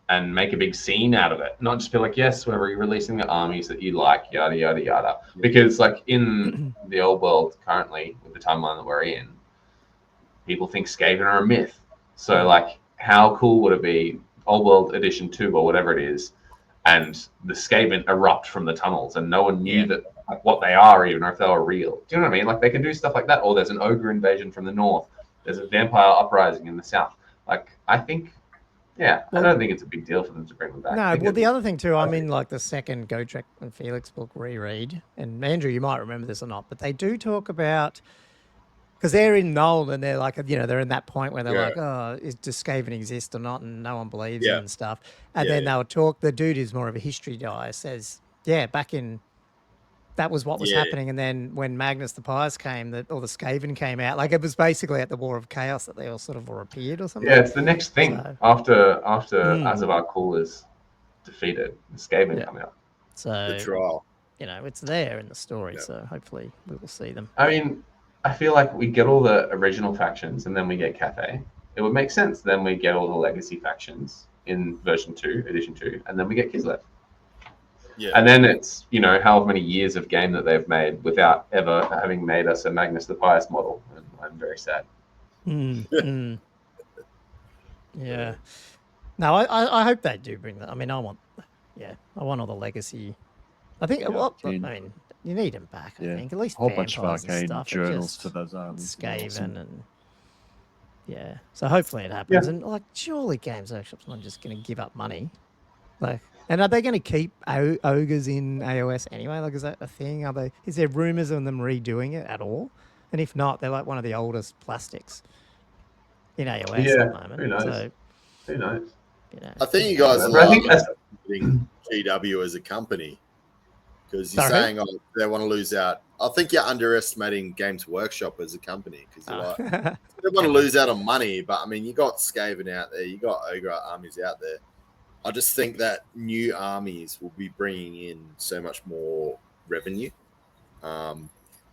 and make a big scene out of it. Not just be like, yes, we're re-releasing the armies that you like, yada yada yada. Because like in the old world currently, with the timeline that we're in, people think Skaven are a myth. So like, how cool would it be, Old World Edition 2 or whatever it is, and the Skaven erupt from the tunnels and no one knew that like, what they are even, or if they were real. Do you know what I mean? Like they can do stuff like that. Or there's an ogre invasion from the north. There's a vampire uprising in the south. Like I think, I don't think it's a big deal for them to bring them back. No, well, the other thing too, I'm in like the second Gotrek and Felix book reread, and Andrew, you might remember this or not, but they do talk about, because they're in Null and they're like, you know, they're in that point where they're like, oh, does Skaven exist or not? And no one believes it and stuff. And then they'll talk, the dude who's more of a history guy says, back in, that was what was happening. And then when Magnus the Pious came, or the Skaven came out, like it was basically at the War of Chaos that they all sort of all appeared or something. Yeah, it's the next thing So- after Azavar Kul is defeated. The Skaven come out. So, The trial. you know, it's there in the story. So hopefully we will see them. I mean, I feel like we get all the original factions and then we get Cathay. It would make sense. Then we get all the legacy factions in version 2, edition 2, and then we get Kislev. Yeah. And then it's, you know, however many years of game that they've made without ever having made us a Magnus the Pious model. And I'm very sad. Yeah. No, I hope they do bring that. I mean, I want all the legacy. I think, I mean, you need them back, I think. At least a whole bunch of vampires and arcane stuff are journals just to those armies. Skaven and so hopefully it happens. And like, surely Games Workshop's not just going to give up money. Like, and are they going to keep ogres in AOS anyway? Like, is that a thing? Is there rumors of them redoing it at all? And if not, they're like one of the oldest plastics in AOS at the moment. Who knows? So, Who knows? you know, I think you guys are I think that's, marketing GW as a company because you're Sorry? saying they want to lose out. I think you're underestimating Games Workshop as a company because you're like, they want to lose out on money. But I mean, you got Skaven out there, you got Ogre armies out there. I just think that new armies will be bringing in so much more revenue.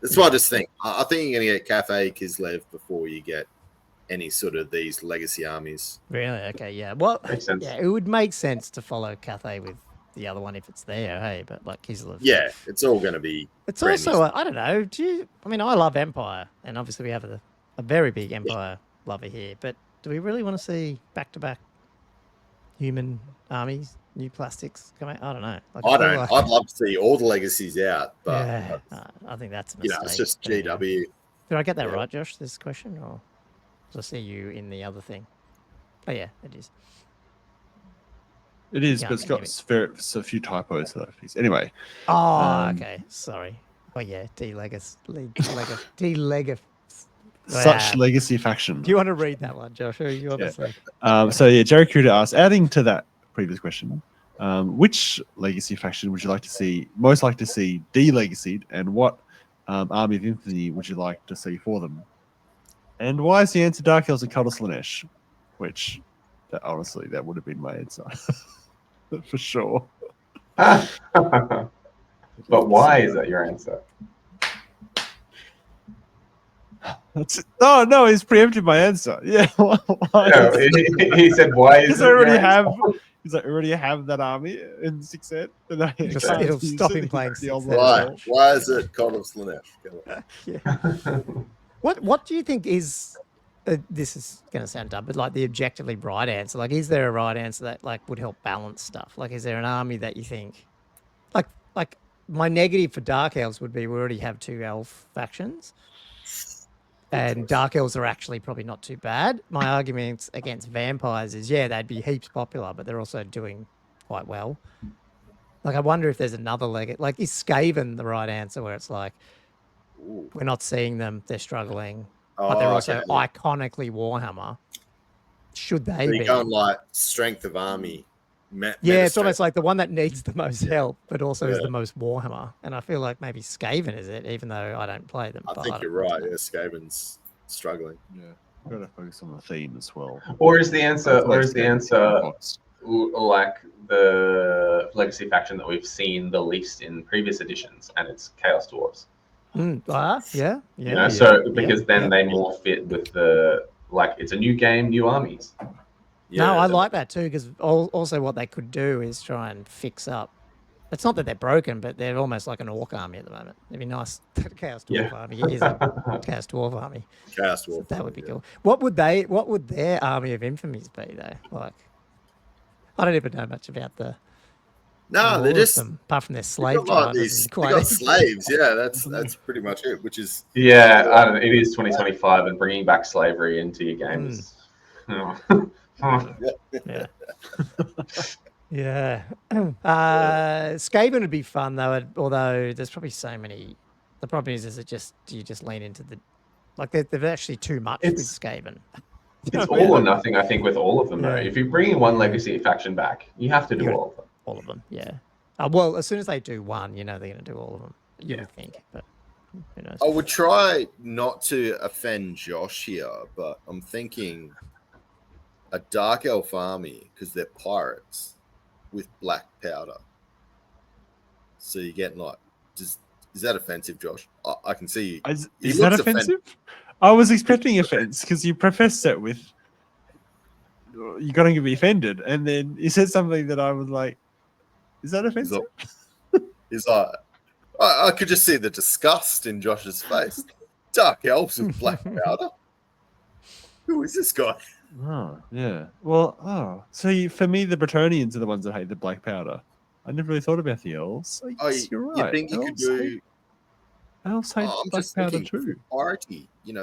That's what I just think. I think you're going to get Cafe Kislev before you get any sort of these legacy armies. Really? Okay, yeah. Well, Makes sense. yeah, it would make sense to follow Cathay with the other one if it's there, hey? But like Kislev. Yeah, it's all going to be. It's also, I don't know. I mean, I love Empire, and obviously we have a very big Empire lover here. But do we really want to see back-to-back human armies, new plastics come out? I don't know. Like, I don't. I'd love to see all the legacies out, but yeah, I think that's a mistake. it's just But anyway. GW. Did I get that Yeah. right, Josh? This question, or did I see you in the other thing? Oh yeah, it is. It is, Yeah, but it's I got can a few typos that I fixed. Anyway, Oh, okay. Sorry. Oh yeah, such legacy faction. Do you want to read that one, Josh? Or you obviously. So yeah, Jerry Cruder asks, adding to that previous question, which legacy faction would you like to see, most like to see de-legacied, and what army of infamy would you like to see for them? And why is the answer Dark Elves and Cult of Slaanesh? Which, honestly, that would have been my answer. For sure. But why is that your answer? Oh no, he's preempted my answer. Yeah. Why No, he said, "Why is Because it I already your have. answer?" Because I already have that army in 6th set. And I It'll can't stop use him it. playing The old 6th set. one. Why is it Cult of Slaanesh? Yeah. What do you think is? This is going to sound dumb, but like the objectively right answer. Like, is there a right answer that like would help balance stuff? Like, is there an army that you think, like my negative for Dark Elves would be we already have 2 elf factions. And Dark Elves are actually probably not too bad. My argument against vampires is, yeah, they'd be heaps popular, but they're also doing quite well. Like, I wonder if there's another leg. Like, is Skaven the right answer where it's like, Ooh. we're not seeing them, they're struggling, but they're also iconically Warhammer. Should they So be? you're going like strength of army. Yeah, it's almost like the one that needs the most help, but also is Yeah. the most Warhammer. And I feel like maybe Skaven is it, even though I don't play them. I but think don't you're know. right. Yeah, Skaven's struggling. Yeah. Got to focus on the theme as well. Or is the answer Box. like the legacy faction that we've seen the least in previous editions, and it's Chaos Dwarves? Yeah. You know, so because then they more fit with the like it's a new game, new armies. Yeah, No, I like that too, because also what they could do is try and fix up. It's not that they're broken, but they're almost like an orc army at the moment. It'd be nice that Chaos Dwarf army is a Chaos Dwarf army. Chaos So Dwarf. that would be cool. What would their army of infamies be though? Like, I don't even know much about the. No, all they're of just them, apart from their they slave got like drivers. these. and They quite got slaves. Yeah, that's pretty much it. Which is Yeah, I don't know, it is 2025, and bringing back slavery into your games. Yeah. Yeah. Skaven would be fun though, although there's probably so many. The problem is it just do you just lean into the like they're actually too much with Skaven. It's all or nothing, I think, with all of them though. Yeah. If you bring in one legacy faction back, you have to do all of them. All of them, yeah. Well, as soon as they do one, you know they're going to do all of them. You would think, but who knows? I would try not to offend Josh here, but I'm thinking a Dark Elf army because they're pirates with black powder. So you're getting like, is that offensive, Josh? I can see you. Is that offensive? I was expecting offense because you prefaced it with you're going to be offended, and then you said something that I was like, is that offensive? He's like, I could just see the disgust in Josh's face. Dark elves with black powder. Who is this guy? Oh, yeah. Well, so for me, the Bretonians are the ones that hate the black powder. I never really thought about the elves. You're right. You think you could do? Elves hate I'm black just powder thinking too. priority. You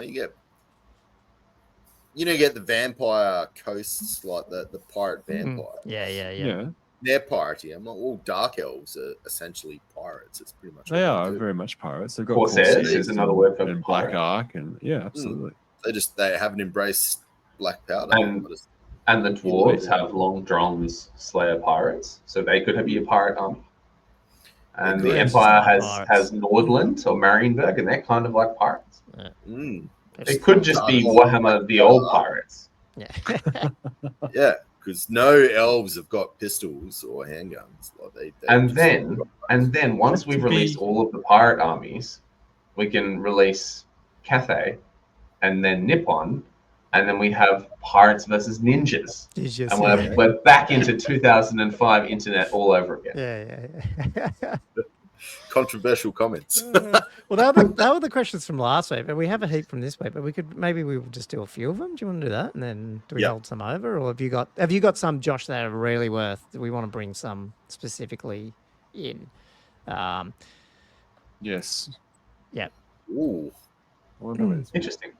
get the vampire coasts like the pirate vampire. Yeah. They're piratey. I'm like, all dark elves are essentially pirates. It's pretty much They what are do. very much pirates. They've got Corsairs is another word for and black pirate. arc, and yeah, absolutely. They haven't embraced black powder. And the dwarves have long drons, Slayer pirates, so they could be a pirate army. And the Empire has Nordland or Marienburg, and they're kind of like pirates. It could just be Warhammer the Old Pirates. Yeah. Yeah, because no elves have got pistols or handguns. Like they And then once we've released all of the pirate armies, we can release Cathay, and then Nippon, and then we have Pirates versus Ninjas. And we're back into 2005 internet all over again. Yeah. Controversial comments. Well, that were the questions from last week, but we have a heap from this week. But we will just do a few of them. Do you want to do that, and then do we hold some over, or have you got some, Josh, that are really worth? We want to bring some specifically in. Yes. Yeah. Ooh. Interesting.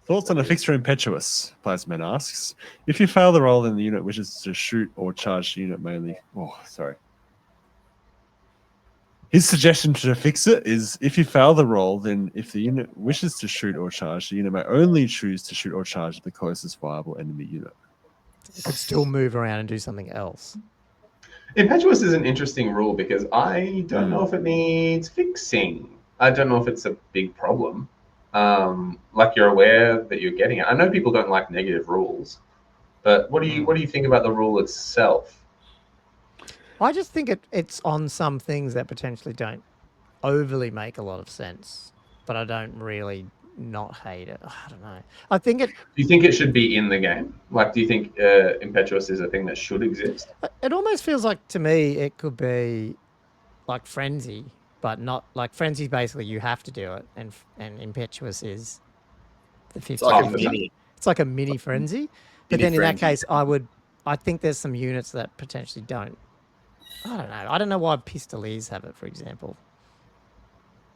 Thoughts on a fixture impetuous? Plasman asks. If you fail the roll, then the unit wishes to shoot or charge the unit mainly. Oh, sorry. His suggestion to fix it is if you fail the roll, then if the unit wishes to shoot or charge, the unit may only choose to shoot or charge the closest viable enemy unit. It could still move around and do something else. Impetuous is an interesting rule because I don't know if it needs fixing. I don't know if it's a big problem. Like you're aware that you're getting it. I know people don't like negative rules, but what do you think about the rule itself? I just think it's on some things that potentially don't overly make a lot of sense, but I don't really not hate it. I don't know. I think it. Do you think it should be in the game? Like, do you think impetuous is a thing that should exist? It almost feels like to me it could be like frenzy, but not like frenzy. Basically, you have to do it, and impetuous is the 50. It's like a mini frenzy. But then in that case, I think there's some units that potentially don't. I don't know. I don't know why Pistoliers have it, for example.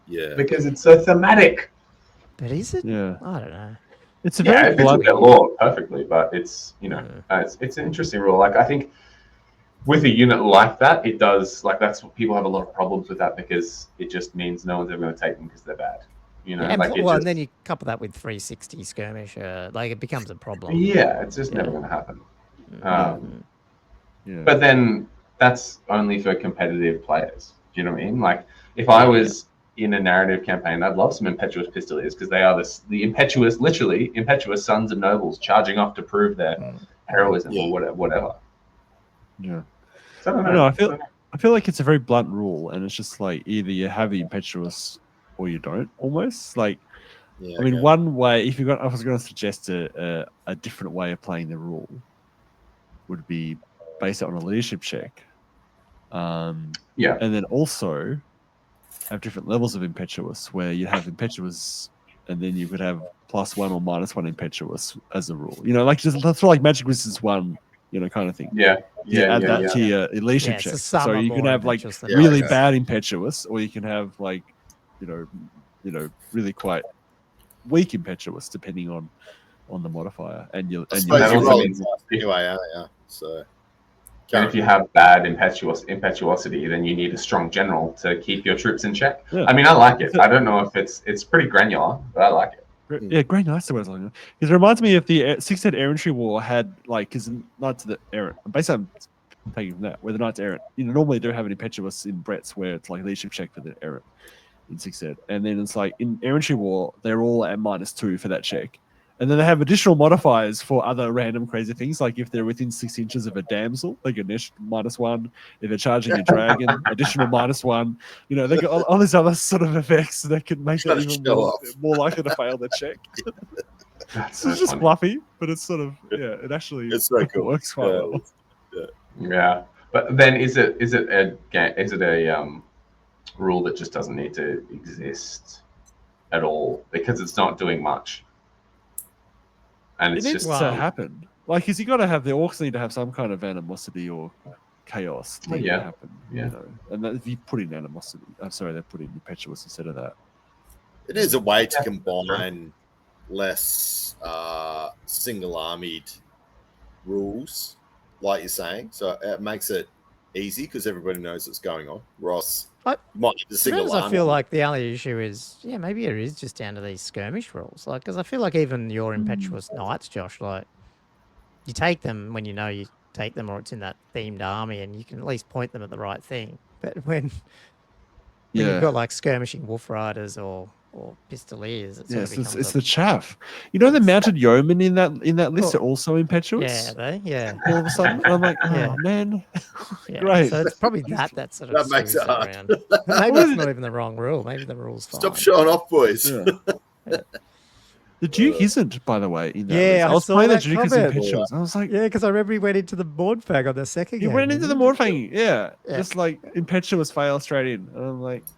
Yeah. Because it's so thematic. But is it? Yeah. I don't know. It's a very it fits their law perfectly, but it's it's an interesting rule. Like I think with a unit like that, it does that's what people have a lot of problems with that because it just means no one's ever going to take them because they're bad. You know, and then you couple that with 360 skirmish, it becomes a problem. Yeah, it's just never going to happen. Yeah. But then that's only for competitive players. Do you know what I mean? Like, if I was in a narrative campaign, I'd love some impetuous Pistoliers because they are the impetuous, literally impetuous sons of nobles charging off to prove their heroism or whatever. Yeah. So I don't know. I feel like it's a very blunt rule, and it's just like either you have the impetuous or you don't. Almost like, I mean, one way I was going to suggest a different way of playing the rule would be based on a leadership check. And then also have different levels of impetuous where you have impetuous and then you could have +1 or -1 impetuous as a rule. You know, like just that's like Magic Resistance 1, you know, kind of thing. Yeah. Add that to your leadership check. So you can have like really bad impetuous, or you can have like, you know, really quite weak impetuous depending on the modifier and your anyway, so. And if you have bad impetuosity, then you need a strong general to keep your troops in check. Yeah. I mean, I like it. I don't know if it's pretty granular, but I like it. Yeah, granular. That's the word I was looking for. Because it reminds me of the Six-Head Errantry War had because Knights of the Errant. Basically, I'm taking from that where the Knights Errant. You know, normally they don't have an impetuous in Brett's where it's like leadership check for the Errant in Six-Head, and then it's like in Errantry War they're all at -2 for that check. And then they have additional modifiers for other random crazy things, like if they're within 6 inches of a damsel, they get -1. If they're charging a dragon, additional -1. You know, they got all these other sort of effects that could make it even more likely to fail the check. So it's just fluffy, but it's sort of it actually works quite well. Yeah, but then is it a rule that just doesn't need to exist at all because it's not doing much? And it's it needs to happen. Like, because you got to have the orcs need to have some kind of animosity or chaos to happen. You know, and that, if you put in animosity, I'm sorry, they put in impetuous instead of that. It is a way to combine less single-armied rules, like you're saying. So it makes it easy because everybody knows what's going on. Ross. I feel like the only issue is, maybe it is just down to these skirmish rules. Like, because I feel like even your impetuous knights, Josh, like, you take them when you know you take them, or it's in that themed army, and you can at least point them at the right thing. But when you've got like skirmishing wolf riders or or pistoliers. It sort Yes, of becomes it's the chaff. You know, the mounted yeomen in that list Oh. are also impetuous. yeah, yeah. All of a sudden, I'm like, oh Yeah. man, Yeah. great. So it's probably that sort of That makes skews it hard. around. Maybe it's not even the wrong rule. Maybe the rule's fine. Stop showing off, boys. Yeah. The Duke isn't, by the way, in that Yeah, list. I I was saw playing the that Duke as comment. impetuous. I was like, Yeah, because I remember he went into the board fag on the second he game. went into the didn't he? Morphang, yeah, Yeah. just like impetuous fail straight in. And I'm like, Was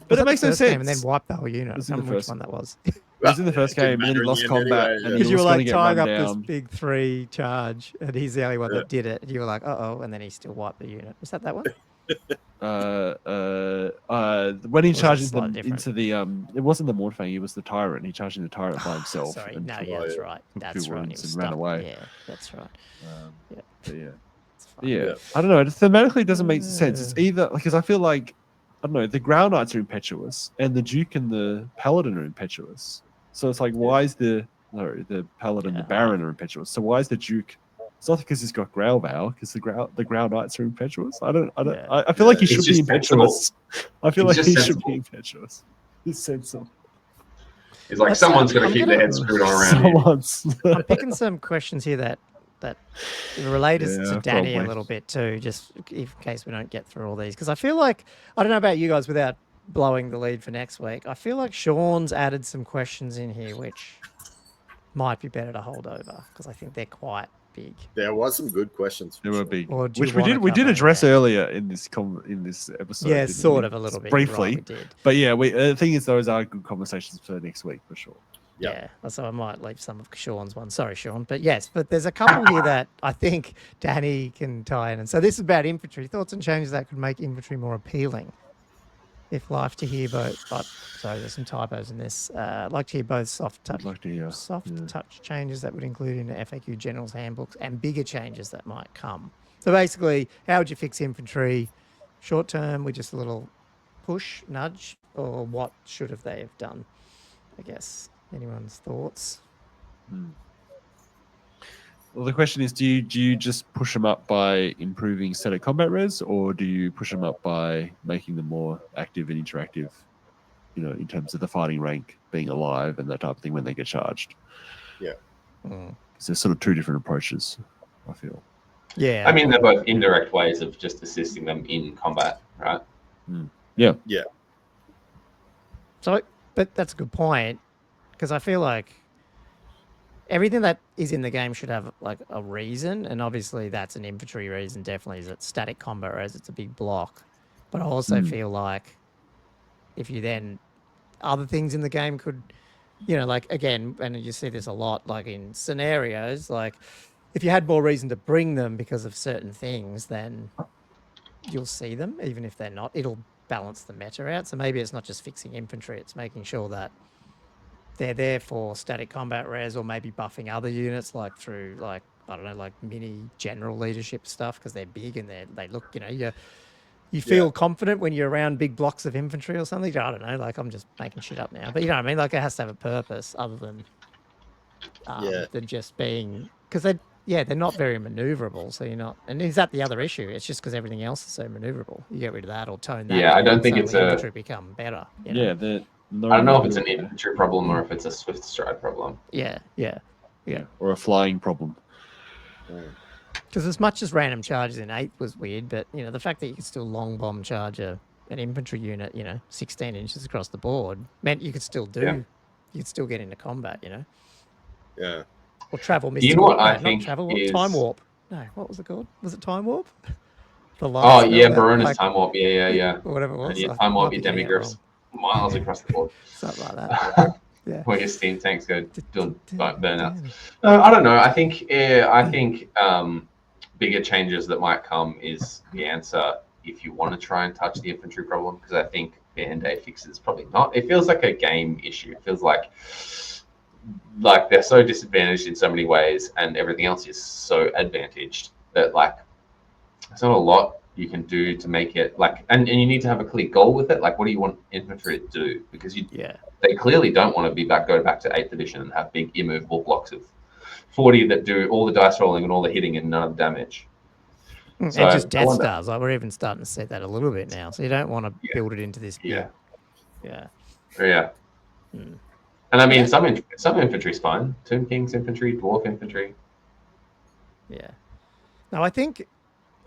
but that it makes the no first game sense. and then wiped the whole unit. I was can't in the remember which first- one that was. It was in the first Didn't game, and then he matter in lost the end combat, anyway, and yeah. he Because was you were going to like get tying run up down. this big 3 charge, and he's the only one Yeah. that did it. And you were like, and then he still wiped the unit. Was that one? When he Was it charges slightly them different? into the it wasn't the Morphang, it was the Tyrant. He charged in the Tyrant by Oh, himself. sorry, and no, took, yeah, that's yeah. right. took That's 2 right. He wounds was and ran stuck. away. Yeah, that's right. Yeah. But yeah. It's fine. Yeah, Yeah. I don't know. Thematically, it doesn't make sense. It's either because I feel like I don't know. The Ground Knights are impetuous, and the Duke and the Paladin are impetuous. So it's like, why is the Paladin, Yeah. the Baron are impetuous? So why is the Duke? It's not because he's got Growl Vow, because the Ground Knights are impetuous. I Yeah. feel like he It's should be just impetuous. I feel It's like just he should sensible. be impetuous. He's sensible. It's like Let's, someone's got to I'm keep gonna- their head screwed on around here. Someone's. I'm picking some questions here that relate us Yeah, to Danny a probably. little bit too, just in case we don't get through all these. Because I feel like, I don't know about you guys without blowing the lead for next week, I feel like Sean's added some questions in here which might be better to hold over because I think they're quite big. There was some good questions. They were big, Or do you which we wanna did cover address that? earlier in this episode. Yeah, didn't sort we? of a little bit. You're right, briefly. we did. But yeah, the thing is, those are good conversations for next week for sure. Yep. Yeah, so I might leave some of Sean's ones. Sorry, Sean. But yes, but there's a couple here that I think Danny can tie in. And so this is about infantry. Thoughts and changes that could make infantry more appealing. If life to hear both, sorry, there's some typos in this. Like to hear both soft touch, I'd like to hear. touch changes that would include in the FAQ General's handbooks and bigger changes that might come. So basically, how would you fix infantry? Short term, with just a little push, nudge, or what should have they have done? I guess. Anyone's thoughts? Well, the question is, do you just push them up by improving static combat res, or do you push them up by making them more active and interactive? You know, in terms of the fighting rank being alive and that type of thing when they get charged. Yeah. Mm. So there's sort of 2 different approaches, I feel. Yeah. I mean, they're both indirect ways of just assisting them in combat, right? Yeah. So, but that's a good point because I feel like everything that is in the game should have like a reason, and obviously that's an infantry reason. Definitely is it static combat res. It's a big block, but I also feel like if you then other things in the game could, like again, and you see this a lot, like in scenarios, like if you had more reason to bring them because of certain things, then you'll see them even if they're not. It'll balance the meta out. So maybe it's not just fixing infantry, it's making sure that they're there for static combat res or maybe buffing other units like through like, I don't know, like mini general leadership stuff because they're big and they look, you feel confident when you're around big blocks of infantry or something. I don't know, like I'm just making shit up now. But you know what I mean? Like it has to have a purpose other than just being, because they're not very maneuverable. So you're not, and is that the other issue? It's just because everything else is so maneuverable. You get rid of that or tone that. Yeah, I down, don't think so it's the a- infantry become better. you know? Yeah, I don't know if it's an infantry problem or if it's a swift stride problem. Yeah. or a flying problem. Because as much as random charges in 8 was weird, but the fact that you could still long bomb charge an infantry unit, 16 inches across the board meant you could still you could still get into combat, Yeah. or travel. You know what no, I not think travel, is- time warp. No, what was it called? Was it time warp? The Oh last spell yeah, that, Barona's like, time warp. Yeah. or whatever it was. And you I time warp might your be getting it demigriffs miles across the board. wrong. Something like that. Yeah. Where your steam tanks go doing burnouts. I don't know. I think bigger changes that might come is the answer if you want to try and touch the infantry problem, because I think band-aid fixes probably not. It feels like a game issue. It feels like they're so disadvantaged in so many ways and everything else is so advantaged that there's not a lot you can do to make it and you need to have a clear goal with it. Like, what do you want infantry to do? Because they clearly don't want to go back to 8th edition and have big immovable blocks of 40 that do all the dice rolling and all the hitting and none of the damage. And So, just I Death wonder- Stars. Like we're even starting to see that a little bit now. So you don't want to build it into this big. Yeah. Yeah. Yeah. And I mean, some infantry's fine. Tomb King's infantry, dwarf infantry. Yeah. No, I think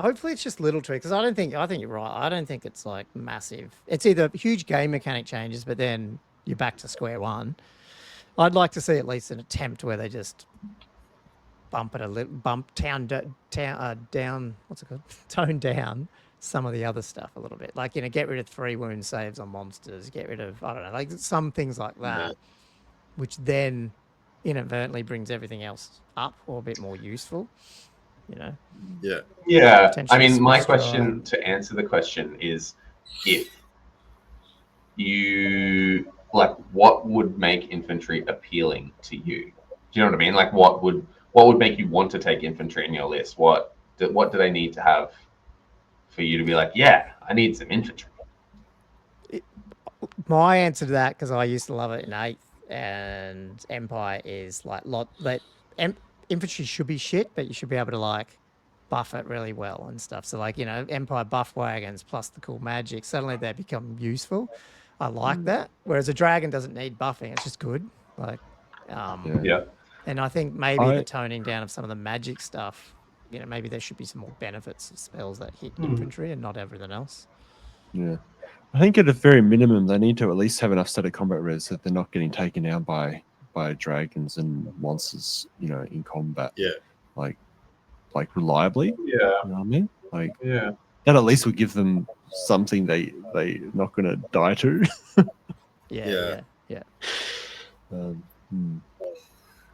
hopefully it's just little tweaks. Because I think you're right. I don't think it's like massive. It's either huge game mechanic changes, but then you're back to square one. I'd like to see at least an attempt where they just bump it a little, down. What's it called? Tone down some of the other stuff a little bit. Like, you know, get rid of 3 wound saves on monsters. Get rid of, I don't know, like some things like that, which then inadvertently brings everything else up or a bit more useful. You know. Yeah. Yeah. I mean, Potentially my switch question to answer the question is, if you like, what would make infantry appealing to you? Do you know what I mean? Like, what would make you want to take infantry in your list? What do they need to have for you to be like, yeah, I need some infantry? My answer to that, because I used to love it in 8th and Empire, is like infantry should be shit, but you should be able to like buff it really well and stuff. So like, you know, Empire buff wagons plus the cool magic, suddenly they become useful. I like that. Whereas a dragon doesn't need buffing; it's just good. Like, Yeah. and I think maybe the toning down of some of the magic stuff. You know, maybe there should be some more benefits of spells that hit infantry and not everything else. Yeah. I think at a very minimum, they need to at least have enough static combat res that they're not getting taken out by dragons and monsters, you know, in combat. Yeah. Like reliably. Yeah. You know what I mean? Like, Yeah. that at least would give them something they're not going to die to. Yeah.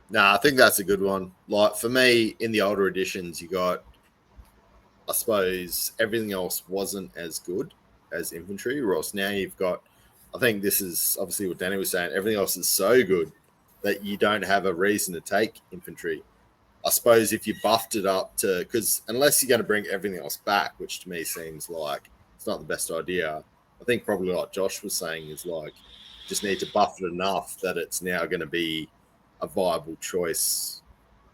Nah, I think that's a good one. Like, for me, in the older editions, you got, I suppose, everything else wasn't as good as infantry, or else now you've got, I think this is obviously what Danny was saying, everything else is so good that you don't have a reason to take infantry. I suppose if you buffed it up to, because unless you're going to bring everything else back, which to me seems like it's not the best idea, I think probably like Josh was saying is like, just need to buff it enough that it's now going to be a viable choice.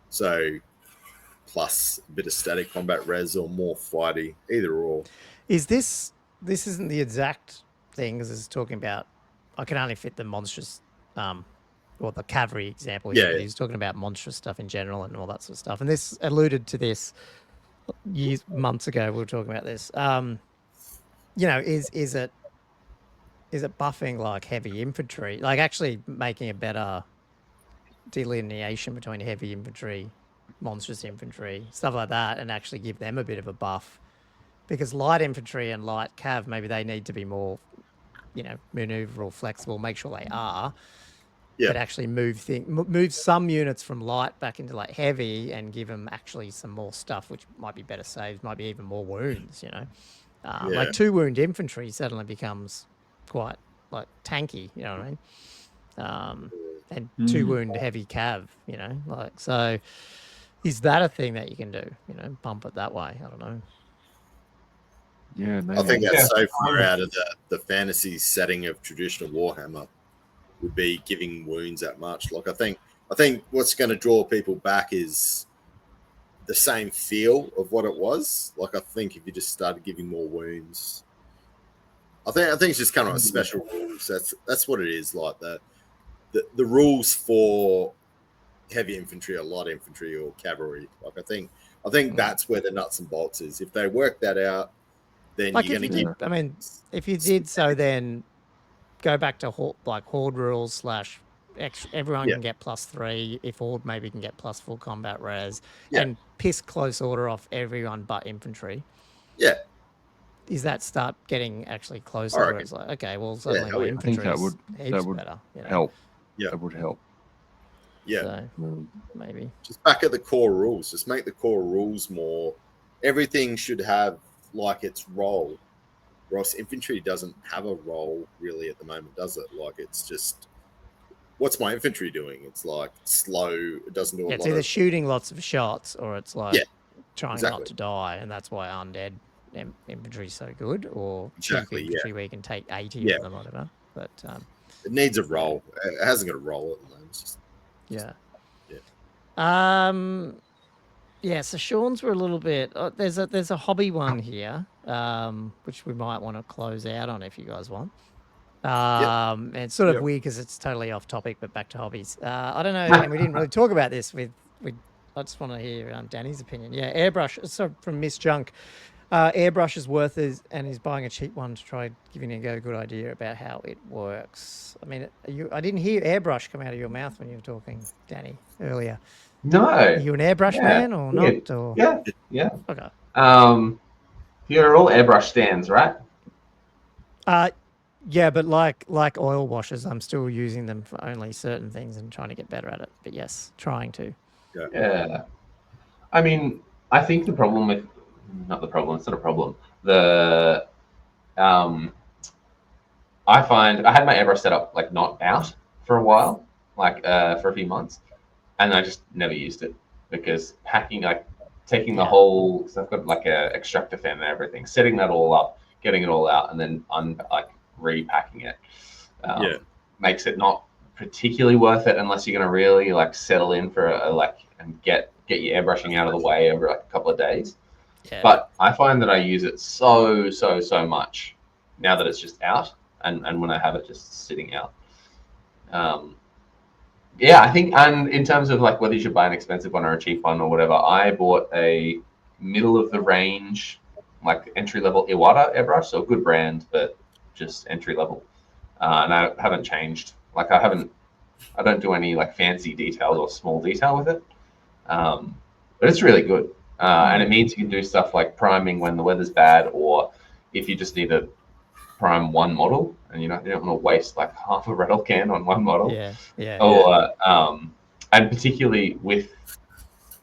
So plus a bit of static combat res or more flighty, either or. Is this isn't the exact thing, because it's talking about I can only fit the monstrous or the cavalry example here. Yeah. He's talking about monstrous stuff in general and all that sort of stuff. And this alluded to this months ago. We were talking about this. You know, is it buffing like heavy infantry, like actually making a better delineation between heavy infantry, monstrous infantry, stuff like that, and actually give them a bit of a buff? Because light infantry and light cav, maybe they need to be more, you know, maneuverable, flexible, make sure they are, but actually move some units from light back into like heavy and give them actually some more stuff, which might be better saves, might be even more wounds, you know. Like 2 wound infantry suddenly becomes quite like tanky, you know what I mean? And 2 wound heavy cav, you know, like, so is that a thing that you can do, you know, pump it that way? I don't know. Yeah, maybe. I think that's so far out of the fantasy setting of traditional Warhammer would be giving wounds that much. Like, I think what's going to draw people back is the same feel of what it was. Like, I think if you just started giving more wounds, I think it's just kind of special rules. That's what it is. Like the rules for heavy infantry or light infantry or cavalry. Like, I think that's where the nuts and bolts is. If they work that out, then like, you're going to give. I mean, if you did so, then go back to horde rules / everyone can get +3. If horde maybe can get +4 combat res, and piss close order off everyone but infantry. Yeah. Is that start getting actually closer? Where it's like, okay, well, suddenly my infantry that would better, you know? help. Yeah, that would help. Yeah, so, maybe just back at the core rules. Just make the core rules more. Everything should have like its role. Ross, infantry doesn't have a role really at the moment, does it? Like, it's just, what's my infantry doing? It's like slow. It doesn't do a lot. It's either shooting lots of shots or it's like trying exactly. not to die, and that's why undead infantry is so good, or exactly, infantry where you can take 80 of them or whatever. But it needs a role. It hasn't got a role at the moment. It's just, so Sean's were a little bit. There's a hobby one here, which we might want to close out on if you guys want. And it's sort of Yep. weird because it's totally off topic, but back to hobbies. I don't know, and we didn't really talk about this with I just want to hear Danny's opinion. Yeah, airbrush. So from Miss Junk, airbrush is worth it, and he's buying a cheap one to try giving you a good idea about how it works. I mean, I didn't hear airbrush come out of your mouth when you were talking, Danny, earlier. No. Are you an airbrush man or not? Or Yeah. okay. You're all airbrush stands, right? Yeah, but like oil washers, I'm still using them for only certain things and trying to get better at it. But yes, trying to. Yeah. I mean, I think the problem with not the problem, it's not a problem. I find I had my airbrush set up like not out for a while, like for a few months, and I just never used it because taking the whole, so I've got like a extractor fan and everything, setting that all up, getting it all out, and then repacking it makes it not particularly worth it unless you're going to really like settle in for and get your airbrushing out of the way over like a couple of days. Yeah. But I find that I use it so much now that it's just out, and when I have it just sitting out. I think, and in terms of like whether you should buy an expensive one or a cheap one or whatever, I bought a middle of the range, like entry level Iwata airbrush, so a good brand, but just entry level. And I haven't changed. Like I don't do any like fancy details or small detail with it. But it's really good. And it means you can do stuff like priming when the weather's bad, or if you just need to prime one model and you don't want to waste like half a rattle can on one model. And particularly with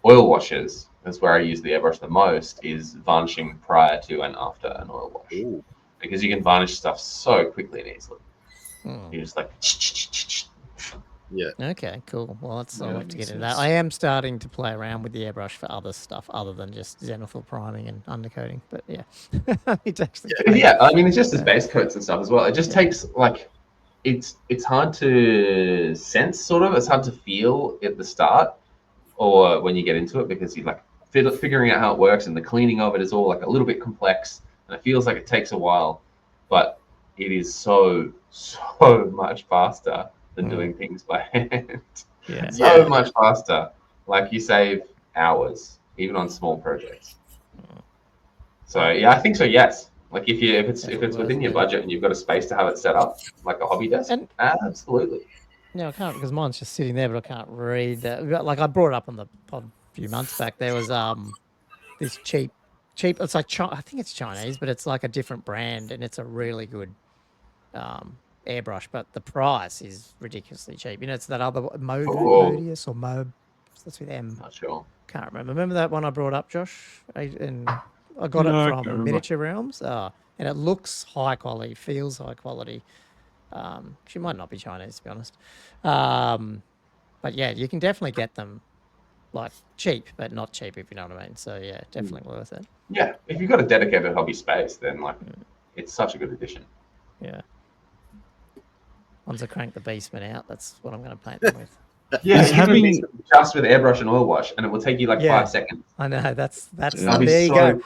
oil washes, that's where I use the airbrush the most, is varnishing prior to and after an oil wash. Ooh. Because you can varnish stuff so quickly and easily. You're just like Okay, cool. Well, I'll have to get into that. I am starting to play around with the airbrush for other stuff other than just Xenophil priming and undercoating. But yeah, it's actually I mean, it's just as base coats and stuff as well. It just takes like it's hard to sense, sort of. It's hard to feel at the start or when you get into it because you're like figuring out how it works, and the cleaning of it is all like a little bit complex, and it feels like it takes a while, but it is so much faster than doing things by hand. So much faster. Like you save hours, even on small projects. So I think so. Yes. Like if it's within your budget and you've got a space to have it set up, like a hobby desk, absolutely. No, I can't because mine's just sitting there, but I can't read that. Like I brought it up on the pod a few months back. There was this cheap. It's like I think it's Chinese, but it's like a different brand, and it's a really good airbrush, but the price is ridiculously cheap. You know, it's that other Modius or Mob. That's with M. Not sure. Can't remember. Remember that one I brought up, Josh? And I got it from Miniature Realms. And it looks high quality, feels high quality. She might not be Chinese, to be honest. But yeah, you can definitely get them like cheap, but not cheap, if you know what I mean. So yeah, definitely worth it. Yeah, if you've got a dedicated hobby space, then like it's such a good addition. Yeah. Once I crank the basement out, that's what I'm going to paint them with. Just with airbrush and oil wash, and it will take you like 5 seconds. I know that's there you go.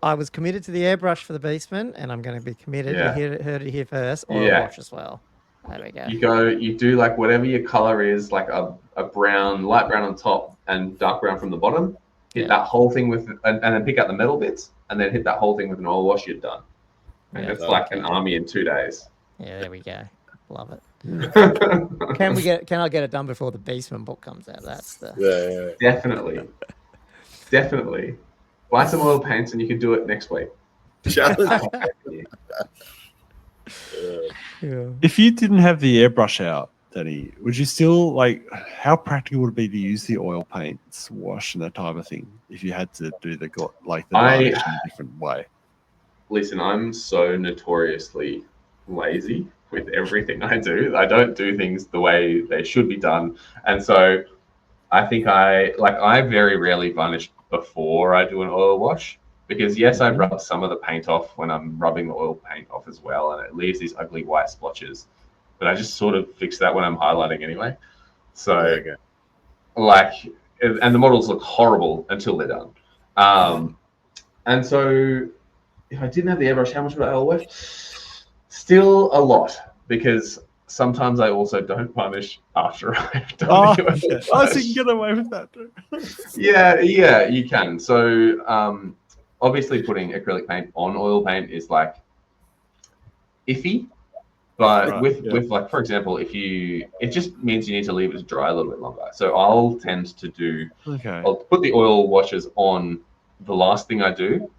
I was committed to the airbrush for the basement, and I'm going to be committed. You heard it here first. Oil wash as well. There we go. You do like whatever your color is, like a brown, light brown on top, and dark brown from the bottom. Hit that whole thing with, and then pick out the metal bits, and then hit that whole thing with an oil wash. You're done. And it's like an army in 2 days. Yeah, there we go. Love it. Can I get it done before the basement book comes out? That's the definitely buy some oil paints and you can do it next week. If you didn't have the airbrush out, Danny, would you still how practical would it be to use the oil paints, wash, and that type of thing if you had to do the varnish in a different way? Listen, I'm so notoriously lazy with everything I do. I don't do things the way they should be done. And so I think I very rarely varnish before I do an oil wash, because yes, I rub some of the paint off when I'm rubbing the oil paint off as well, and it leaves these ugly white splotches. But I just sort of fix that when I'm highlighting anyway. So and the models look horrible until they're done. And so if I didn't have the airbrush, how much would I oil wash? Still a lot, because sometimes I also don't varnish after I've done Oh, the oil okay. varnish. So you can get away with that too. Yeah, you can. So obviously putting acrylic paint on oil paint is like iffy, but Right, with like, for example, it just means you need to leave it to dry a little bit longer. So I'll tend to Okay. I'll put the oil washes on the last thing I do,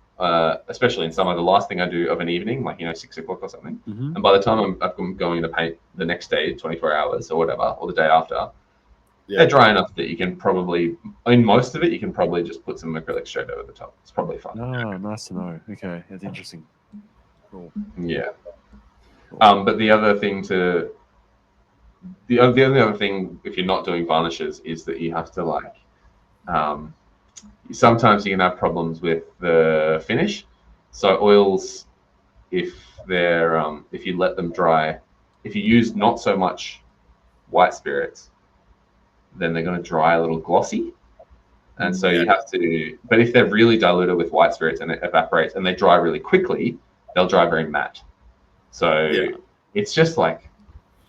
especially in summer, the last thing I do of an evening, like 6 o'clock or something. Mhm. And by the time I'm going to paint the next day, 24 hours or whatever, or the day after, they're dry enough that you can probably, in most of it, you can probably just put some acrylic straight over the top. It's probably fine. Oh, nice to know. Okay, that's interesting. Cool. Yeah. But the other thing the only other thing, if you're not doing varnishes, is that you have to sometimes you can have problems with the finish. So oils, if you let them dry, if you use not so much white spirits, then they're going to dry a little glossy. And so you have to, but if they're really diluted with white spirits and it evaporates and they dry really quickly, they'll dry very matte. So it's just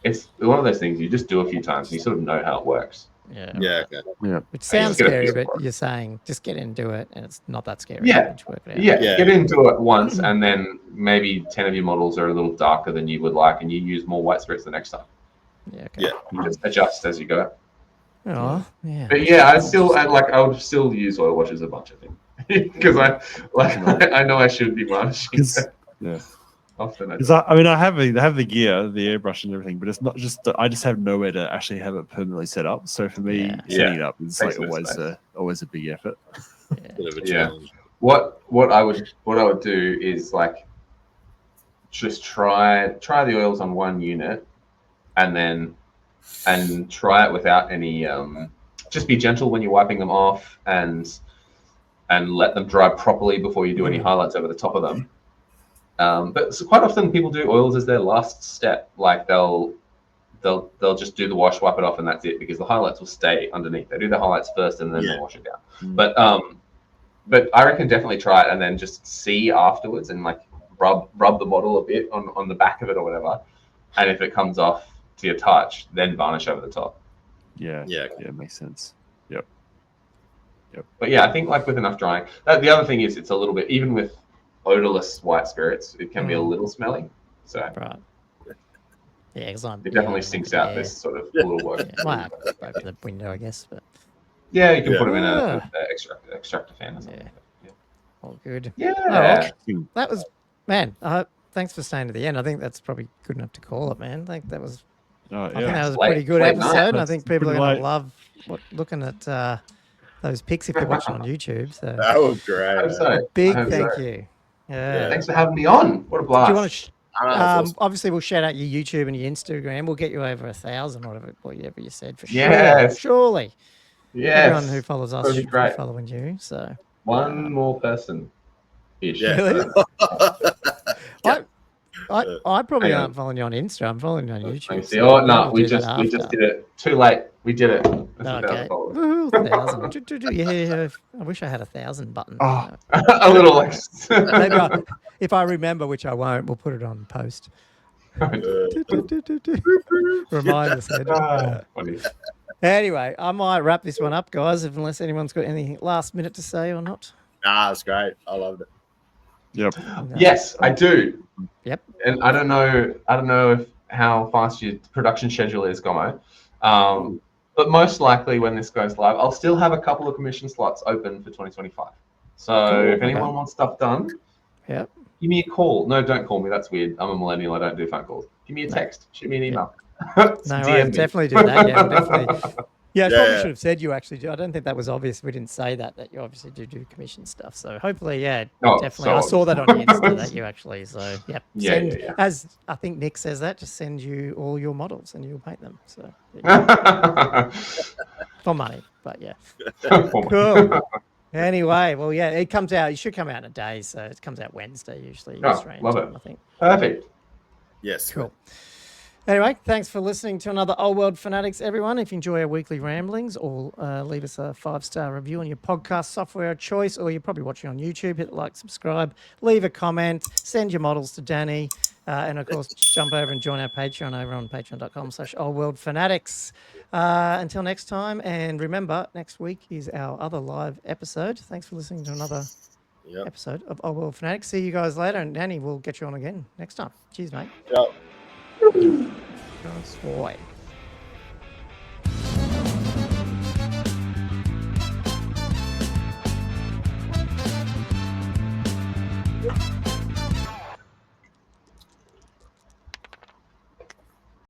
it's one of those things you just do a few times and you sort of know how it works. Yeah. Yeah. Okay. Yeah. Which sounds get a scary, feel but for it. you're saying just get into it, and it's not that scary. Yeah. Just work it out. Yeah, Yeah. get into it once, and then maybe 10 of your models are a little darker than you would like, and you use more white spirits the next time. Yeah. Okay. Yeah. You just adjust as you go. Oh, yeah. But yeah, I would still use oil washes a bunch of things because I know I should be varnishing. Yeah. Often I Because do. I have the gear, the airbrush and everything, but it's not just I just have nowhere to actually have it permanently set up. So for me, Yeah. setting it up is Takes like no space. always a big effort. Yeah. Bit of a Yeah. challenge. What I would do is just try the oils on one unit, and try it without any. Just be gentle when you're wiping them off, and let them dry properly before you do any highlights over the top of them. But quite often people do oils as their last step. Like they'll just do the wash, wipe it off, and that's it, because the highlights will stay underneath. They do the highlights first and then they wash it down. But I reckon definitely try it and then just see afterwards and rub the model a bit on the back of it or whatever. And if it comes off to your touch, then varnish over the top. Yeah. Yeah. Yeah, makes sense. But yeah, I think with enough drying. The other thing is it's a little bit, even with odorless white spirits, it can be a little smelly. So Right. Yeah, because it definitely stinks out this sort of little work. Yeah. Well, open the window, I guess, but Yeah, you can put them in Yeah. a extractor fan or something. all good. Yeah. That was, man. Thanks for staying to the end. I think that's probably good enough to call it, man. I think that was. Oh, I think yeah. that was a late- pretty good late night. episode. And I That's think people are pretty going late. to love looking at those pics if they're watching on YouTube. So That was great. I hope so. big I hope thank so. you. Yeah. Thanks for having me on. What a blast. Do you want to? Awesome. Obviously, we'll shout out your YouTube and your Instagram. We'll get you over 1,000, whatever you said for Yes. sure. Surely, everyone who Yes. follows us That'd be should be great. following you. So One more person. Ish. Yeah. Really? I probably Hang on. aren't following you on Insta. I'm following you on Let me YouTube. see. so Oh I'll no, do we that just after. did it. Too late. We did it. That's Okay. 1,000 followers. Woohoo, 1,000. Yeah, I wish I had 1,000 button. Oh. A little less. Maybe if I remember, which I won't, we'll put it on post. Remind us. Ed. Funny. Anyway, I might wrap this one up, guys, unless anyone's got anything last minute to say or not. Nah, that's great. I loved it. Yep. No. Yes, I do. Yep. And I don't know how fast your production schedule is, Gomo. But most likely when this goes live, I'll still have a couple of commission slots open for 2025. So Cool, if anyone okay. wants stuff done, Yep. give me a call. No, don't call me. That's weird. I'm a millennial. I don't do phone calls. Give me a text. Shoot me an email. No, DM worries, me. definitely do that. Yeah, definitely. Yeah, I Yeah, probably yeah. should have said you actually do. I don't think that was obvious. We didn't say that you obviously do commission stuff. So hopefully, yeah, Oh, definitely. I so saw that on your Insta that you actually. So yep. Yeah, Send, yeah. As I think Nick says that, just send you all your models and you'll paint them. So there you go. For money, but yeah. Cool. Anyway, well, yeah, it comes out. It should come out in a day, so it comes out Wednesday usually. Oh, Australian love time, it. I think. Perfect. Yes. Cool. Anyway, thanks for listening to another Old World Fanatics, everyone. If you enjoy our weekly ramblings, or leave us a 5-star review on your podcast software of choice, or you're probably watching on YouTube, hit like, subscribe, leave a comment, send your models to Danny, and of course, jump over and join our Patreon over on patreon.com/oldworldfanatics. Until next time, and remember, next week is our other live episode. Thanks for listening to another episode of Old World Fanatics. See you guys later, and Danny, we'll get you on again next time. Cheers, mate. Yep. Boy.